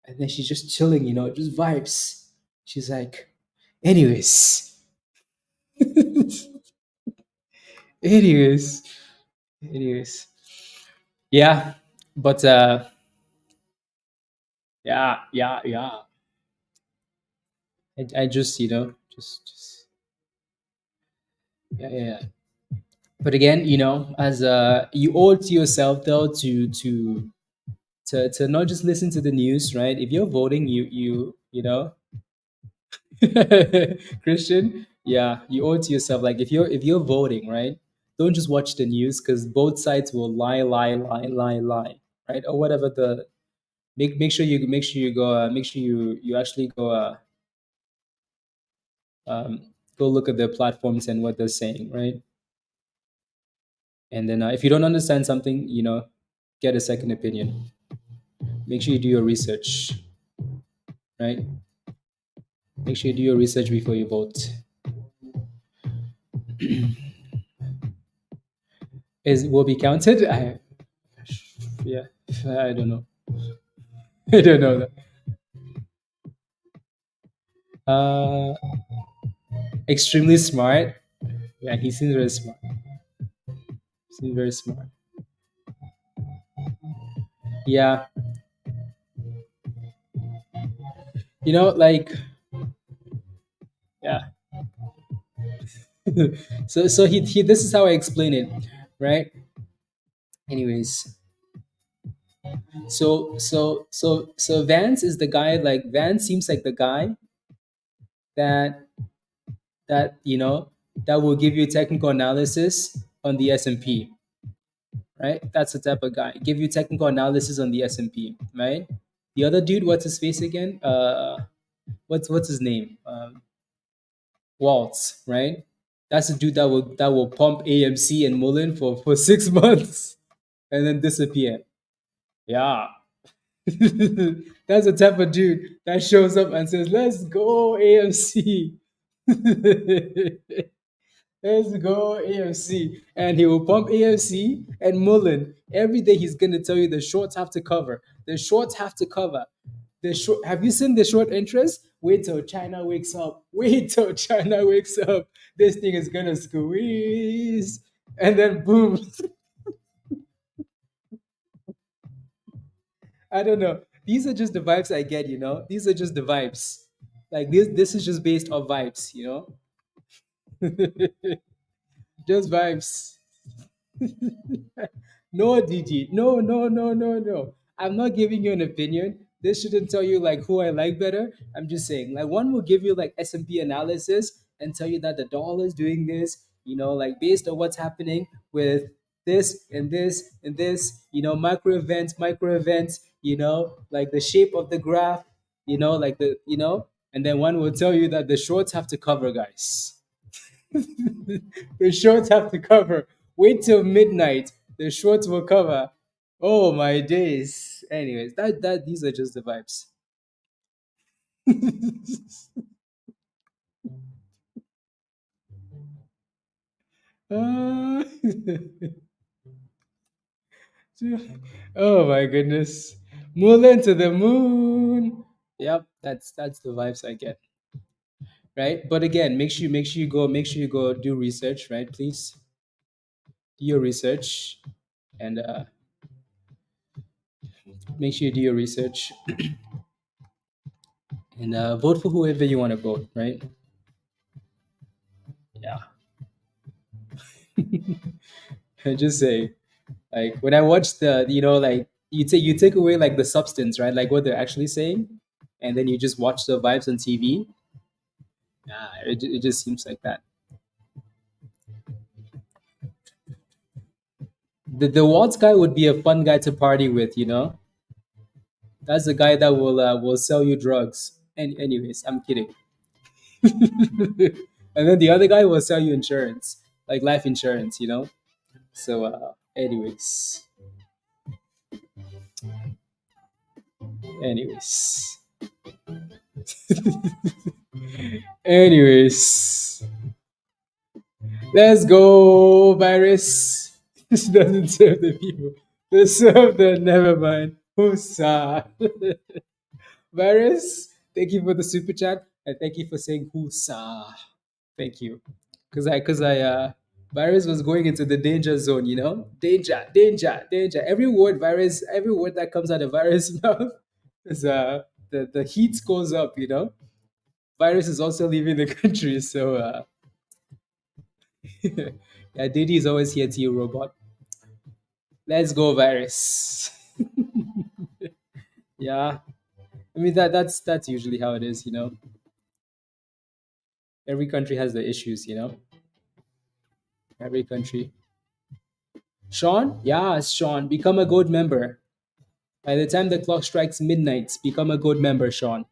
And then she's just chilling, just vibes. She's like, anyways, Anyways, anyways, yeah, but yeah. I just just yeah. But again, as you owe it to yourself though to not just listen to the news, right? If you're voting, Christian, yeah, you owe it to yourself. Like if you're voting, right? Don't just watch the news because both sides will lie, right? Or whatever the make sure you actually um, go look at their platforms and what they're saying, right? And then if you don't understand something, get a second opinion. Make sure you do your research, right? Make sure you do your research before you vote. Is will be counted? Yeah, I don't know. I don't know that. Uh, Extremely smart. Yeah, he seems very smart. Seems very smart. Yeah, like yeah. So he this is how I explain it, right? Anyways, so Vance is the guy. Like Vance seems like the guy that that will give you technical analysis on the S&P, right? That's the type of guy. Give you technical analysis on the S&P, right? The other dude, what's his face again? What's his name? Waltz, right? That's the dude that will pump AMC and Mullen for 6 months and then disappear. Yeah. That's the type of dude that shows up and says, "Let's go AMC." Let's go AFC. And he will pump AFC and Mullen. Every day he's gonna tell you the shorts have to cover. The shorts have to cover. The short have you seen the short interest? Wait till China wakes up. Wait till China wakes up. This thing is gonna squeeze. And then boom. I don't know. These are just the vibes I get. These are just the vibes. Like this is just based on vibes. Just vibes. No, DG. No, no, no, no, no. I'm not giving you an opinion. This shouldn't tell you like who I like better. I'm just saying like one will give you like S&P analysis and tell you that the dollar is doing this, like based on what's happening with this and this and this, micro events, like the shape of the graph, like and then one will tell you that the shorts have to cover, guys. The shorts have to cover. Wait till midnight. The shorts will cover. Oh my days. Anyways, that these are just the vibes. Uh, oh my goodness. Mulan to the moon. Yep, that's the vibes I get. Right? But again, make sure you go do research, right? Please do your research and make sure you do your research and vote for whoever you want to vote, right? Yeah. I just say, like when I watch like you take away like the substance, right? Like what they're actually saying, and then you just watch the vibes on TV. Yeah, it just seems like that. The Waltz guy would be a fun guy to party with. That's the guy that will sell you drugs. And anyways, I'm kidding. And then the other guy will sell you insurance, like life insurance. So, anyways, anyways, anyways, let's go, virus. This doesn't serve the people. They serve the never mind. Husa. Virus, thank you for the super chat and thank you for saying Husa. Thank you. Cause I Virus was going into the danger zone, you know? Danger, danger, danger. Every word virus, every word that comes out of virus mouth is the heat goes up, you know? Virus is also leaving the country, so yeah, Diddy is always here to you, robot. Let's go, virus. Yeah. I mean that's usually how it is, you know. Every country has the issues, you know. Every country. Sean? Yeah, Sean. Become a gold member. By the time the clock strikes midnight, become a gold member, Sean.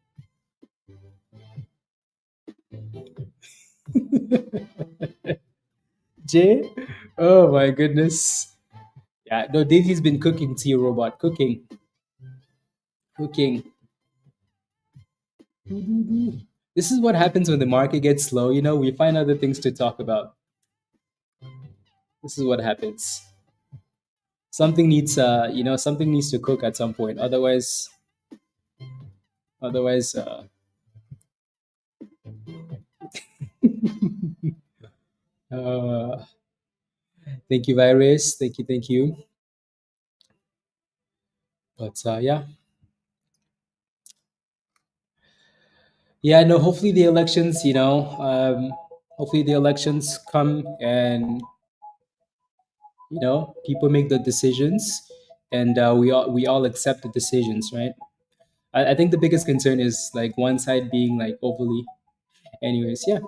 Jay? Oh my goodness. Yeah, no, Diddy's been cooking tea, robot. Cooking. Cooking. This is what happens when the market gets slow, you know, we find other things to talk about. This is what happens. Something needs something needs to cook at some point. Otherwise uh thank you, virus. Thank you. But yeah. Yeah, no, hopefully the elections, hopefully the elections come and people make the decisions, and we all accept the decisions, right? I think the biggest concern is like one side being like overly. Anyways, yeah,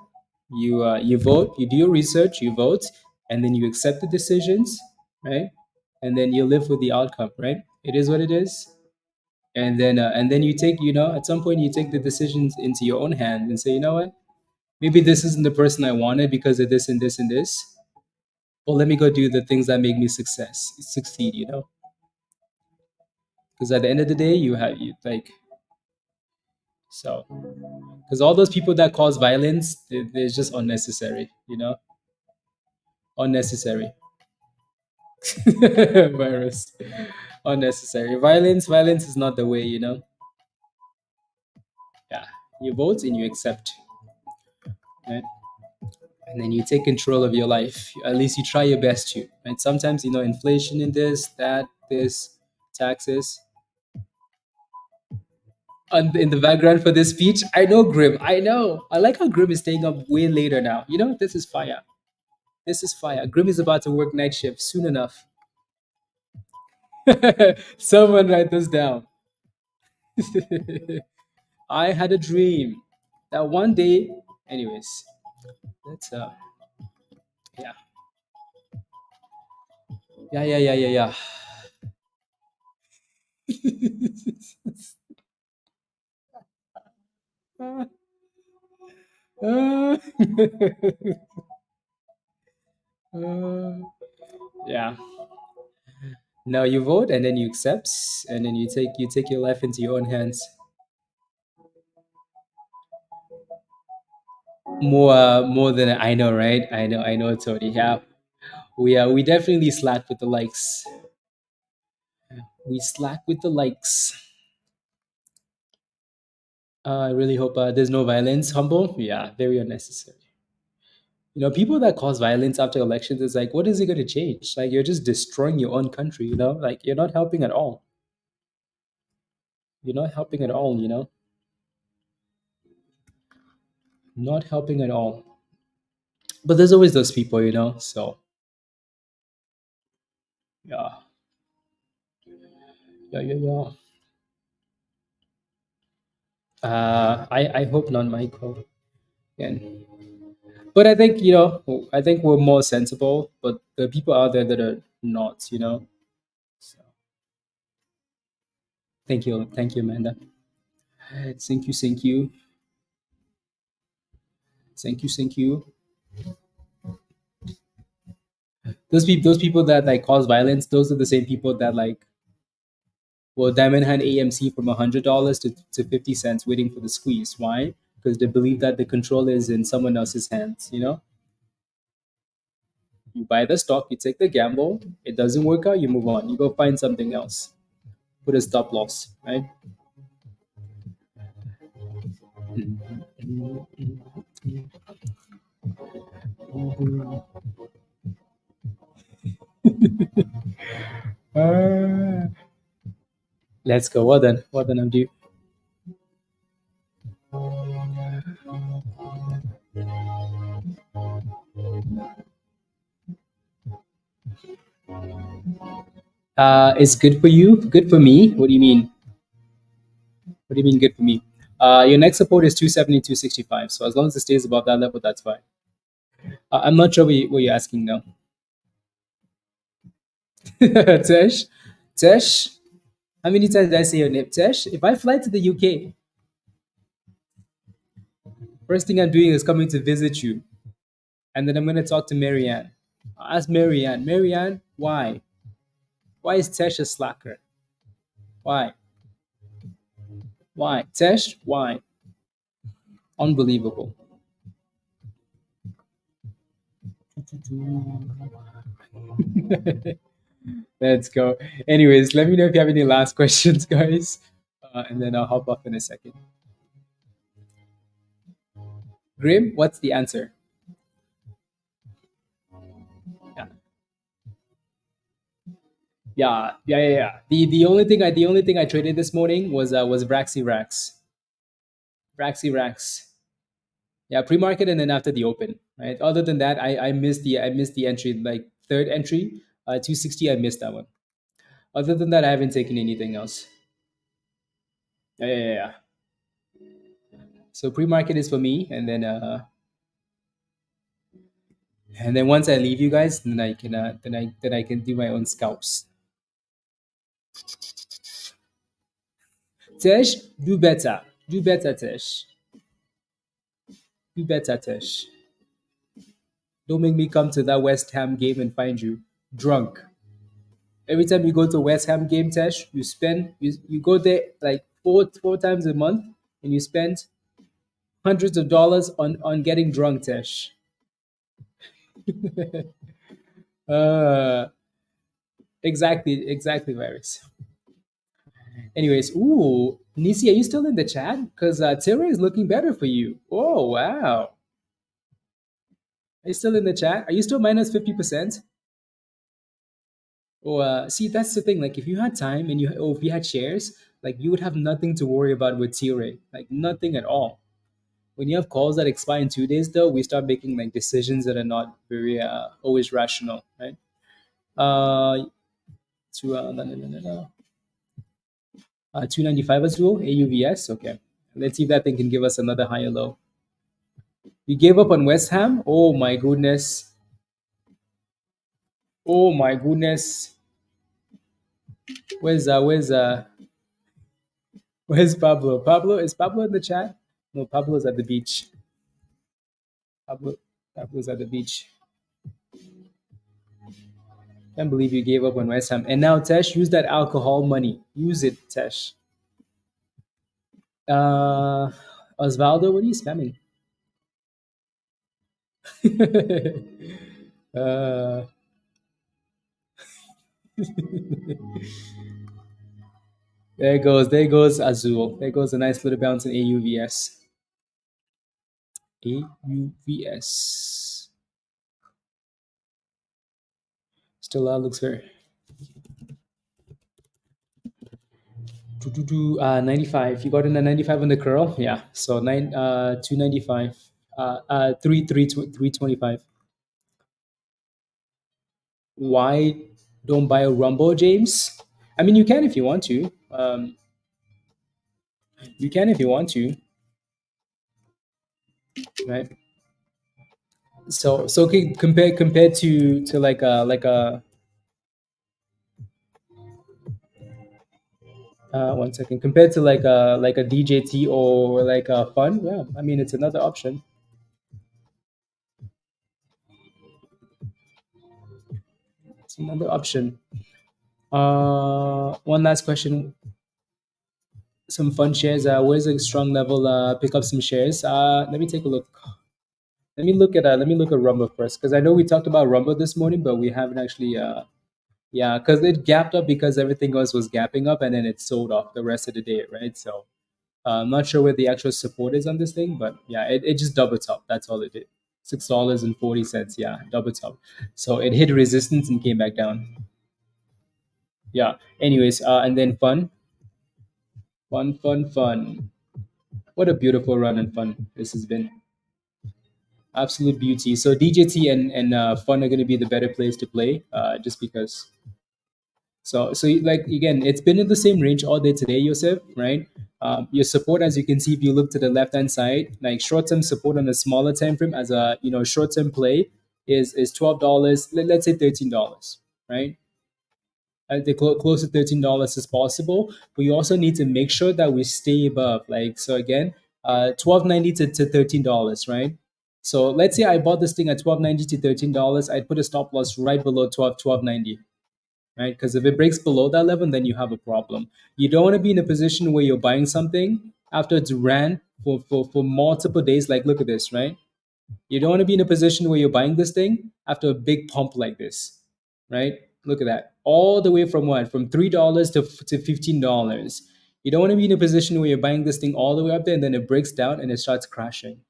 you vote, you do your research, you vote, and then you accept the decisions, right? And then you live with the outcome, right? It is what it is. And then you take, at some point you take the decisions into your own hand and say, you know what, maybe this isn't the person I wanted because of this and this and this. Well, let me go do the things that make me succeed, because at the end of the day, you like, so, because all those people that cause violence, they're just unnecessary, unnecessary. Virus, unnecessary. Violence is not the way, yeah. You vote and you accept, right? And then you take control of your life. At least you try your best to, right? Sometimes, inflation in this taxes. And in the background for this speech, I know Grim. I know. I like how Grim is staying up way later now. This is fire. This is fire. Grim is about to work night shift soon enough. Someone write this down. I had a dream that one day. Anyways, let's yeah, yeah. Uh, uh, yeah. Now you vote and then you accept, and then you take your life into your own hands. More than I know, right? I know, Tony. Yeah, we definitely slack with the likes. We slack with the likes. I really hope there's no violence. Humble, yeah, very unnecessary. People that cause violence after elections is like, what is it going to change? Like, you're just destroying your own country. Like, you're not helping at all. You're not helping at all. Not helping at all. But there's always those people. So yeah, yeah. I hope not, Michael. Again. But I think we're more sensible. But the people out there that are not. So thank you, Amanda. Thank you, thank you. Those people that like cause violence, those are the same people that like will diamond hand AMC from $100 to 50 cents, waiting for the squeeze. Why? Because they believe that the control is in someone else's hands. You buy the stock, you take the gamble. It doesn't work out, you move on. You go find something else. Put a stop loss, right? Let's go. Well done. Well done, Abdu. It's good for you. Good for me. What do you mean? What do you mean good for me? Your next support is 270, 265. So as long as it stays above that level, that's fine. I'm not sure what you're asking now. Tesh? Tesh? How many times did I say your name? Tesh? If I fly to the UK, first thing I'm doing is coming to visit you. And then I'm going to talk to Marianne. I'll ask Marianne, Marianne, why? Why is Tesh a slacker? Why? Why? Tesh, why? Unbelievable. Let's go. Anyways, let me know if you have any last questions, guys. And then I'll hop off in a second. Grim, what's the answer? Yeah. The only thing I traded this morning was VRAX. Yeah, pre-market and then after the open, right? Other than that, I missed the entry, like third entry, 260. I missed that one. Other than that, I haven't taken anything else. Yeah. So pre-market is for me, and then once I leave you guys, then I can do my own scalps. Tesh, do better, Tesh. Do better, Tesh. Don't make me come to that West Ham game and find you drunk. Every time you go to a West Ham game, Tesh, you go there like four times a month, and you spend hundreds of dollars on getting drunk, Tesh. Exactly, virus. Anyways, ooh, Nisi, are you still in the chat? Because Tira is looking better for you. Oh, wow. Are you still in the chat? Are you still minus 50%? Or see, that's the thing. Like, if you had time and if you had shares, like you would have nothing to worry about with Tira, like nothing at all. When you have calls that expire in 2 days, though, we start making like decisions that are not very always rational, right? No. 295 as well, AUVS. Okay, let's see if that thing can give us another higher low. You gave up on West Ham? Oh my goodness. Oh my goodness. Where's Pablo? Is Pablo in the chat? No, Pablo's at the beach. Pablo's at the beach. Can't believe you gave up on West Ham. And now, Tesh, use that alcohol money. Use it, Tesh. Osvaldo, what are you spamming? There goes Azul. There goes a nice little bounce in AUVS. AUVS. Still looks very. 95. You got in a 95 on the curl? Yeah. So 295. 325. Why don't buy a Rumble, James? I mean, you can if you want to. You can if you want to, right? So compared to like a 1 second, compared to like a DJT or like a FUN, yeah, I mean it's another option. It's another option. One last question. Some fun shares. Where's a strong level? Pick up some shares. Let me take a look. Let me look at Rumble first, because I know we talked about Rumble this morning, but we haven't actually. Yeah, because it gapped up because everything else was gapping up, and then it sold off the rest of the day, right? So I'm not sure where the actual support is on this thing, but yeah, it just double top. That's all it did. $6.40. Yeah, double top. So it hit resistance and came back down. Yeah. Anyways, and then fun. What a beautiful run and fun this has been. Absolute beauty. So DJT and fun are going to be the better place to play, just because. So like again, it's been in the same range all day today, Yosef, right? Your support, as you can see, if you look to the left hand side, like short term support on a smaller time frame as a short term play is $12. Let's say $13, right? The close to $13 as possible, but you also need to make sure that we stay above. Like so again, 12.90 to $13, right? So let's say I bought this thing at 12.90 to $13. I'd put a stop loss right below 12.90, right? Because if it breaks below that level, then you have a problem. You don't want to be in a position where you're buying something after it's ran for multiple days. Like look at this, right? You don't want to be in a position where you're buying this thing after a big pump like this, right? Look at that. All the way from what? From $3 to $15. You don't want to be in a position where you're buying this thing all the way up there and then it breaks down and it starts crashing.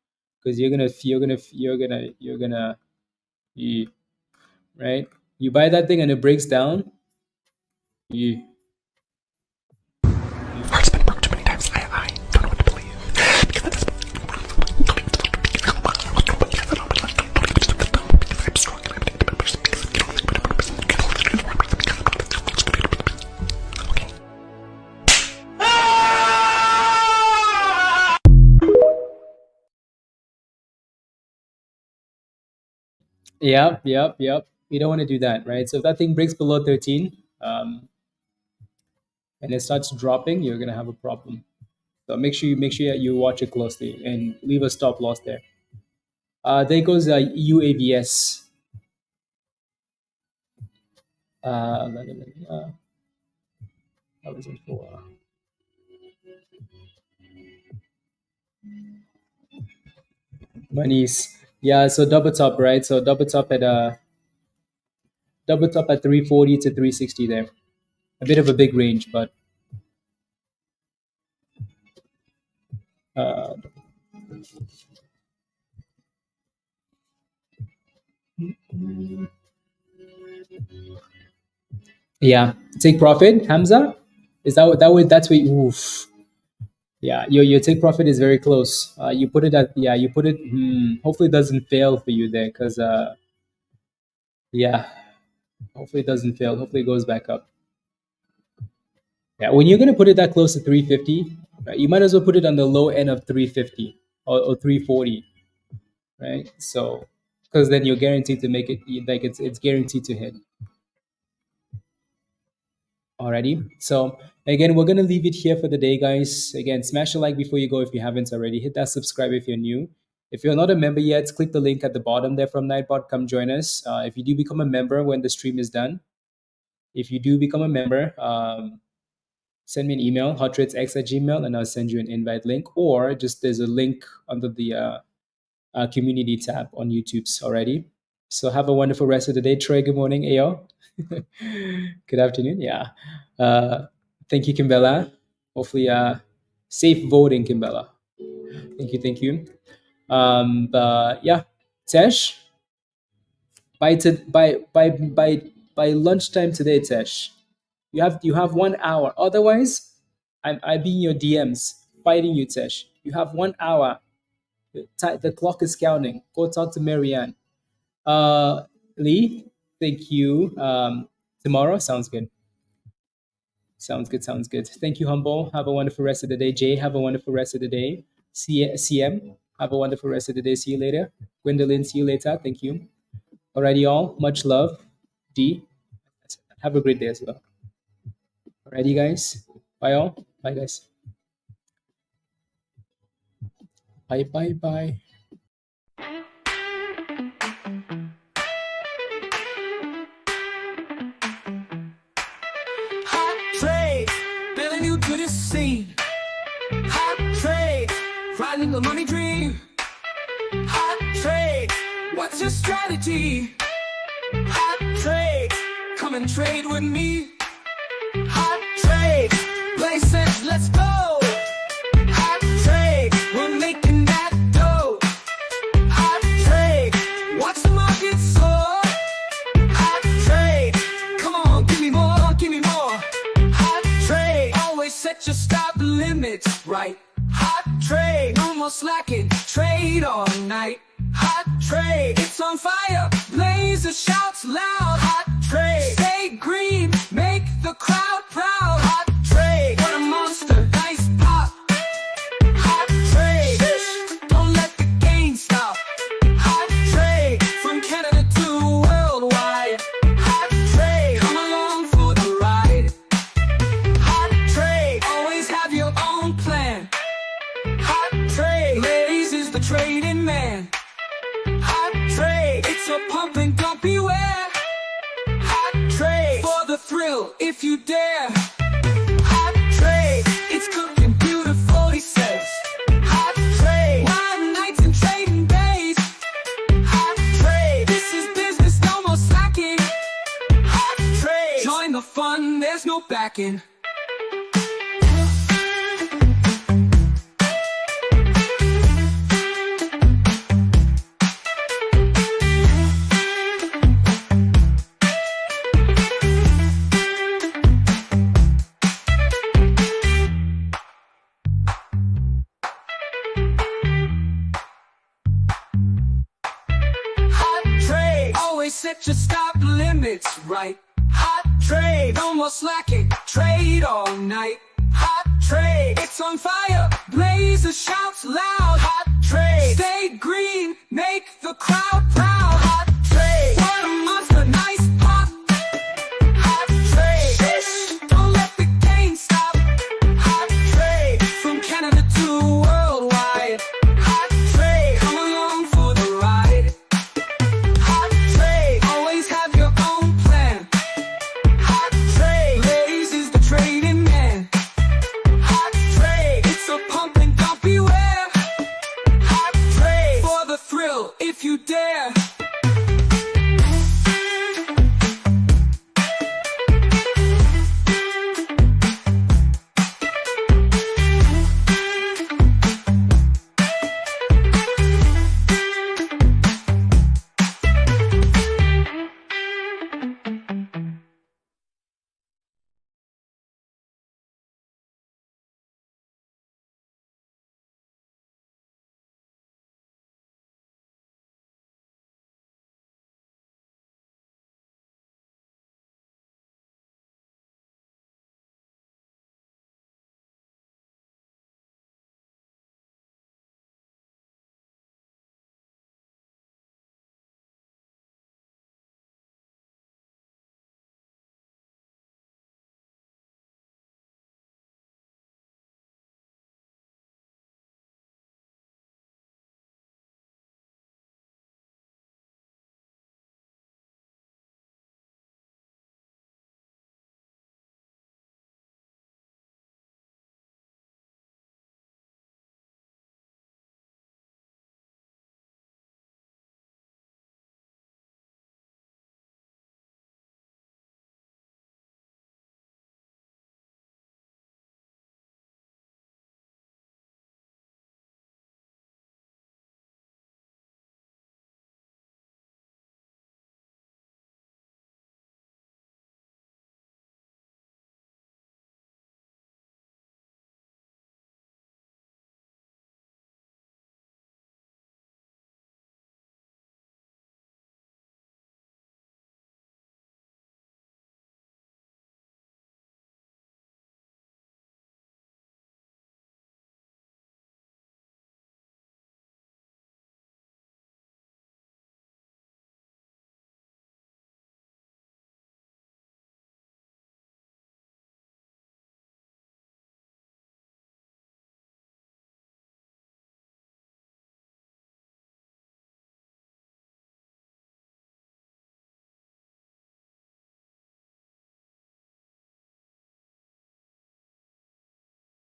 Because right? You buy that thing and it breaks down. You, Heart's been broke too many times. I don't know what to believe. Because at this Yep. You don't want to do that, right? So if that thing breaks below 13, and it starts dropping, you're gonna have a problem. So make sure you watch it closely and leave a stop loss there. There goes UAVS. That was for monies. Yeah, so double top, right? So double top at 340 to 360 there. A bit of a big range, but uh, yeah, take profit, Hamza. Is that's where oof. Yeah, your take profit is very close. You put it at you put it. Hopefully, it doesn't fail for you there, because yeah, hopefully it doesn't fail. Hopefully, it goes back up. Yeah, when you're gonna put it that close to 350, right, you might as well put it on the low end of 350 or 340, right? So, because then you're guaranteed to make it, like it's guaranteed to hit. Alrighty. So again, we're gonna leave it here for the day, guys. Again, smash a like before you go if you haven't already. Hit that subscribe if you're new. If you're not a member yet, click the link at the bottom there from Nightbot. Come join us. If you do become a member when the stream is done, send me an email, hotratesx@gmail, and I'll send you an invite link. Or just there's a link under the community tab on YouTube's already. So have a wonderful rest of the day. Troy, good morning. Ayo. Good afternoon. Yeah. Thank you, Kimbella. Hopefully, safe voting, Kimbella. Thank you. But yeah, Tesh, by lunchtime today, Tesh, you have 1 hour. Otherwise, I'll be in your DMs fighting you, Tesh. You have 1 hour. The clock is counting. Go talk to Marianne. Lee, thank you. Tomorrow sounds good. Sounds good. Thank you, Humble. Have a wonderful rest of the day. Jay, have a wonderful rest of the day. CM, have a wonderful rest of the day. See you later. Gwendolyn, see you later. Thank you. Alrighty, all. Much love. D, have a great day as well. Alrighty, guys. Bye, all. Bye, guys. Bye. You to the scene. Hot trade, riding the money dream. Hot trade, what's your strategy? Hot trade, come and trade with me. Hot trade, places, let's go. Hot trade, we're making that dough. Hot trade, watch the market soar. Hot trade, come on, give me more, give me more. stop the limits right. Hot trade, no more slacking, trade all night. Hot trade, it's on fire, Blazer shouts loud. Hot trade, stay green, make the crowd proud. Hot trade, what a monster, nice pop. Hot trade, don't let the gain stop. Hot trade, from Canada to worldwide. Hot trade, come along for the ride. Hot trade, always have your own plan. Hot trade, ladies is the trading man. Hot trade, it's a pump and dump beware. Hot trade, for the thrill if you dare. Hot trade, it's cooking beautiful, he says. Hot trade, wild nights and trading days. Hot trade, this is business, no more slacking. Hot trade, join the fun, there's no backing. Always set your stop limits right. Hot trade, no more slacking, trade all night. Hot trade, it's on fire, Blazer shouts loud.